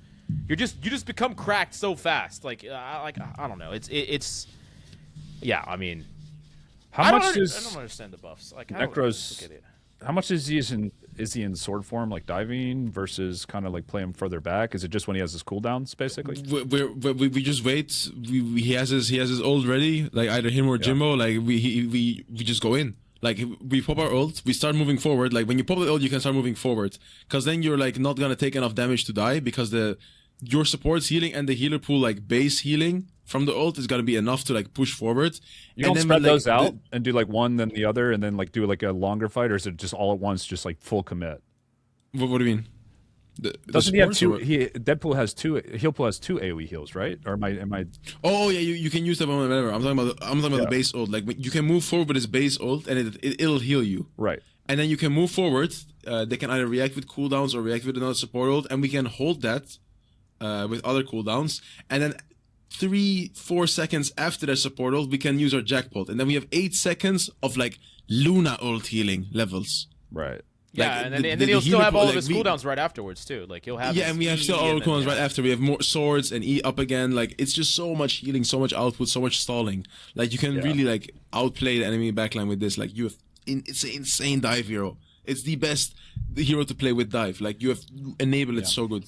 You just become cracked so fast. Like I don't know. It's yeah. I mean, How I much don't understand the buffs. Like Necros? How much is he in sword form, like diving, versus kind of like play him further back? Is it just when he has his cooldowns, basically? We just wait. He has his ult ready. Like either him or Jimbo. Like we just go in. Like we pop our ult, we start moving forward. Like when you pop the ult, you can start moving forward, because then you're like not gonna take enough damage to die, because your support's healing and the healer pool like base healing from the ult is gonna be enough to like push forward. You don't spread those out and do like one then the other, and then like do like a longer fight, or is it just all at once, just like full commit? What do you mean? Doesn't he have two? Deadpool has two. Healpool has two AOE heals, right? Or am I? Oh yeah, you can use that one whenever. I'm talking about the base ult. Like you can move forward with his base ult, and it'll heal you. Right. And then you can move forward. They can either react with cooldowns or react with another support ult, and we can hold that with other cooldowns. And then 3-4 seconds after the support ult, we can use our jackpot, and then we have 8 seconds of like Luna ult healing levels. Right. Yeah, Like, and then he'll still have all of his cooldowns right afterwards too. Like he'll have and we have still all our cooldowns right after. We have more swords and E up again. Like it's just so much healing, so much output, so much stalling. Like you can really like outplay the enemy backline with this. Like you have it's an insane dive hero. It's the best hero to play with dive. Like you have enabled it so good.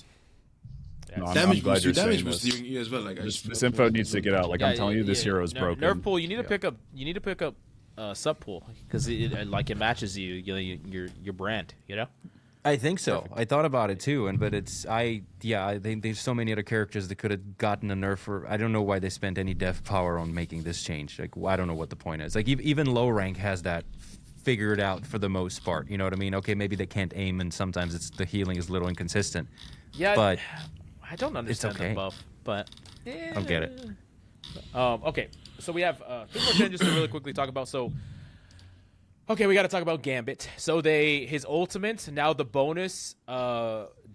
No, Damage I'm glad boost, you're damage saying boost this. you as well. Like This info needs to get out. Like I'm telling you, this hero is broken. Nerfpool, you need to pick up. You need to pick up sub pool, because it matches you. You know, your brand. You know. I think so. I thought about it too, but I think there's so many other characters that could have gotten a nerf. Or I don't know why they spent any dev power on making this change. Like I don't know what the point is. Like even low rank has that figured out for the most part. You know what I mean? Okay, maybe they can't aim, and sometimes the healing is a little inconsistent. Yeah, but I don't understand the buff, but I don't get it. Okay, so we have 3 more changes to really quickly talk about. So. Okay, we got to talk about Gambit. So his ultimate, now the bonus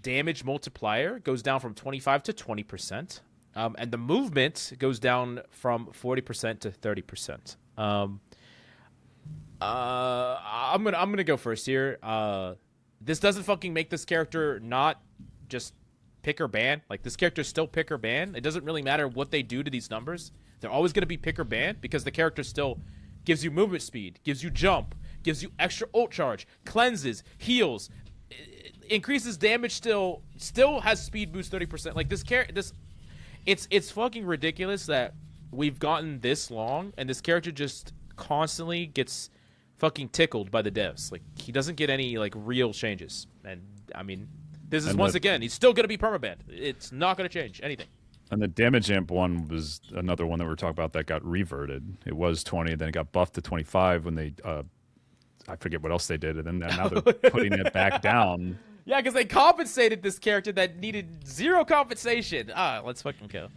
damage multiplier goes down from 25 to 20%. And the movement goes down from 40% to 30%. I'm gonna go first here. This doesn't fucking make this character not just pick or ban. Like, this character is still pick or ban. It doesn't really matter what they do to these numbers. They're always gonna be pick or ban, because the character still gives you movement speed, gives you jump, gives you extra ult charge, cleanses, heals, increases damage, still has speed boost 30%. Like it's fucking ridiculous that we've gotten this long and this character just constantly gets fucking tickled by the devs. Like he doesn't get any like real changes. And I mean, this is once again, he's still gonna be permabanned. It's not gonna change anything. And the damage amp one was another one that we were talking about that got reverted. It was 20, then it got buffed to 25 when they, I forget what else they did, and then now they're putting it back down. Yeah, because they compensated this character that needed 0 compensation. Let's fucking go.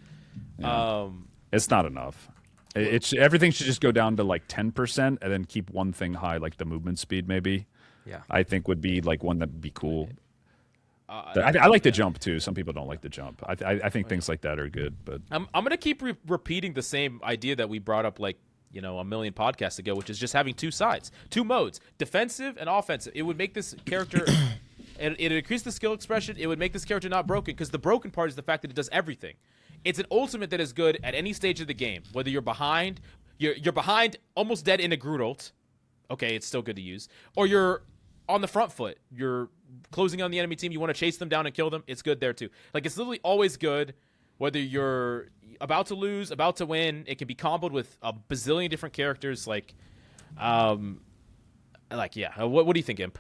Yeah. It's not enough. Everything should just go down to like 10% and then keep one thing high, like the movement speed maybe. Yeah. I think would be like one that would be cool. I like the jump too. Some people don't like the jump. I think things like that are good, but I'm gonna keep repeating the same idea that we brought up like a million podcasts ago, which is just having 2 sides, 2 modes, defensive and offensive. It would make this character, it increase the skill expression. It would make this character not broken, because the broken part is the fact that it does everything. It's an ultimate that is good at any stage of the game, whether you're behind, you're behind, almost dead in a Groot ult. Okay, it's still good to use, or you're on the front foot. You're closing on the enemy team, you want to chase them down and kill them, it's good there too. Like, it's literally always good, whether you're about to lose, about to win. It can be comboed with a bazillion different characters. What do you think, Imp?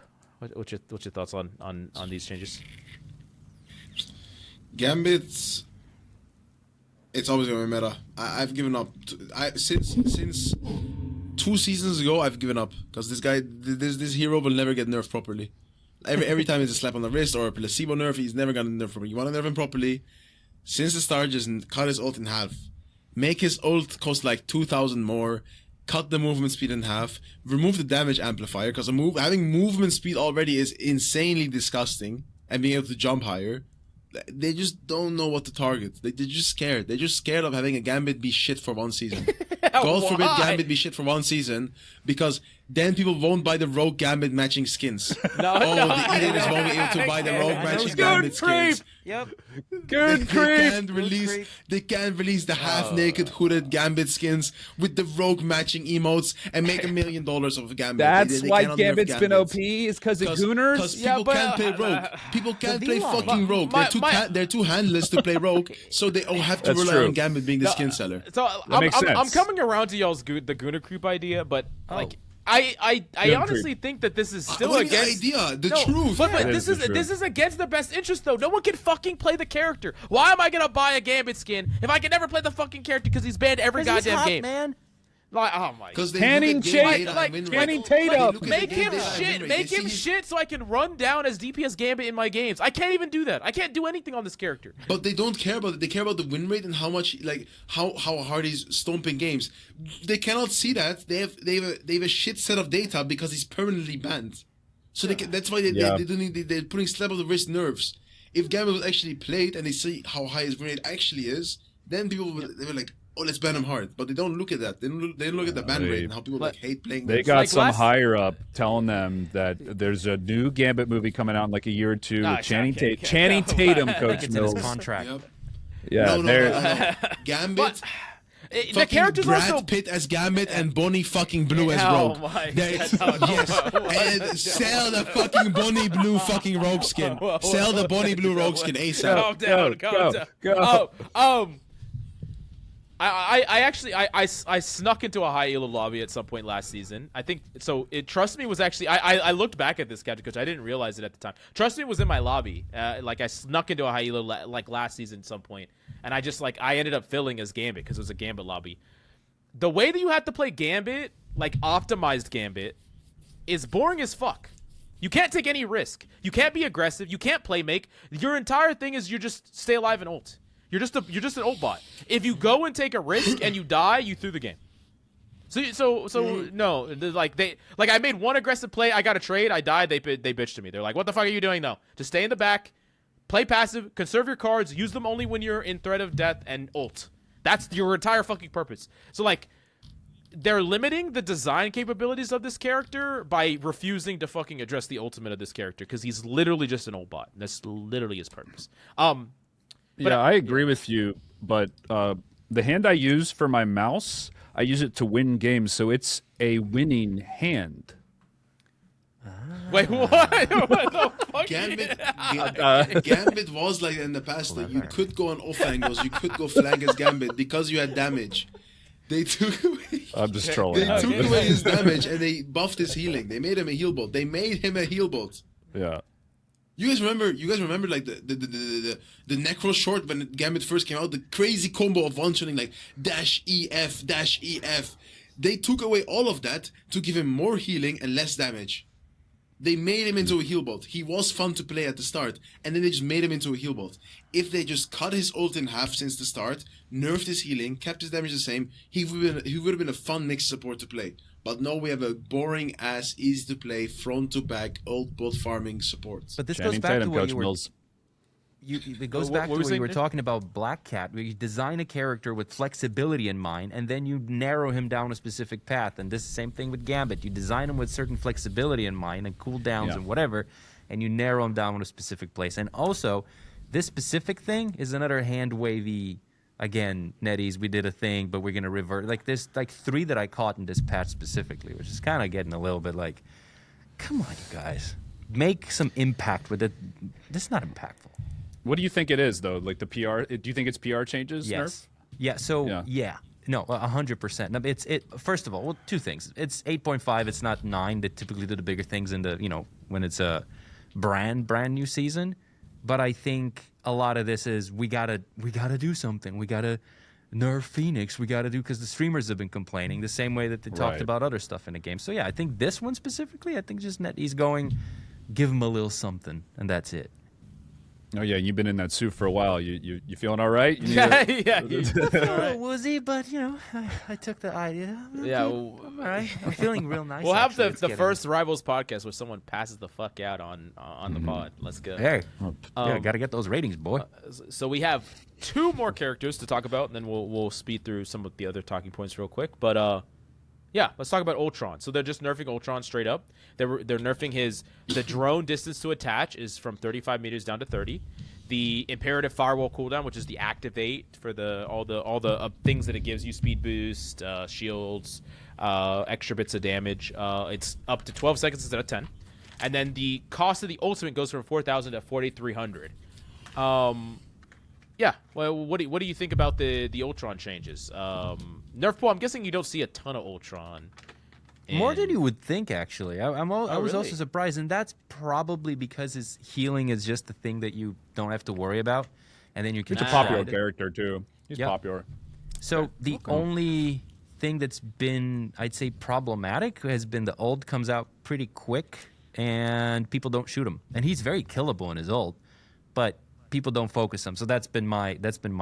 What's your thoughts on these changes? Gambit, it's always gonna be meta. I've given up. Since 2 seasons ago, I've given up because this hero will never get nerfed properly. Every time it's a slap on the wrist or a placebo nerf, he's never gonna nerf properly. You want to nerf him properly? Since the start, just cut his ult in half. Make his ult cost like 2,000 more. Cut the movement speed in half. Remove the damage amplifier because having movement speed already is insanely disgusting, and being able to jump higher. They just don't know what to target. They're just scared. They're just scared of having a Gambit be shit for 1 season. God forbid Gambit be shit for 1 season, because then people won't buy the rogue Gambit matching skins. The idiots won't be able to buy the rogue matching Gambit skins. Yep. Good creep. They can't release the half-naked hooded Gambit skins with the rogue matching emotes and make $1 million of Gambit. That's they why cannot nerf Gambit's been Gambit. OP, is because of Gooners. Because people can't play rogue. People can't play V-Line. fucking rogue. They're too handless to play rogue, so they all have to That's rely true. on Gambit being the skin seller. So makes sense. I'm coming around to y'all's the Gooner creep idea, but like I honestly think that this is still What do you mean against idea, the No, truth. But That this is the is truth. this is against their best interest though. No one can fucking play the character. Why am I gonna buy a Gambit skin if I can never play the fucking character because he's banned every goddamn game? Man. Like, oh my god. Because they Channing look at game Tatum- data like, and win Channing rate. Tatum. They look at the Make game him data and win shit. rate. Make They him see- shit so I can run down as DPS Gambit in my games. I can't even do that. I can't do anything on this character. But they don't care about it. They care about the win rate and how much, like, how hard he's stomping games. They cannot see that. They have a shit set of data because he's permanently banned. So that's why they're putting slap of the wrist nerfs. If Gambit was actually played and they see how high his win rate actually is, then they were like, oh, let's ban him hard. But they don't look at that. They don't look at the ban rate and how people hate playing. They nerfs. got Like some last- higher up telling them that there's a new Gambit movie coming out in like a year or two. Nah, with Channing okay. Tatum, I think Coach it's in his Mills. contract. Yep. Yeah, No. Gambit. The Fucking character's Brad also Pitt as Gambit and Bonnie fucking Blue as Oh Rogue. my Yes, God. and sell the fucking Bonnie Blue fucking Rogue skin. Sell the Bonnie Blue Rogue skin ASAP. Calm down, calm down. Go. I actually snuck into a high elo lobby at some point last season. I think so. Trust Me was actually I looked back at this character because I didn't realize it at the time. Trust Me was in my lobby. Like I snuck into a high elo like last season at some point, and I just like I ended up filling as Gambit because it was a Gambit lobby. The way that you have to play Gambit, like optimized Gambit, is boring as fuck. You can't take any risk. You can't be aggressive. You can't play make. Your entire thing is you just stay alive and ult. You're just an ult bot. If you go and take a risk and you die, you threw the game. So no, like I made one aggressive play. I got a trade. I died. They bitched to me. They're like, "What the fuck are you doing?" No, just stay in the back, play passive, conserve your cards, use them only when you're in threat of death, and ult. That's your entire fucking purpose. So like, they're limiting the design capabilities of this character by refusing to fucking address the ultimate of this character because he's literally just an ult bot. That's literally his purpose. Yeah, I agree with you, but the hand I use for my mouse, I use it to win games, so it's a winning hand. Wait, what? What the fuck? Gambit was like in the past that you could go on off angles, you could go flank as Gambit because you had damage. They took away. I'm just trolling. They took away his damage and they buffed his healing. They made him a heal bot. Yeah. You guys remember like the Necro short when Gambit first came out, the crazy combo of one-shotting like dash EF. They took away all of that to give him more healing and less damage. They made him into a heal bot. He was fun to play at the start, and then they just made him into a heal bot. If they just cut his ult in half since the start, nerfed his healing, kept his damage the same, he would have been a fun next support to play. But now we have a boring ass, easy to play, front to back, ult bot farming support. But this Channing goes back Tatum, to what Coach you were. Mills. It goes What back were to we what saying, you were Nick? talking about Black Cat, where you design a character with flexibility in mind, and then you narrow him down a specific path. And this is the same thing with Gambit. You design him with certain flexibility in mind and cooldowns and whatever, and you narrow him down in a specific place. And also, this specific thing is another hand wavy. Again, Netties, we did a thing, but we're gonna revert. Like there's like 3 that I caught in this patch specifically, which is kind of getting a little bit like, come on, you guys. make some impact with it. This is not impactful. What do you think it is though? Like the PR? Do you think it's PR changes? Yes. Nerf? Yeah. So yeah. No, 100%. No, it's first of all, well, two things. It's 8.5. It's not 9. That typically do the bigger things in the when it's a brand new season. But I think a lot of this is we gotta do something. We gotta nerf Phoenix. We gotta do because the streamers have been complaining the same way that they talked about other stuff in the game. So yeah, I think this one specifically, I think just he's going, give him a little something, and that's it. Oh yeah, you've been in that suit for a while. You feeling all right? Yeah. A woozy, but I took the idea. Yeah, I'm all right. I'm feeling real nice. We'll have actually. the first Rivals podcast where someone passes the fuck out on the pod. Let's go. Hey, gotta get those ratings, boy. So we have 2 more characters to talk about, and then we'll speed through some of the other talking points real quick. But yeah, let's talk about Ultron. So they're just nerfing Ultron straight up. They're nerfing the drone distance to attach is from 35 meters down to 30. The imperative firewall cooldown, which is the activate for all the things that it gives you, speed boost, shields, extra bits of damage. It's up to 12 seconds instead of 10. And then the cost of the ultimate goes from 4,000 to 4,300. Yeah. Well, what do you think about the Ultron changes? Nerfpool, I'm guessing you don't see a ton of Ultron. More than you would think, actually. I was really? also surprised, and that's probably because his healing is just the thing that you don't have to worry about, and then you can. He's a popular character too. He's popular. So the only thing that's been, I'd say, problematic has been the ult comes out pretty quick, and people don't shoot him, and he's very killable in his ult, but people don't focus him. So that's been my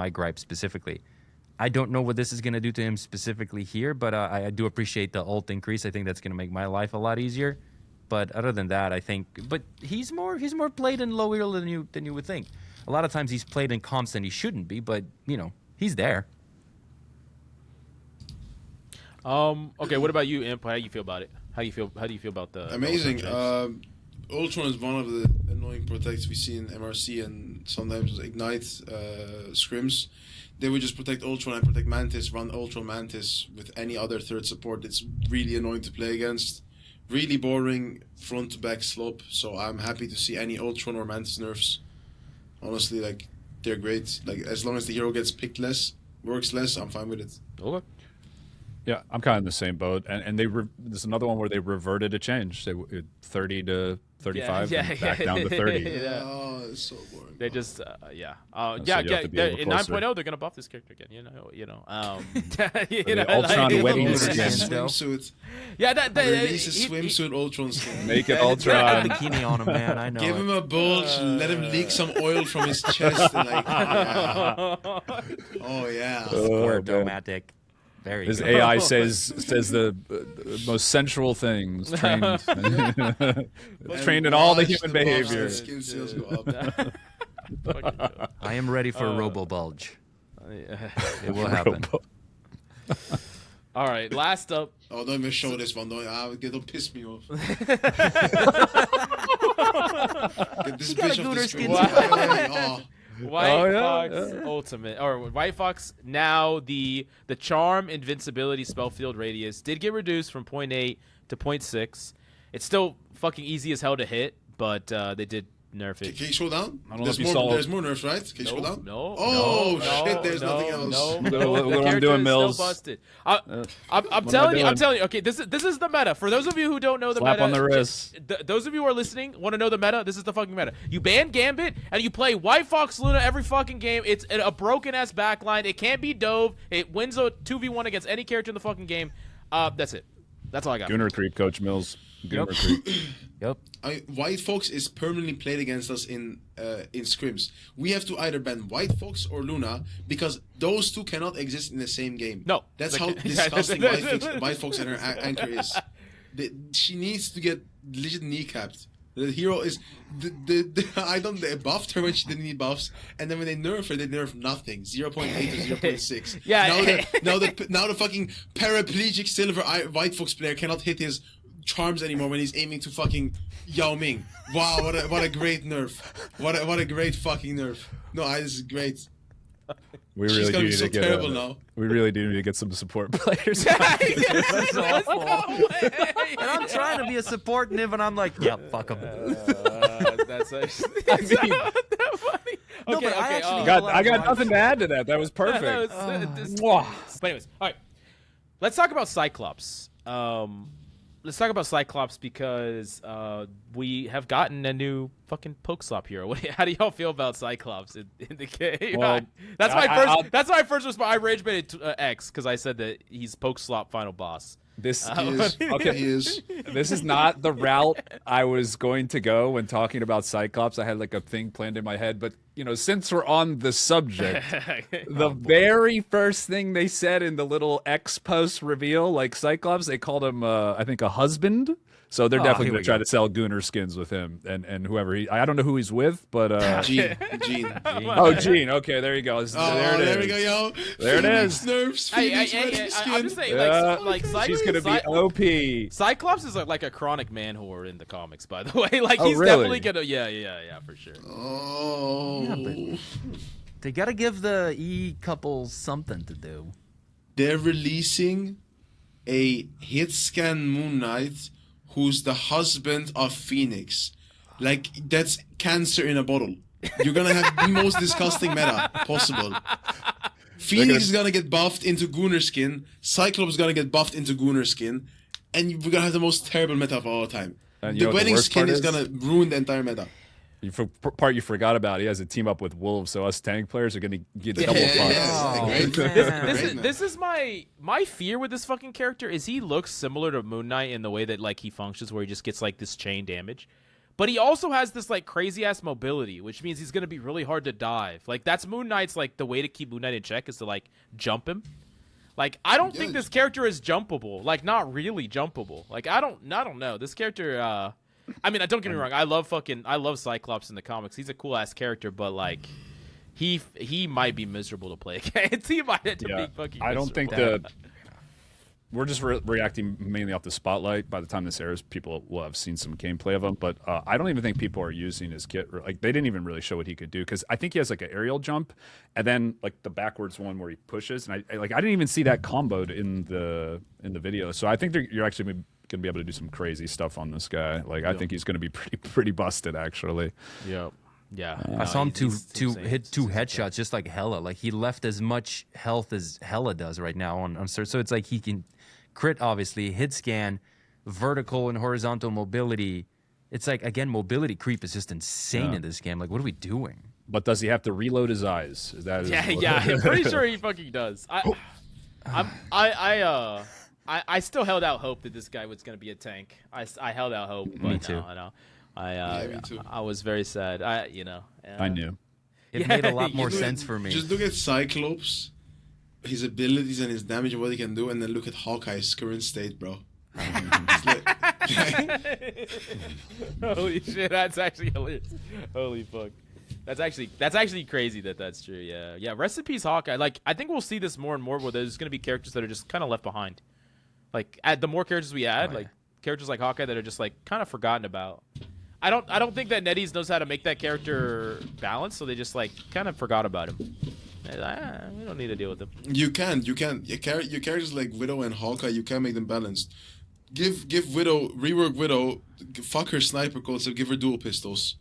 gripe specifically. I don't know what this is going to do to him specifically here, but I do appreciate the ult increase. I think that's going to make my life a lot easier. But other than that, I think, but he's more played in low elo than you would think. A lot of times he's played in comps and he shouldn't be, but he's there. Okay, what about you, Imp? How do you feel about it? How do you feel about the amazing? the Ultron is one of the annoying protects we see in MRC and sometimes Ignite scrims. They would just protect Ultron and protect Mantis, run Ultron Mantis with any other third support. It's really annoying to play against. Really boring front to back slope. So I'm happy to see any Ultron or Mantis nerfs. Honestly, like, they're great. Like, as long as the hero gets picked less, works less, I'm fine with it. Okay. Yeah, I'm kind of in the same boat. And there's another one where they reverted a change. They 30 to 35 and back down to 30. Yeah. Oh, it's so boring. They just in you have to be a little in closer. 9.0 they're gonna buff this character again. The Ultron wedding skin. Swimsuit. Yeah, Release a swimsuit Ultron skin. Make it Got a Ultron. bikini on him, man. I know. Give him a bulge, let him leak some oil from his chest. And like, yeah. Oh, yeah. Squirtomatic. Very His good. AI says the most sensual things. Trained in all the Watch human buffs, behavior. the skin sales go up. I am ready for Robo Bulge. It will happen. All right, last up. Oh, don't even show this one. Don't piss me off. Get this got a bitch off Gooner the skin screen. too. Oh. White Fox Ultimate, or White Fox. Now the charm invincibility spell field radius did get reduced from 0.8 to 0.6. It's still fucking easy as hell to hit, but they did nerf it. Can you scroll down? I don't know There's if you saw. There's more nerfs, right? Can you scroll down? No. Oh, no, shit, there's no, nothing else. No, Look no, what the I'm character doing, is Mills. still busted. I'm telling you. Okay, this is the meta. For those of you who don't know the Slap meta, on the wrist. those of you who are listening want to know the meta. This is the fucking meta. You ban Gambit and you play White Fox Luna every fucking game. It's a broken ass backline. It can't be dove. It wins a 2v1 against any character in the fucking game. That's it. That's all I got. Gooner creep, Coach Mills. Gooner creep. Yep. White Fox is permanently played against us in scrims. We have to either ban White Fox or Luna because those two cannot exist in the same game. No. That's how disgusting White Fox and her anchor is. She needs to get legit kneecapped. The hero is they buffed her when she didn't need buffs, and then when they nerf her, they nerf nothing. 0.8 or 0.6. Yeah. Now the fucking paraplegic silver White Fox player cannot hit his charms anymore when he's aiming to fucking Yao Ming. Wow, what a great nerf. What a great fucking nerf. No, this is great. We She's really gonna do be need so to get terrible now. We really do need to get some support players. And on I'm trying to be a support, Niv, and I'm like, yeah, fuck him. That's actually that funny. No, Okay, but I okay. actually I got nothing to add to that. That was perfect. Mwah. But anyways, all right. Let's talk about Cyclops. Let's talk about Cyclops because we have gotten a new fucking Pokestop hero. How do y'all feel about Cyclops in the game? Well, that's my first response. I rage baited X because I said that he's Pokestop final boss. This He is. okay. He is. This is not the route I was going to go when talking about Cyclops. I had like a thing planned in my head, but since we're on the subject, the very first thing they said in the little X post reveal, like Cyclops, they called him, I think, a husband. So they're definitely going to try to sell Gooner skins with him and whoever I don't know who he's with, but Gene. Oh, Gene. Okay, there you go. There we go, yo. There it is. Nerfs. Hey, I'm just saying, like she's gonna be OP. Cyclops is like a chronic man whore in the comics, by the way. Like he's really? definitely gonna, yeah, for sure. Oh. Yeah, but they gotta give the E couple something to do. They're releasing a hit scan Moon Knight who's the husband of Phoenix. Like, that's cancer in a bottle. You're gonna have the most disgusting meta possible. Phoenix is gonna get buffed into Gooner skin, Cyclops is gonna get buffed into Gooner skin, and we're gonna have the most terrible meta of all time. And The wedding skin is gonna ruin the entire meta. Part you forgot about, he has a team up with Wolves, so us tank players are going to get double fucked. This is my fear with this fucking character is he looks similar to Moon Knight in the way that like he functions, where he just gets like this chain damage, but he also has this like crazy ass mobility, which means he's going to be really hard to dive. Like that's Moon Knight's like the way to keep Moon Knight in check is to like jump him. Like I don't think this character is jumpable. Like not really jumpable. Like I don't know. This character I mean, don't get me wrong. I love Cyclops in the comics. He's a cool ass character, but like, he might be miserable to play against. He might have to be fucking. I don't think we're just reacting mainly off the spotlight. By the time this airs, people will have seen some gameplay of him. But I don't even think people are using his kit. Like they didn't even really show what he could do because I think he has like an aerial jump, and then like the backwards one where he pushes. And I didn't even see that comboed in the video. So I think you're actually going to be able to do some crazy stuff on this guy. Like I think he's going to be pretty busted actually. Yeah. I saw him hit two headshots just like Hela. Like he left as much health as Hela does right now on so it's like he can crit, obviously, hit scan, vertical and horizontal mobility. It's like, again, mobility creep is just insane in this game. Like, what are we doing? But does he have to reload his eyes? Is that I'm pretty sure he fucking does. I still held out hope that this guy was going to be a tank. I held out hope. But Me too. No. Me too. I was very sad. I knew. It made a lot more sense for me. Just look at Cyclops, his abilities and his damage and what he can do, and then look at Hawkeye's current state, bro. Holy shit, that's actually hilarious. Holy fuck. That's actually crazy that's true. Yeah. Rest in peace, Hawkeye. Like I think we'll see this more and more where there's gonna be characters that are just kind of left behind. Like the more characters we add, like characters like Hawkeye that are just like kind of forgotten about. I don't think that NetEase knows how to make that character balanced, so they just like kind of forgot about him. We don't need to deal with them. You can. Your characters like Widow and Hawkeye, you can make them balanced. Give Widow, rework Widow, fuck her sniper codes, so give her dual pistols.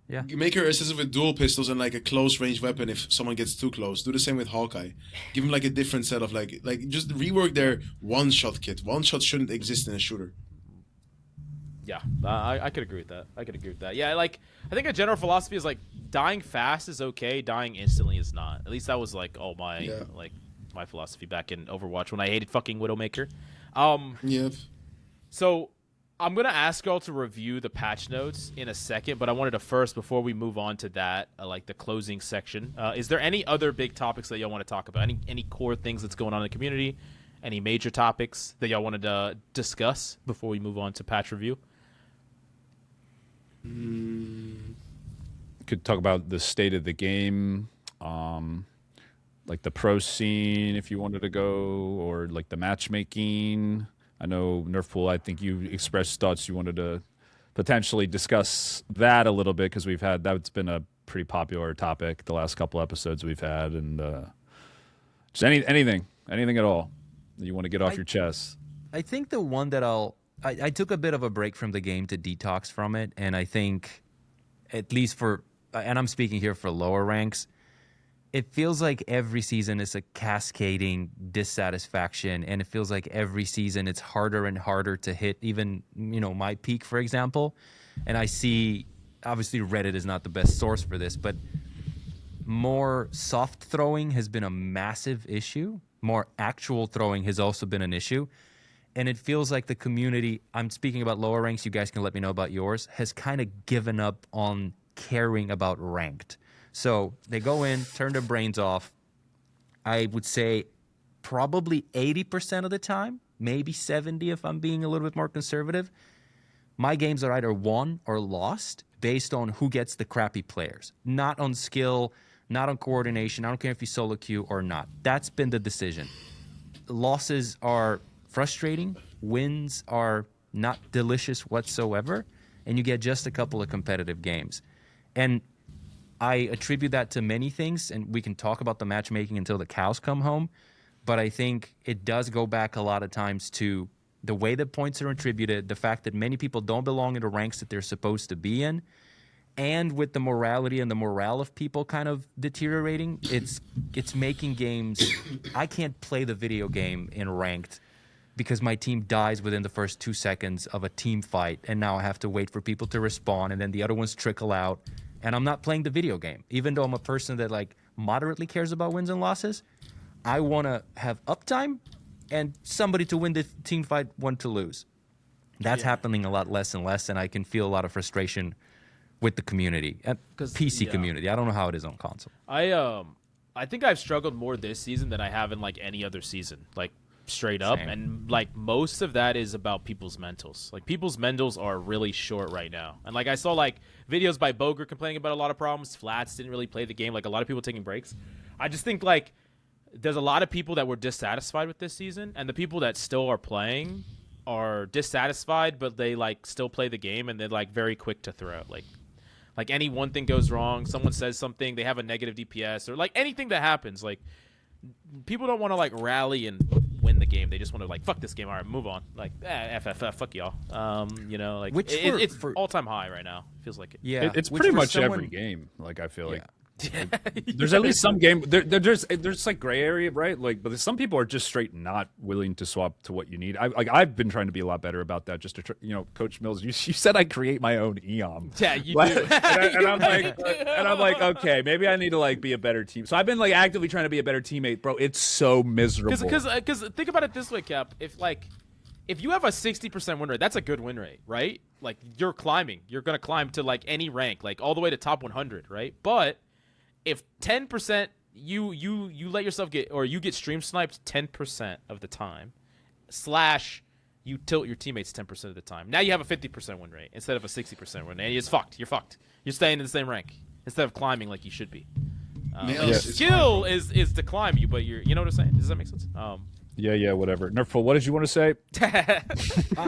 Yeah. Make her assistant with dual pistols and like a close range weapon if someone gets too close. Do the same with Hawkeye. Give him like a different set of like just rework their one shot kit. One shot shouldn't exist in a shooter. Yeah, I could agree with that. Yeah, like I think a general philosophy is like dying fast is okay, dying instantly is not. At least that was like my philosophy back in Overwatch when I hated fucking Widowmaker. Yeah. So I'm gonna ask y'all to review the patch notes in a second, but I wanted to first, before we move on to that, like the closing section, is there any other big topics that y'all want to talk about? Any core things that's going on in the community? Any major topics that y'all wanted to discuss before we move on to patch review? Could talk about the state of the game, like the pro scene if you wanted to go, or like the matchmaking. I know Nerfpool, I think you expressed thoughts you wanted to potentially discuss that a little bit because that's been a pretty popular topic the last couple episodes we've had, and just anything at all that you want to get off your chest. I think the one that I'll I took a bit of a break from the game to detox from it, and I think, at least and I'm speaking here for lower ranks, it feels like every season is a cascading dissatisfaction, and it feels like every season it's harder and harder to hit even, my peak, for example. And I see, obviously Reddit is not the best source for this, but more soft throwing has been a massive issue. More actual throwing has also been an issue. And it feels like the community, I'm speaking about lower ranks, you guys can let me know about yours, has kind of given up on caring about ranked. So they go in, turn their brains off. I would say probably 80% of the time, maybe 70 if I'm being a little bit more conservative. My games are either won or lost based on who gets the crappy players, not on skill, not on coordination. I don't care if you solo queue or not. That's been the decision. Losses are frustrating. Wins are not delicious whatsoever. And you get just a couple of competitive games. And I attribute that to many things, and we can talk about the matchmaking until the cows come home. But I think it does go back a lot of times to the way that points are attributed, the fact that many people don't belong in the ranks that they're supposed to be in, and with the morality and the morale of people kind of deteriorating, it's making games. I can't play the video game in ranked because my team dies within the first 2 seconds of a team fight, and now I have to wait for people to respawn, and then the other ones trickle out, and I'm not playing the video game. Even though I'm a person that moderately cares about wins and losses, I want to have uptime and somebody to win the team fight, one to lose. That's happening a lot less and less, and I can feel a lot of frustration with the community, PC community. I don't know how it is on console. I think I've struggled more this season than I have in any other season, straight up. Same. And most of that is about people's mentals. People's mentals are really short right now. And I saw videos by Boger complaining about a lot of problems. Flats didn't really play the game. A lot of people taking breaks. I just think there's a lot of people that were dissatisfied with this season, and the people that still are playing are dissatisfied, but they still play the game, and they're very quick to throw out. Any one thing goes wrong, someone says something, they have a negative DPS, or anything that happens, people don't want to rally and win the game. They just want to fuck this game. All right, move on. Fuck y'all. It's all time high right now. Feels like it. Yeah, it's pretty much every game. I feel like. There's at least some game there's gray area, right? But some people are just straight not willing to swap to what you need. I've been trying to be a lot better about that, just to Coach Mills, you said I create my own EOM. Yeah, you do. and I'm like, okay, maybe I need to be a better team. So I've been actively trying to be a better teammate, bro. It's so miserable. Because think about it this way, Cap. If you have a 60% win rate, that's a good win rate, right? You're climbing. You're gonna climb to any rank, all the way to top 100, right? But if 10% you let yourself get, or you get stream sniped 10% of the time, / you tilt your teammates 10% of the time. Now you have a 50% win rate instead of a 60% win rate. And it's fucked. You're fucked. You're staying in the same rank instead of climbing like you should be. Skill is to climb you, but you know what I'm saying? Does that make sense? Yeah, whatever. Nerfpool, what did you want to say?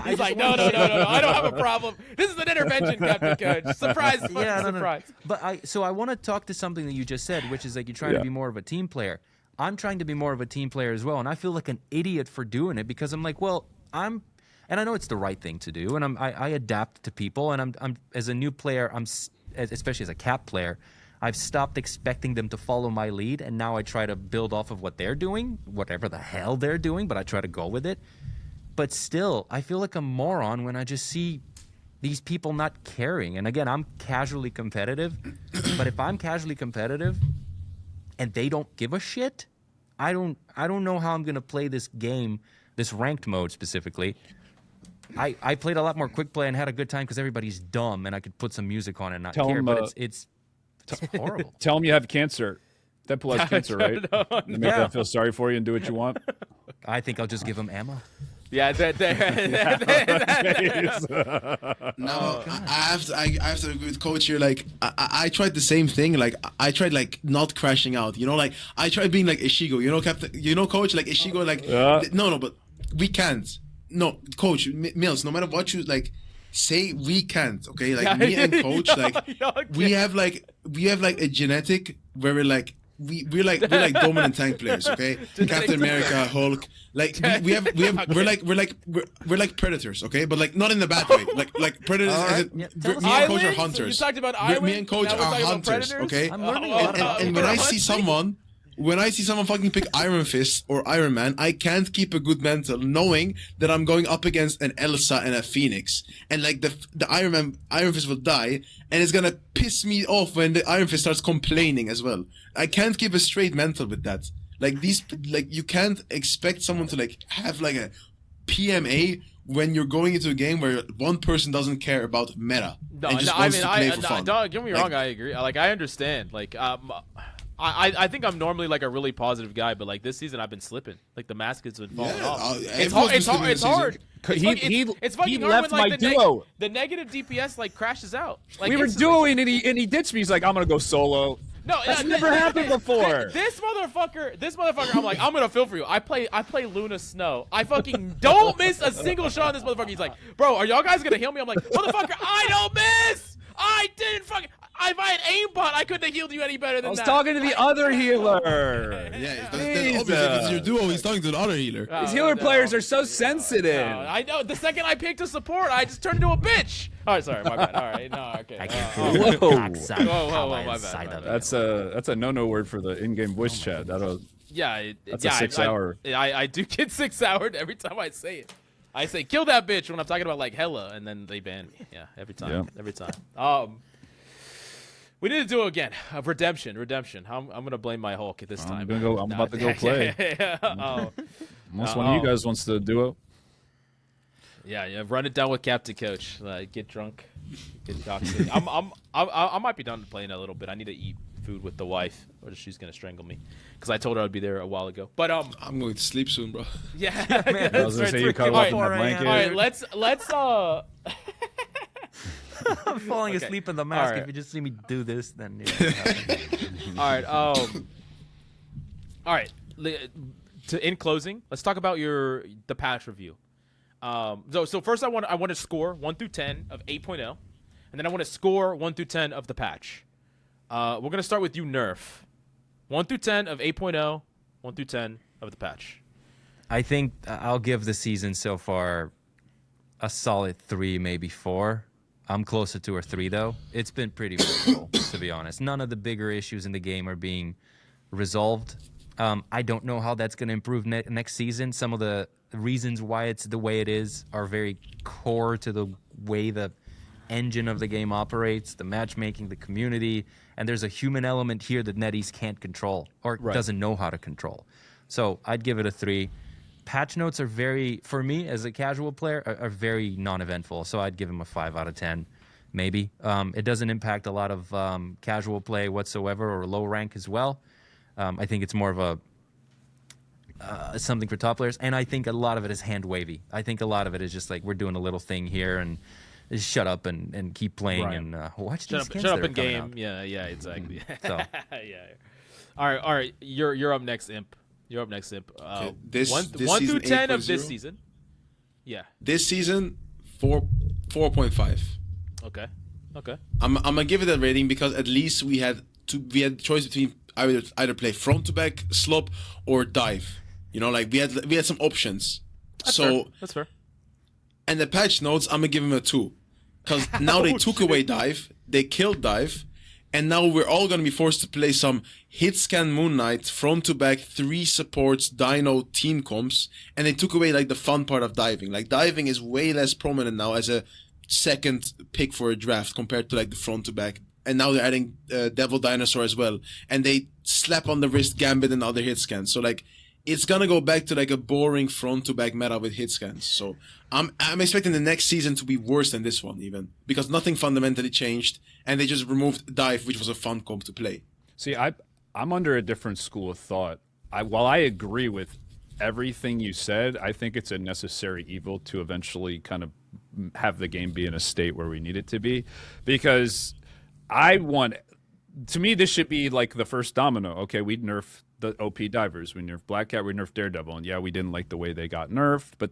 He's like, no, I don't have a problem. This is an intervention, Captain Coach. Surprise, surprise. But I want to talk to something that you just said, which is you're trying to be more of a team player. I'm trying to be more of a team player as well, and I feel like an idiot for doing it because I'm and I know it's the right thing to do, and I adapt to people, and I'm as a new player, especially as a cap player, I've stopped expecting them to follow my lead, and now I try to build off of what they're doing, whatever the hell they're doing, but I try to go with it. But still, I feel like a moron when I just see these people not caring. And again, I'm casually competitive, but if I'm casually competitive and they don't give a shit, I don't know how I'm going to play this game, this ranked mode specifically. I played a lot more quick play and had a good time because everybody's dumb and I could put some music on and not care, but it's horrible. Tell them you have cancer. Deadpool has cancer, right? Make them feel sorry for you and do what you want. I think I'll just give them ammo. Yeah, No, I have to agree with Coach here. I tried the same thing. I tried not crashing out. I tried being like Ishigo. Captain. Coach, Ishigo. No, but we can't. No, Coach Mills. No matter what you say, we can't. Okay, me and Coach, we have a genetic where we're we're like dominant tank players, okay? Captain America, Hulk, like we're like predators, okay? But like not in the bad way. Like predators. Alright, Me yeah, and tell us Coach Islands? are You hunters. talked about Me islands, and Coach now we're are talking about hunters, predators? okay? I'm learning a lot about And when I see someone. When I see someone fucking pick Iron Fist or Iron Man, I can't keep a good mental knowing that I'm going up against an Elsa and a Phoenix. And like the Iron Fist will die, and it's gonna piss me off when the Iron Fist starts complaining as well. I can't keep a straight mental with that. Like you can't expect someone to like have like a PMA when you're going into a game where one person doesn't care about meta and just wants to play for fun. Don't get me wrong, I agree. Like I understand. Like I think I'm normally like a really positive guy, but like this season I've been slipping. Like the mask has been falling off. It's hard. It's hard. It's fucking hard left when like my duo. the negative DPS like crashes out. Like We were instantly. duoing, and he ditched me. He's like, I'm gonna go solo. No, That's never happened before. This motherfucker. I'm like, I'm gonna feel for you. I play Luna Snow. I fucking don't miss a single shot on this motherfucker. He's like, bro, are y'all guys gonna heal me? I'm like, motherfucker, I don't miss. I didn't fucking. If I had aimbot, I couldn't have healed you any better than that. I was talking to the other healer. Yeah, obviously if it's your duo, he's talking to the other healer. These healer players are so sensitive. I know. The second I picked a support, I just turned into a bitch. All right, sorry, my bad. All right, no, okay. I can't Whoa. feel the backside Whoa, how my I bad, inside my of bad. it. That's a no word for the in-game voice chat. That'll Yeah, That's a 6 hour. I do get 6 houred every time I say it. I say kill that bitch when I'm talking about like hella, and then they ban me. Yeah, every time, Yeah. every time. We need to do it again. Redemption. I'm gonna blame my Hulk at this time. I'm about to go play. Unless one of you guys wants to duo. Yeah. Run it down with Captain Coach. Get drunk, get toxic. I might be done playing a little bit. I need to eat food with the wife, or she's gonna strangle me. Because I told her I'd be there a while ago. But I'm going to sleep soon, bro. yeah. Man, I was gonna say you cuddle up in that blanket. All right, let's I'm falling Okay. asleep in the mask. Alright. If you just see me do this, then yeah. All right. All right. In closing, let's talk about the patch review. So first I want to score 1 through 10 of 8.0, and then I want to score 1 through 10 of the patch. We're gonna start with you, Nerf. 1 through 10 of 8.0, 1 through 10 of the patch. I think I'll give the season so far a solid 3, maybe 4. I'm closer to a 3 though. It's been pretty brutal, to be honest. None of the bigger issues in the game are being resolved. I don't know how that's going to improve next season. Some of the reasons why it's the way it is are very core to the way the engine of the game operates, the matchmaking, the community, and there's a human element here that NetEase can't control or doesn't know how to control. So I'd give it a 3. Patch notes are very, for me as a casual player, are very non-eventful. So I'd give them a 5 out of 10, maybe. It doesn't impact a lot of casual play whatsoever or low rank as well. I think it's more of a something for top players, and I think a lot of it is hand wavy. I think a lot of it is just like we're doing a little thing here and just shut up and keep playing and watch these skins Shut up that are in coming game. out. Yeah, exactly. So. Yeah. All right. You're up next, Imp. You're up next, Imp. This 1 season, through 10 of 8.0? this season. Yeah. This season, 4.5. Okay. I'm gonna give it that rating because at least we had choice between either play front to back slop or dive. You know, like we had some options. That's fair. And the patch notes, I'm gonna give him a 2, because now they took away dive, they killed dive, and now we're all gonna be forced to play some hit scan Moon Knight front to back 3 supports Dino team comps, and they took away like the fun part of diving. Like diving is way less prominent now as a second pick for a draft compared to like the front to back. And now they're adding Devil Dinosaur as well, and they slap on the wrist Gambit and other hit scans. So like it's gonna go back to like a boring front to back meta with hit scans. So I'm expecting the next season to be worse than this one even, because nothing fundamentally changed and they just removed dive, which was a fun comp to play. See, I'm under a different school of thought. While I agree with everything you said, I think it's a necessary evil to eventually kind of have the game be in a state where we need it to be, because to me, this should be like the first domino. Okay, we nerf the OP divers. We nerf Black Cat, we nerf Daredevil. And yeah, we didn't like the way they got nerfed, but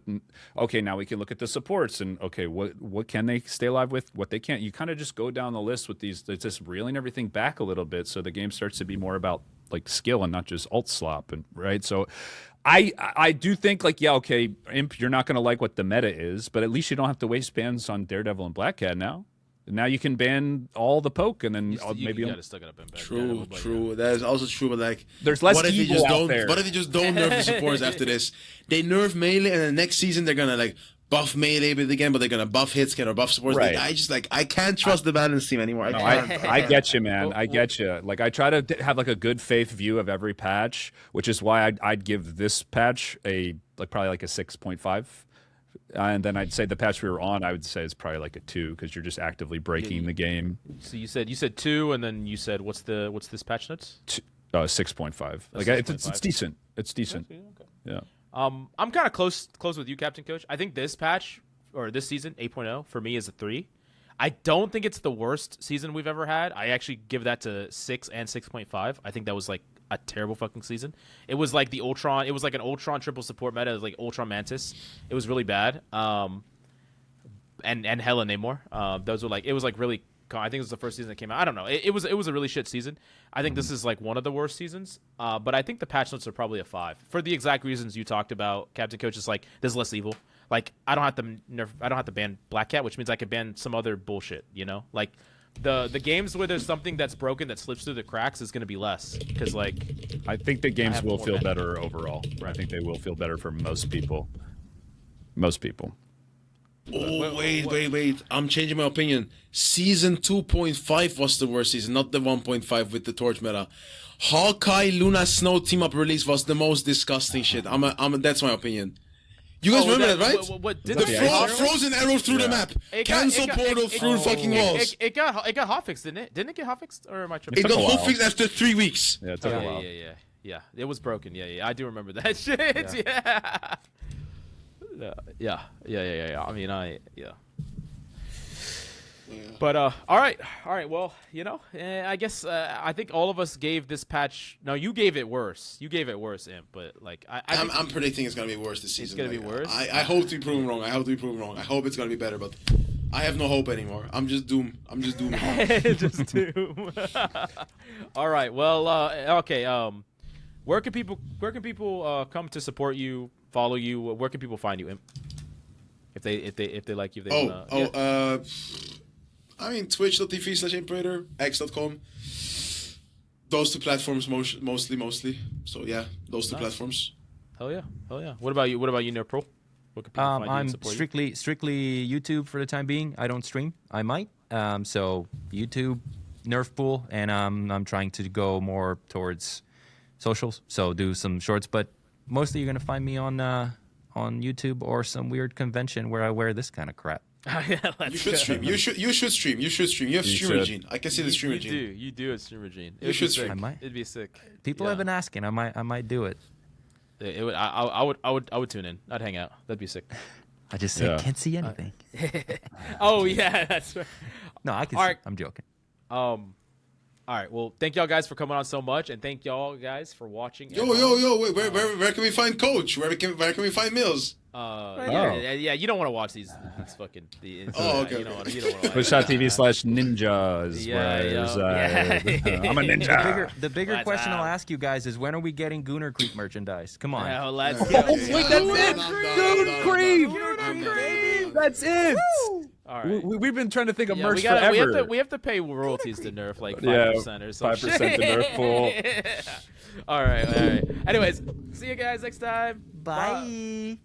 okay, now we can look at the supports and okay, what can they stay alive with, what they can't. You kind of just go down the list with these, it's just reeling everything back a little bit so the game starts to be more about like skill and not just alt slop, and right. So I do think like, yeah, okay, Imp, you're not going to like what the meta is, but at least you don't have to waste bans on Daredevil and Black Cat now. Now you can ban all the poke, and then maybe you gotta still gotta ban back. True. That is also true. But like, there's less what if evil you just out don't? there. What if you just don't nerf the supports after this? They nerf melee, and then next season they're gonna like buff melee bit again, but they're gonna buff hitscan or buff supports. Right. Like, I can't trust the balance team anymore. I get you, man. I get you. Like, I try to have like a good faith view of every patch, which is why I'd give this patch probably like a 6.5. And then I'd say the patch we were on, I would say is probably like a 2 because you're just actively breaking the game. So you said 2, and then you said what's this patch notes? 6.5. Like 6.5. It's decent. It's decent. Okay. Yeah. I'm kind of close with you, Captain Coach. I think this patch or this season 8.0 for me is a 3. I don't think it's the worst season we've ever had. I actually give that to 6 and 6.5. I think that was like a terrible fucking season. It was like the Ultron. It was like an Ultron triple support meta. It was like Ultron Mantis. It was really bad. And hella Namor. Those were like, it was like really. I think it was the first season that came out. I don't know. It was a really shit season. I think this is like one of the worst seasons. But I think the patch notes are probably a 5 for the exact reasons you talked about. Captain Coach is like, there's less evil. Like I don't have to ban Black Cat, which means I could ban some other bullshit. You know, like. The games where there's something that's broken that slips through the cracks is going to be less because like I think the games will feel better overall. Right. I think they will feel better for most people. Most people. Oh, wait. I'm changing my opinion. Season 2.5 was the worst season, not the 1.5 with the Torch meta. Hawkeye Luna Snow team up release was the most disgusting shit. That's my opinion. You guys remember that, right? What the frozen arrow through the map. Cancel portal through fucking walls. It got hotfixed, didn't it? Didn't it get hotfixed? Or am I tripping? It got hotfixed after 3 weeks. Yeah, it took a while. Yeah. It was broken. Yeah. I do remember that shit. Yeah. I mean, yeah. But all right. Well, you know, I guess I think all of us gave this patch. No, you gave it worse. Imp. But like, I'm predicting it's gonna be worse this season. It's gonna be worse. I hope to be proven wrong. I hope it's gonna be better, but I have no hope anymore. I'm just doomed. Just doom. All right. Well, okay. Where can people come to support you, follow you? Where can people find you, Imp? If they like you, I mean, twitch.tv/Imperator, x.com. Those 2 platforms mostly. So yeah, those 2 platforms. Hell yeah. What about you, Nerfpool? What can people find you and support strictly YouTube for the time being. I don't stream. I might. So YouTube, Nerfpool, and I'm trying to go more towards socials. So do some shorts, but mostly you're gonna find me on YouTube or some weird convention where I wear this kind of crap. You should stream. You should stream. You have streamer gene. I can see the streamer gene. You do have streamer gene. You should stream. I might. It'd be sick. People have been asking. I might do it. I would tune in. I'd hang out. That'd be sick. I just said can't see anything. Oh yeah, that's right. No, I can. All right. I'm joking. All right. Well, thank y'all guys for coming on so much, and thank y'all guys for watching. Yo! Wait, where can we find Coach? Where can we find Mills? Yeah. You don't want to watch these fucking. Okay. You don't want to watch. Twitch.tv/ninja is where I reside. I'm a ninja. The bigger question I'll ask you guys is when are we getting Gooner Creep merchandise? Come on. Oh, let's go. Wait, that's it. Goon Creep. That's it. All right. We've been trying to think of merch forever. We have to pay royalties to Nerf, like 5% or something. 5% to Nerfpool. All right. Anyways, see you guys next time. Bye.